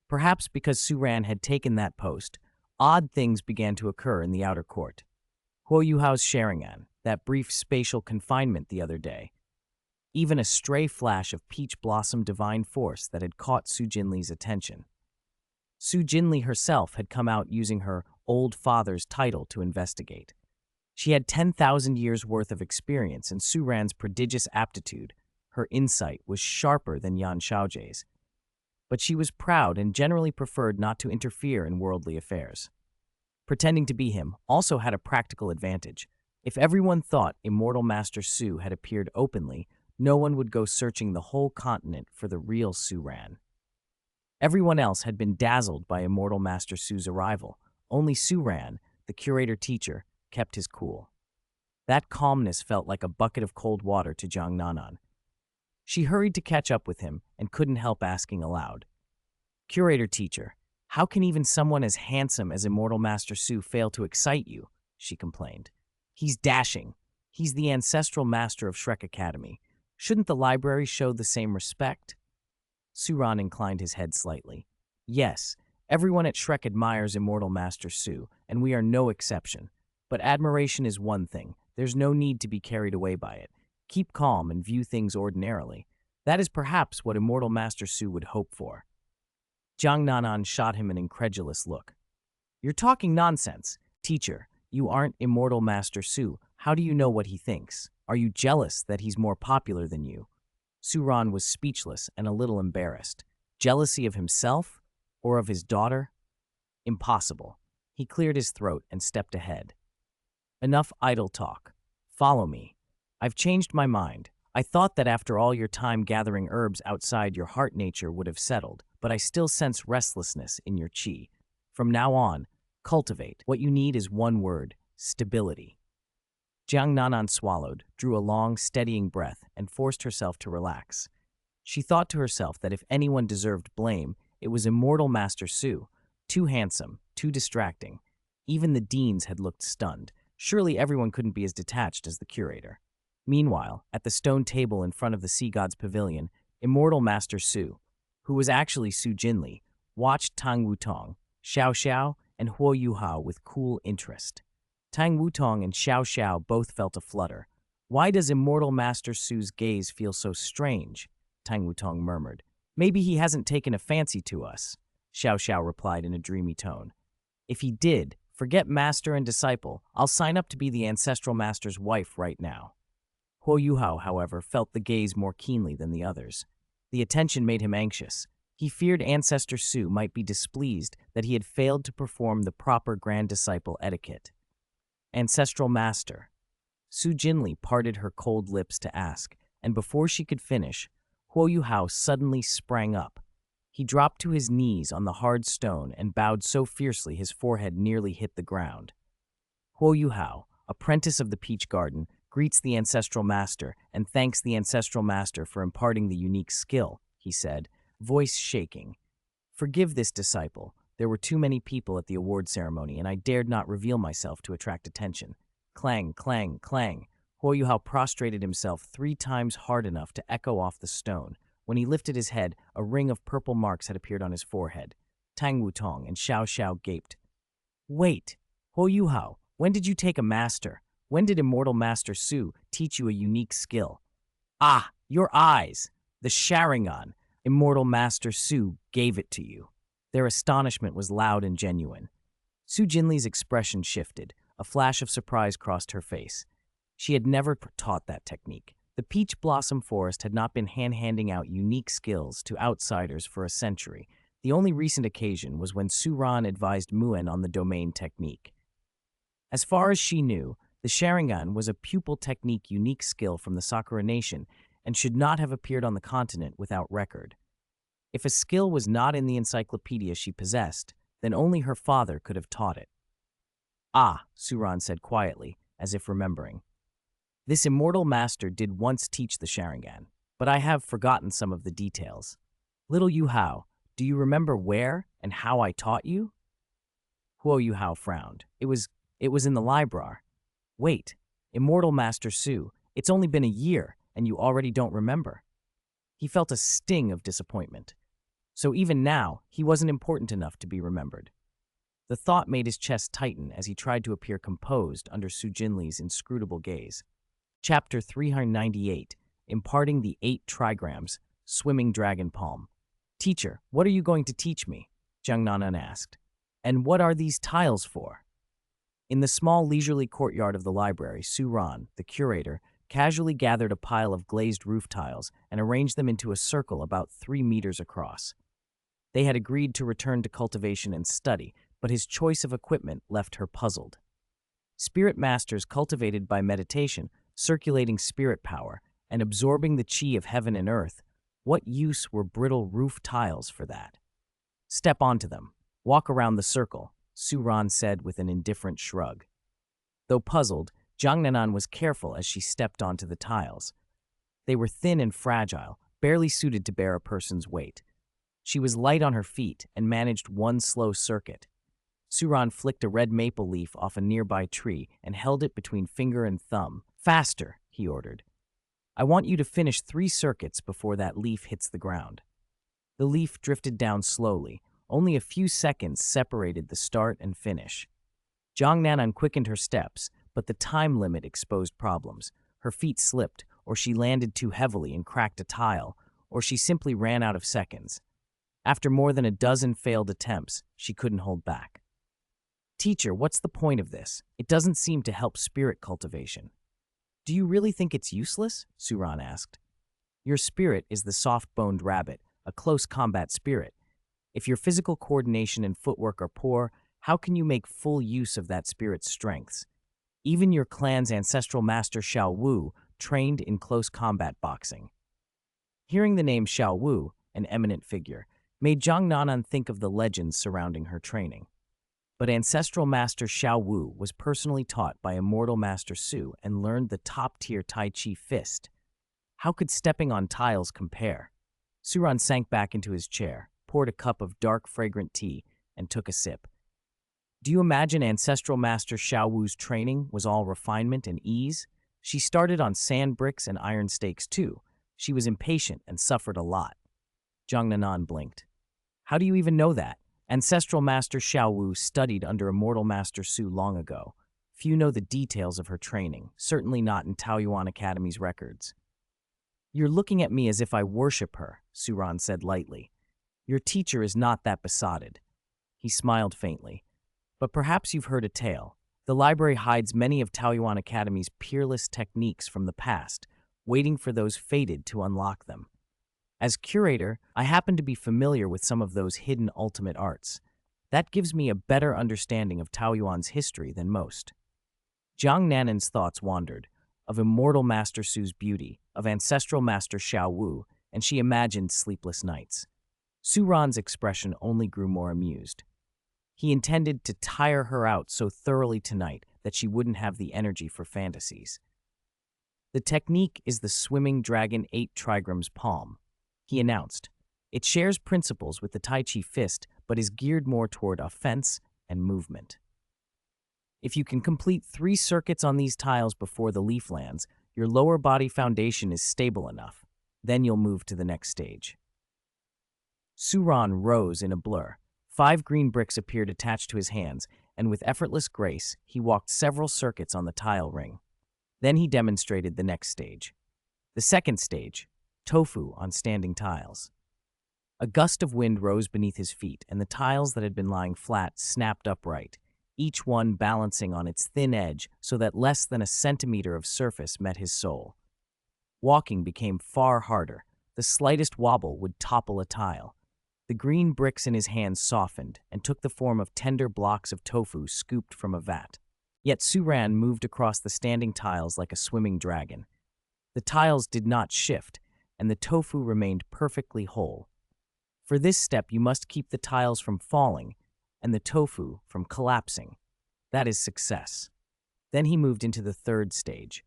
Perhaps because Su Ran had taken that post, odd things began to occur in the outer court. Huo Yuhao's Sharingan, that brief spatial confinement the other day, even a stray flash of peach blossom divine force that had caught Su Jinli's attention. Su Jinli herself had come out using her old father's title to investigate. She had 10,000 years' worth of experience and Su Ran's prodigious aptitude. Her insight was sharper than Yan Xiaojie's. But she was proud and generally preferred not to interfere in worldly affairs. Pretending to be him also had a practical advantage. If everyone thought Immortal Master Su had appeared openly, no one would go searching the whole continent for the real Su Ran. Everyone else had been dazzled by Immortal Master Su's arrival. Only Su Ran, the curator-teacher, kept his cool. That calmness felt like a bucket of cold water to Jiang Nanan. She hurried to catch up with him and couldn't help asking aloud, "Curator-teacher, how can even someone as handsome as Immortal Master Su fail to excite you?" she complained. "He's dashing. He's the ancestral master of Shrek Academy. Shouldn't the library show the same respect?" Su Ran inclined his head slightly. "Yes, everyone at Shrek admires Immortal Master Su, and we are no exception. But admiration is one thing. There's no need to be carried away by it. Keep calm and view things ordinarily. That is perhaps what Immortal Master Su would hope for." Jiang Nanan shot him an incredulous look. "You're talking nonsense. Teacher, you aren't Immortal Master Su. How do you know what he thinks? Are you jealous that he's more popular than you?" Suran was speechless and a little embarrassed. Jealousy of himself or of his daughter? Impossible. He cleared his throat and stepped ahead. Enough idle talk. Follow me. I've changed my mind. I thought that after all your time gathering herbs outside, your heart nature would have settled, but I still sense restlessness in your qi. From now on, cultivate. What you need is one word: stability. Jiang Nanan swallowed, drew a long, steadying breath, and forced herself to relax. She thought to herself that if anyone deserved blame, it was immortal Master Su. Too handsome, too distracting. Even the deans had looked stunned. Surely everyone couldn't be as detached as the curator. Meanwhile, at the stone table in front of the Sea God's pavilion, immortal Master Su, who was actually Su Jinli, watched Tang Wutong, Xiao Xiao, and Huo Yuhao with cool interest. Tang Wutong and Xiao Xiao both felt a flutter. Why does immortal Master Su's gaze feel so strange? Tang Wutong murmured. Maybe he hasn't taken a fancy to us, Xiao Xiao replied in a dreamy tone. If he did, forget master and disciple. I'll sign up to be the ancestral master's wife right now. Huo Yuhao, however, felt the gaze more keenly than the others. The attention made him anxious. He feared Ancestor Su might be displeased that he had failed to perform the proper grand disciple etiquette. Ancestral master. Su Jinli parted her cold lips to ask, and before she could finish, Huo Yuhao suddenly sprang up. He dropped to his knees on the hard stone and bowed so fiercely his forehead nearly hit the ground. Huo Yuhao, apprentice of the Peach Garden, greets the ancestral master and thanks the ancestral master for imparting the unique skill, he said, voice shaking. Forgive this disciple. There were too many people at the award ceremony, and I dared not reveal myself to attract attention. Clang, clang, clang. Huo Yuhao prostrated himself 3 times hard enough to echo off the stone. When he lifted his head, a ring of purple marks had appeared on his forehead. Tang Wutong and Xiao Xiao gaped. Wait, Huo Yuhao, when did you take a master? When did immortal Master Su teach you a unique skill? Ah, your eyes! The Sharingan! Immortal Master Su gave it to you. Their astonishment was loud and genuine. Su Jinli's expression shifted. A flash of surprise crossed her face. She had never taught that technique. The Peach Blossom Forest had not been handing out unique skills to outsiders for a century. The only recent occasion was when Su Ran advised Muen on the domain technique. As far as she knew, the Sharingan was a pupil technique unique skill from the Sakura Nation and should not have appeared on the continent without record. If a skill was not in the encyclopedia she possessed, then only her father could have taught it. Ah, Suran said quietly, as if remembering. This immortal master did once teach the Sharingan, but I have forgotten some of the details. Little Yuhao, do you remember where and how I taught you? Huo Yuhao frowned. It was in the library. Wait, immortal Master Su, it's only been a year, and you already don't remember. He felt a sting of disappointment. So even now, he wasn't important enough to be remembered. The thought made his chest tighten as he tried to appear composed under Su Jinli's inscrutable gaze. Chapter 398, Imparting the 8 Trigrams, Swimming Dragon Palm. Teacher, what are you going to teach me? Jiang Nanan asked. And what are these tiles for? In the small leisurely courtyard of the library, Su Ran, the curator, casually gathered a pile of glazed roof tiles and arranged them into a circle about 3 meters across. They had agreed to return to cultivation and study, but his choice of equipment left her puzzled. Spirit masters cultivated by meditation, circulating spirit power, and absorbing the chi of heaven and earth, what use were brittle roof tiles for that? Step onto them. Walk around the circle, Su Ran said with an indifferent shrug. Though puzzled, Jiang Nanan was careful as she stepped onto the tiles. They were thin and fragile, barely suited to bear a person's weight. She was light on her feet and managed one slow circuit. Su Ran flicked a red maple leaf off a nearby tree and held it between finger and thumb. Faster, he ordered. I want you to finish 3 circuits before that leaf hits the ground. The leaf drifted down slowly. Only a few seconds separated the start and finish. Jiang Nanan quickened her steps, but the time limit exposed problems. Her feet slipped, or she landed too heavily and cracked a tile, or she simply ran out of seconds. After more than a dozen failed attempts, she couldn't hold back. Teacher, what's the point of this? It doesn't seem to help spirit cultivation. Do you really think it's useless? Su Ran asked. Your spirit is the soft-boned rabbit, a close combat spirit. If your physical coordination and footwork are poor, how can you make full use of that spirit's strengths? Even your clan's ancestral master Xiao Wu trained in close combat boxing. Hearing the name Xiao Wu, an eminent figure, made Zhang Nanan think of the legends surrounding her training. But ancestral master Xiao Wu was personally taught by immortal master Su and learned the top-tier Tai Chi fist. How could stepping on tiles compare? Suran sank back into his chair, poured a cup of dark, fragrant tea, and took a sip. Do you imagine ancestral master Xiao Wu's training was all refinement and ease? She started on sand bricks and iron stakes too. She was impatient and suffered a lot. Zhang Nanan blinked. How do you even know that? Ancestral master Xiao Wu studied under immortal master Su long ago. Few know the details of her training, certainly not in Taoyuan Academy's records. You're looking at me as if I worship her, Suran said lightly. Your teacher is not that besotted. He smiled faintly. But perhaps you've heard a tale. The library hides many of Taoyuan Academy's peerless techniques from the past, waiting for those fated to unlock them. As curator, I happen to be familiar with some of those hidden ultimate arts. That gives me a better understanding of Taoyuan's history than most. Zhang Nanan's thoughts wandered, of immortal Master Su's beauty, of ancestral Master Xiao Wu, and she imagined sleepless nights. Suran's expression only grew more amused. He intended to tire her out so thoroughly tonight that she wouldn't have the energy for fantasies. The technique is the swimming dragon 8 trigrams palm, he announced. It shares principles with the Tai Chi fist, but is geared more toward offense and movement. If you can complete 3 circuits on these tiles before the leaf lands, your lower body foundation is stable enough. Then you'll move to the next stage. Suran rose in a blur. 5 green bricks appeared attached to his hands, and with effortless grace, he walked several circuits on the tile ring. Then he demonstrated the next stage. The second stage, tofu on standing tiles. A gust of wind rose beneath his feet, and the tiles that had been lying flat snapped upright, each one balancing on its thin edge so that less than a centimeter of surface met his sole. Walking became far harder. The slightest wobble would topple a tile. The green bricks in his hands softened and took the form of tender blocks of tofu scooped from a vat. Yet Suran moved across the standing tiles like a swimming dragon. The tiles did not shift, and the tofu remained perfectly whole. For this step, you must keep the tiles from falling and the tofu from collapsing. That is success. Then he moved into the third stage.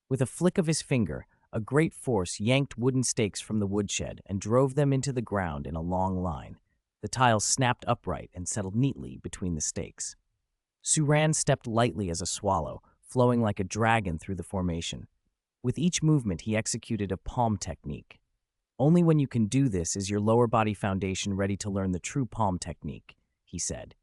With a flick of his finger, a great force yanked wooden stakes from the woodshed and drove them into the ground in a long line. The tiles snapped upright and settled neatly between the stakes. Suran stepped lightly as a swallow, flowing like a dragon through the formation. With each movement, he executed a palm technique. Only when you can do this is your lower body foundation ready to learn the true palm technique, he said.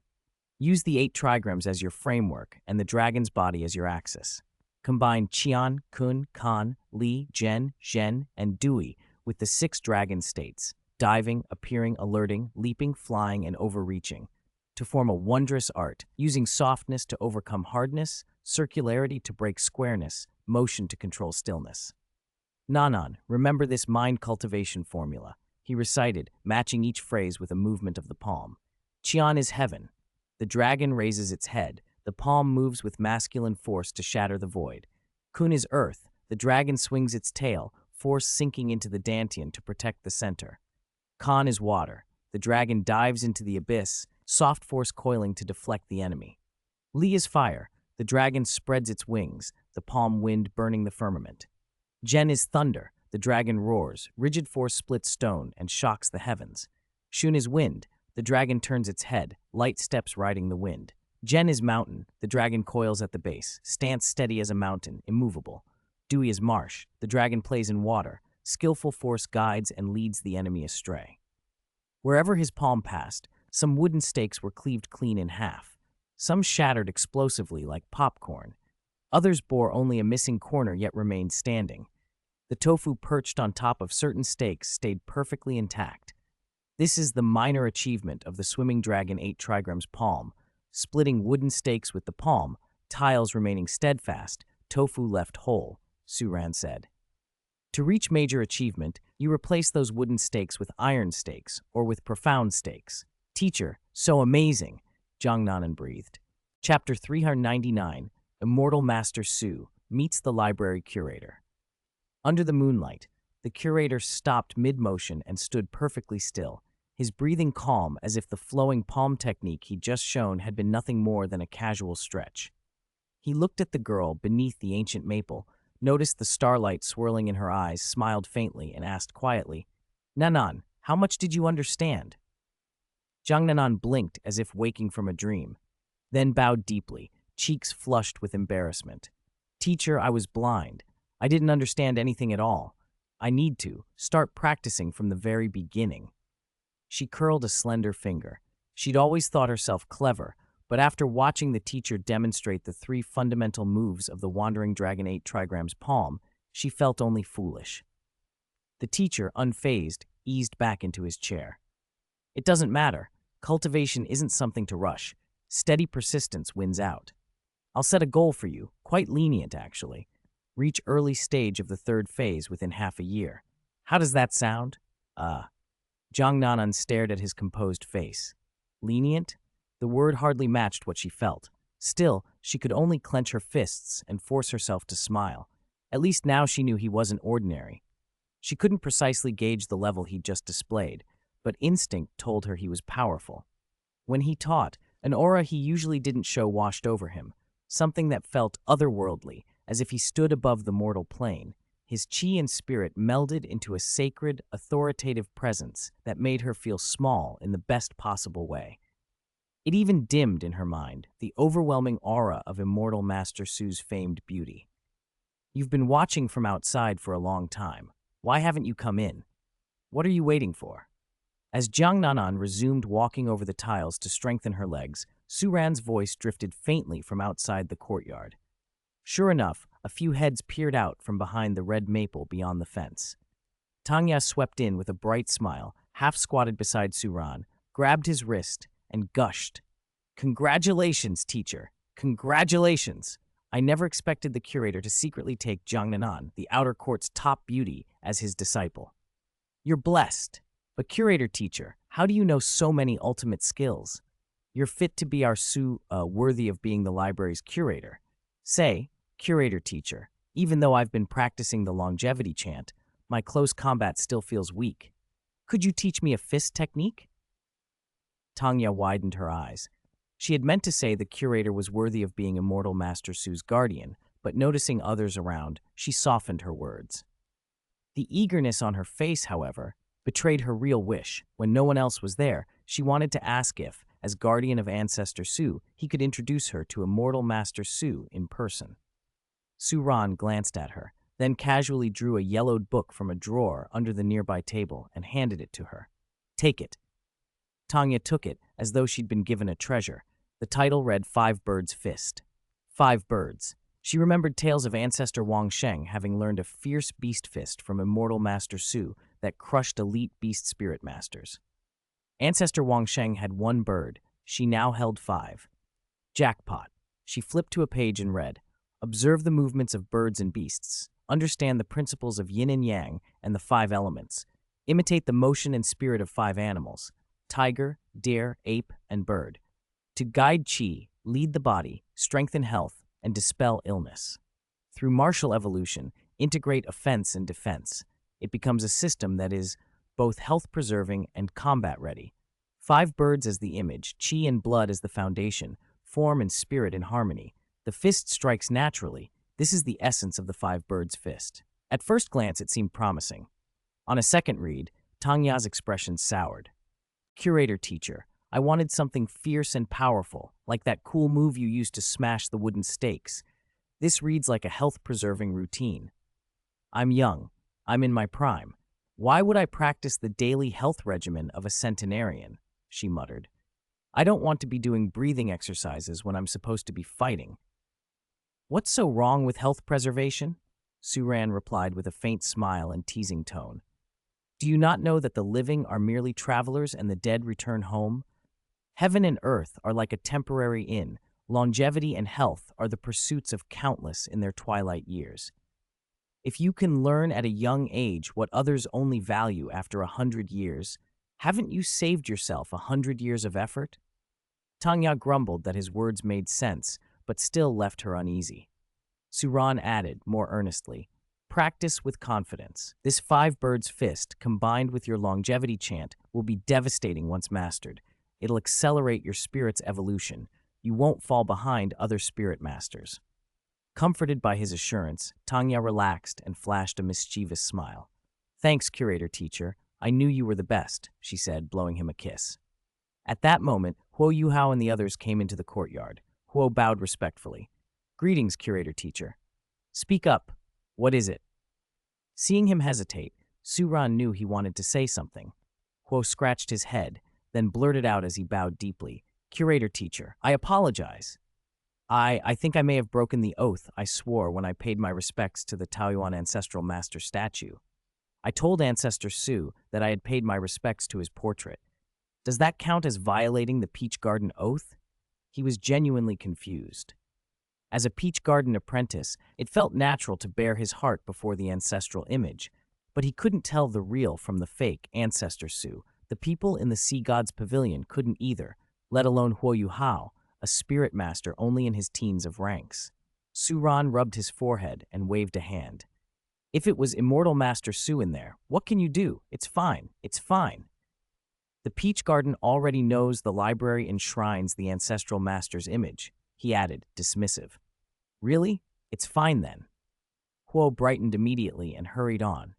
Use the 8 trigrams as your framework and the dragon's body as your axis. Combine Qian, Kun, Kan, Li, Zhen, Zhen, and Dui with the 6 dragon states, diving, appearing, alerting, leaping, flying, and overreaching, to form a wondrous art, using softness to overcome hardness, circularity to break squareness, motion to control stillness. Nanan, remember this mind cultivation formula, he recited, matching each phrase with a movement of the palm. Qian is heaven. The dragon raises its head. The palm moves with masculine force to shatter the void. Kun is earth. The dragon swings its tail, force sinking into the dantian to protect the center. Kan is water. The dragon dives into the abyss, soft force coiling to deflect the enemy. Li is fire. The dragon spreads its wings, the palm wind burning the firmament. Zhen is thunder. The dragon roars, rigid force splits stone and shocks the heavens. Shun is wind. The dragon turns its head, light steps riding the wind. Zhen is mountain. The dragon coils at the base, stance steady as a mountain, immovable. Dui is marsh. The dragon plays in water. Skillful force guides and leads the enemy astray. Wherever his palm passed, some wooden stakes were cleaved clean in half. Some shattered explosively like popcorn. Others bore only a missing corner yet remained standing. The tofu perched on top of certain stakes stayed perfectly intact. This is the minor achievement of the swimming dragon 8 trigrams palm, splitting wooden stakes with the palm, tiles remaining steadfast, tofu left whole, Suran said. To reach major achievement, you replace those wooden stakes with iron stakes or with profound stakes. Teacher, so amazing, Zhang Nanan breathed. Chapter 399, Immortal Master Su meets the library curator. Under the moonlight, the curator stopped mid-motion and stood perfectly still, his breathing calm as if the flowing palm technique he'd just shown had been nothing more than a casual stretch. He looked at the girl beneath the ancient maple, noticed the starlight swirling in her eyes, smiled faintly, and asked quietly, "Nanan, how much did you understand?" Zhang Nanan blinked as if waking from a dream, then bowed deeply, cheeks flushed with embarrassment. "Teacher, I was blind. I didn't understand anything at all. I need to start practicing from the very beginning." She curled a slender finger. She'd always thought herself clever, but after watching the teacher demonstrate the 3 fundamental moves of the Wandering Dragon 8 Trigram's palm, she felt only foolish. The teacher, unfazed, eased back into his chair. "It doesn't matter. Cultivation isn't something to rush. Steady persistence wins out. I'll set a goal for you, quite lenient actually. Reach early stage of the 3rd phase within half a year. How does that sound?" Zhang Nanan stared at his composed face. Lenient? The word hardly matched what she felt. Still, she could only clench her fists and force herself to smile. At least now she knew he wasn't ordinary. She couldn't precisely gauge the level he'd just displayed, but instinct told her he was powerful. When he taught, an aura he usually didn't show washed over him, something that felt otherworldly, as if he stood above the mortal plane. His chi and spirit melded into a sacred, authoritative presence that made her feel small in the best possible way. It even dimmed in her mind the overwhelming aura of Immortal Master Su's famed beauty. "You've been watching from outside for a long time. Why haven't you come in? What are you waiting for?" As Jiang Nanan resumed walking over the tiles to strengthen her legs, Su Ran's voice drifted faintly from outside the courtyard. Sure enough, a few heads peered out from behind the red maple beyond the fence. Tanya swept in with a bright smile, half-squatted beside Su Ran, grabbed his wrist, and gushed. "Congratulations, teacher! Congratulations! I never expected the curator to secretly take Jiang Nanan, the outer court's top beauty, as his disciple. You're blessed. But curator teacher, how do you know so many ultimate skills? You're fit to be our Su, worthy of being the library's curator. Say, curator teacher, even though I've been practicing the longevity chant, my close combat still feels weak. Could you teach me a fist technique?" Tanya widened her eyes. She had meant to say the curator was worthy of being Immortal Master Su's guardian, but noticing others around, she softened her words. The eagerness on her face, however, betrayed her real wish. When no one else was there, she wanted to ask if, as guardian of Ancestor Su, he could introduce her to Immortal Master Su in person. Su Ran glanced at her, then casually drew a yellowed book from a drawer under the nearby table and handed it to her. "Take it." Tanya took it as though she'd been given a treasure. The title read 5 Birds' Fist. 5 birds. She remembered tales of Ancestor Wang Sheng having learned a fierce beast fist from Immortal Master Su that crushed elite beast spirit masters. Ancestor Wang Sheng had 1 bird. She now held 5. Jackpot. She flipped to a page and read, "Observe the movements of birds and beasts. Understand the principles of yin and yang and the 5 elements. Imitate the motion and spirit of 5 animals: tiger, deer, ape, and bird. To guide qi, lead the body, strengthen health, and dispel illness. Through martial evolution, integrate offense and defense. It becomes a system that is both health-preserving and combat-ready. 5 birds as the image, qi and blood as the foundation, form and spirit in harmony. The fist strikes naturally. This is the essence of the 5 birds' fist." At first glance, it seemed promising. On a second read, Tangya's expression soured. "Curator teacher, I wanted something fierce and powerful, like that cool move you used to smash the wooden stakes. This reads like a health-preserving routine. I'm young. I'm in my prime. Why would I practice the daily health regimen of a centenarian?" she muttered. "I don't want to be doing breathing exercises when I'm supposed to be fighting." "What's so wrong with health preservation?" Su Ran replied with a faint smile and teasing tone. "Do you not know that the living are merely travelers and the dead return home? Heaven and earth are like a temporary inn. Longevity and health are the pursuits of countless in their twilight years. If you can learn at a young age what others only value after 100 years, haven't you saved yourself 100 years of effort? Tanya grumbled that his words made sense, but still left her uneasy. Suran added, more earnestly, practice with confidence. This five birds fist, combined with your longevity chant, will be devastating once mastered. It'll accelerate your spirit's evolution. You won't fall behind other spirit masters. Comforted by his assurance, Tanya relaxed and flashed a mischievous smile. Thanks, curator teacher. I knew you were the best, she said, blowing him a kiss. At that moment, Huo Yuhao and the others came into the courtyard. Huo bowed respectfully. Greetings, curator teacher. Speak up. What is it? Seeing him hesitate, Suran knew he wanted to say something. Huo scratched his head, then blurted out as he bowed deeply. Curator teacher, I apologize. I think I may have broken the oath I swore when I paid my respects to the Taoyuan ancestral master statue. I told Ancestor Su that I had paid my respects to his portrait. Does that count as violating the Peach Garden oath? He was genuinely confused. As a Peach Garden apprentice, it felt natural to bare his heart before the ancestral image, but he couldn't tell the real from the fake Ancestor Su. The people in the Sea God's Pavilion couldn't either, let alone Huo Yuhao, a spirit master only in his teens of ranks. Suran rubbed his forehead and waved a hand. If it was Immortal Master Su in there, what can you do? It's fine. It's fine. The Peach Garden already knows the library enshrines the ancestral master's image, he added, dismissive. Really? It's fine then. Huo brightened immediately and hurried on.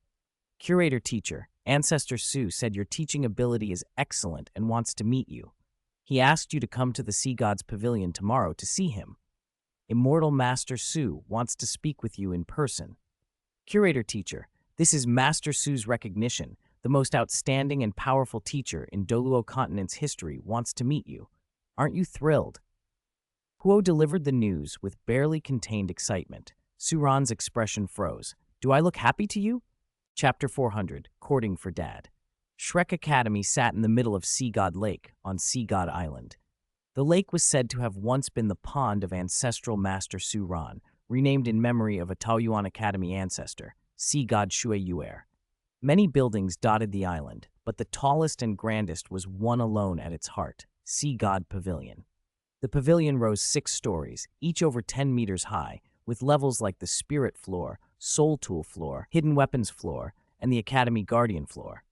Curator teacher, Ancestor Su said your teaching ability is excellent and wants to meet you. He asked you to come to the Sea God's Pavilion tomorrow to see him. Immortal Master Su wants to speak with you in person. Curator teacher, this is Master Su's recognition. The most outstanding and powerful teacher in Douluo Continent's history wants to meet you. Aren't you thrilled? Huo delivered the news with barely contained excitement. Suran's expression froze. Do I look happy to you? Chapter 400, Courting for Dad. Shrek Academy sat in the middle of Sea God Lake on Sea God Island. The lake was said to have once been the pond of ancestral Master Suran, renamed in memory of a Taoyuan Academy ancestor, Sea God Shui Yuer. Many buildings dotted the island, but the tallest and grandest was one alone at its heart, Sea God Pavilion. The pavilion rose 6 stories, each over 10 meters high, with levels like the Spirit Floor, Soul Tool Floor, Hidden Weapons Floor, and the Academy Guardian Floor.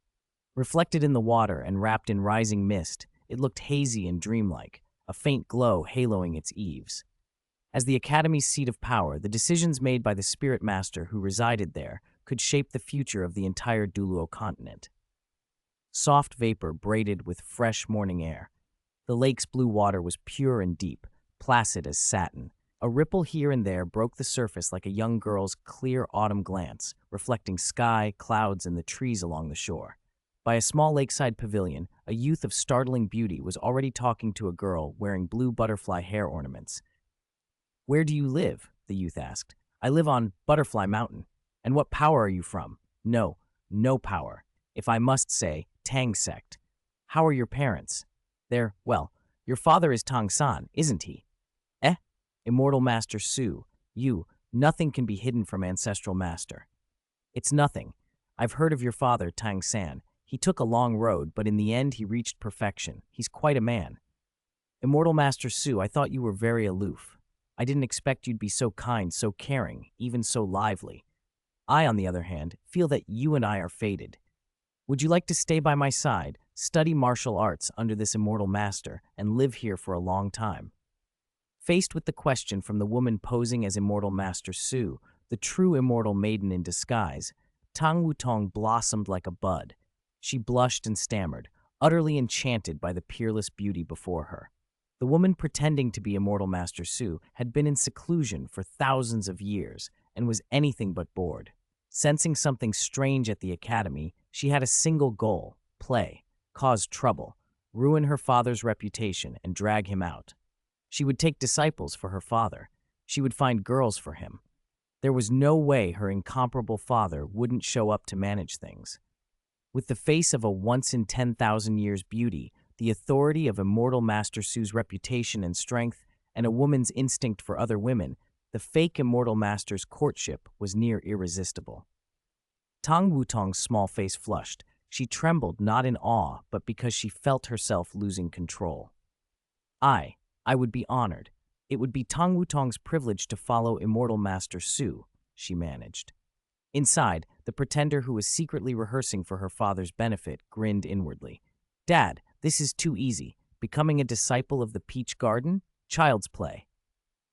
Reflected in the water and wrapped in rising mist, it looked hazy and dreamlike, a faint glow haloing its eaves. As the Academy's seat of power, the decisions made by the Spirit Master who resided there could shape the future of the entire Douluo Continent. Soft vapor braided with fresh morning air. The lake's blue water was pure and deep, placid as satin. A ripple here and there broke the surface like a young girl's clear autumn glance, reflecting sky, clouds, and the trees along the shore. By a small lakeside pavilion, a youth of startling beauty was already talking to a girl wearing blue butterfly hair ornaments. Where do you live? The youth asked. I live on Butterfly Mountain. And what power are you from? No power. If I must say, Tang sect. How are your parents? Well, your father is Tang San, isn't he? Immortal Master Su, nothing can be hidden from Ancestral Master. It's nothing. I've heard of your father, Tang San. He took a long road, but in the end he reached perfection. He's quite a man. Immortal Master Su, I thought you were very aloof. I didn't expect you'd be so kind, so caring, even so lively. I, on the other hand, feel that you and I are fated. Would you like to stay by my side, study martial arts under this immortal master, and live here for a long time? Faced with the question from the woman posing as Immortal Master Su, the true immortal maiden in disguise, Tang Wutong blossomed like a bud. She blushed and stammered, utterly enchanted by the peerless beauty before her. The woman pretending to be Immortal Master Su had been in seclusion for thousands of years and was anything but bored. Sensing something strange at the academy, she had a single goal: play, cause trouble, ruin her father's reputation, and drag him out. She would take disciples for her father. She would find girls for him. There was no way her incomparable father wouldn't show up to manage things. With the face of a once-in-10,000 years beauty, the authority of Immortal Master Su's reputation and strength, and a woman's instinct for other women, The fake immortal master's courtship was near irresistible. Tang Wutong's small face flushed. She trembled not in awe, but because she felt herself losing control. I would be honored. It would be Tang Wutong's privilege to follow immortal Master Su, she managed. Inside, the pretender who was secretly rehearsing for her father's benefit grinned inwardly. Dad, this is too easy. Becoming a disciple of the Peach Garden? Child's play.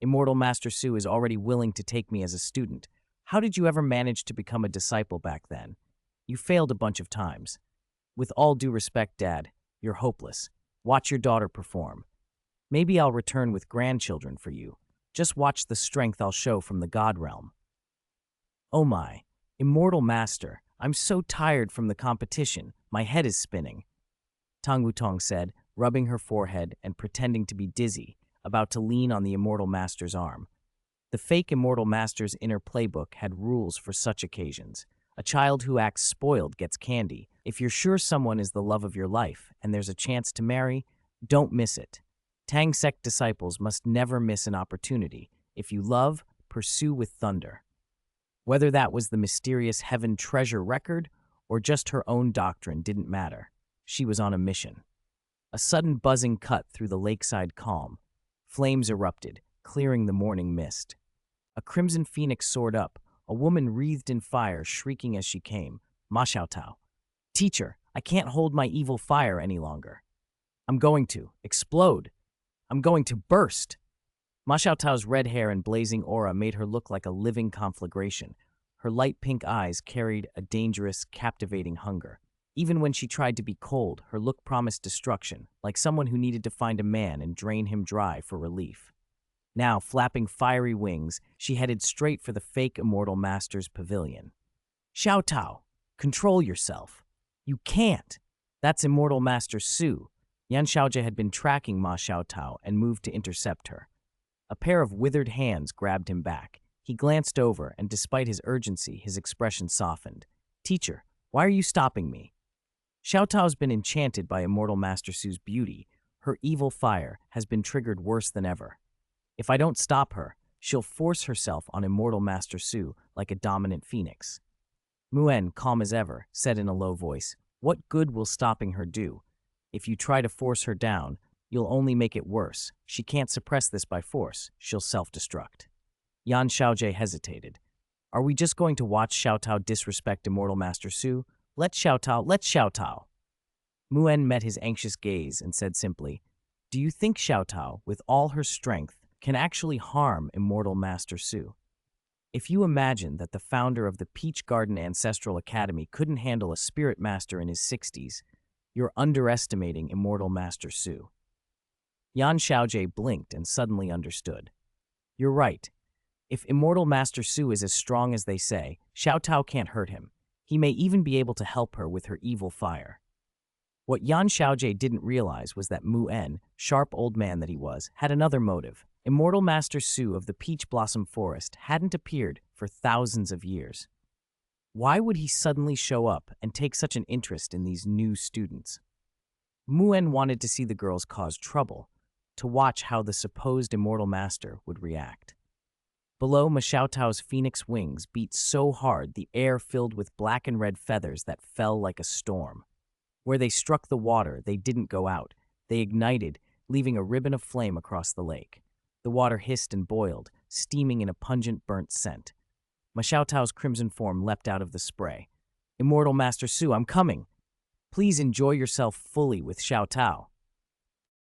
Immortal Master Su is already willing to take me as a student. How did you ever manage to become a disciple back then? You failed a bunch of times. With all due respect, Dad, you're hopeless. Watch your daughter perform. Maybe I'll return with grandchildren for you. Just watch the strength I'll show from the God realm. Oh my, Immortal Master, I'm so tired from the competition. My head is spinning. Tang Wutong said, rubbing her forehead and pretending to be dizzy, about to lean on the Immortal Master's arm. The fake Immortal Master's inner playbook had rules for such occasions. A child who acts spoiled gets candy. If you're sure someone is the love of your life and there's a chance to marry, don't miss it. Tang sect disciples must never miss an opportunity. If you love, pursue with thunder. Whether that was the mysterious heaven treasure record or just her own doctrine didn't matter. She was on a mission. A sudden buzzing cut through the lakeside calm. Flames erupted, clearing the morning mist. A crimson phoenix soared up, a woman wreathed in fire shrieking as she came. Ma Xiaotao. Teacher, I can't hold my evil fire any longer. I'm going to explode. I'm going to burst. Ma Xiaotao's red hair and blazing aura made her look like a living conflagration. Her light pink eyes carried a dangerous, captivating hunger. Even when she tried to be cold, her look promised destruction, like someone who needed to find a man and drain him dry for relief. Now, flapping fiery wings, she headed straight for the fake Immortal Master's pavilion. Xiaotao, control yourself. You can't. That's Immortal Master Su. Yan Xiaojie had been tracking Ma Xiaotao and moved to intercept her. A pair of withered hands grabbed him back. He glanced over, and despite his urgency, his expression softened. Teacher, why are you stopping me? Xiaotao's been enchanted by Immortal Master Su's beauty. Her evil fire has been triggered worse than ever. If I don't stop her, she'll force herself on Immortal Master Su like a dominant phoenix. Muen, calm as ever, said in a low voice, What good will stopping her do? If you try to force her down, you'll only make it worse. She can't suppress this by force. She'll self-destruct. Yan Xiaojie hesitated. Are we just going to watch Xiaotao disrespect Immortal Master Su? Let Xiaotao. Muen met his anxious gaze and said simply, Do you think Xiaotao, with all her strength, can actually harm Immortal Master Su? If you imagine that the founder of the Peach Garden Ancestral Academy couldn't handle a spirit master in his 60s, you're underestimating Immortal Master Su. Yan Xiaojie blinked and suddenly understood. You're right. If Immortal Master Su is as strong as they say, Xiaotao can't hurt him. He may even be able to help her with her evil fire. What Yan Xiaojie didn't realize was that Muen, sharp old man that he was, had another motive. Immortal Master Su of the Peach Blossom Forest hadn't appeared for thousands of years. Why would he suddenly show up and take such an interest in these new students? Muen wanted to see the girls cause trouble, to watch how the supposed Immortal Master would react. Below, Ma Xiaotao's phoenix wings beat so hard the air filled with black and red feathers that fell like a storm. Where they struck the water, they didn't go out. They ignited, leaving a ribbon of flame across the lake. The water hissed and boiled, steaming in a pungent burnt scent. Ma Xiaotao's crimson form leapt out of the spray. Immortal Master Su, I'm coming. Please enjoy yourself fully with Xiaotao.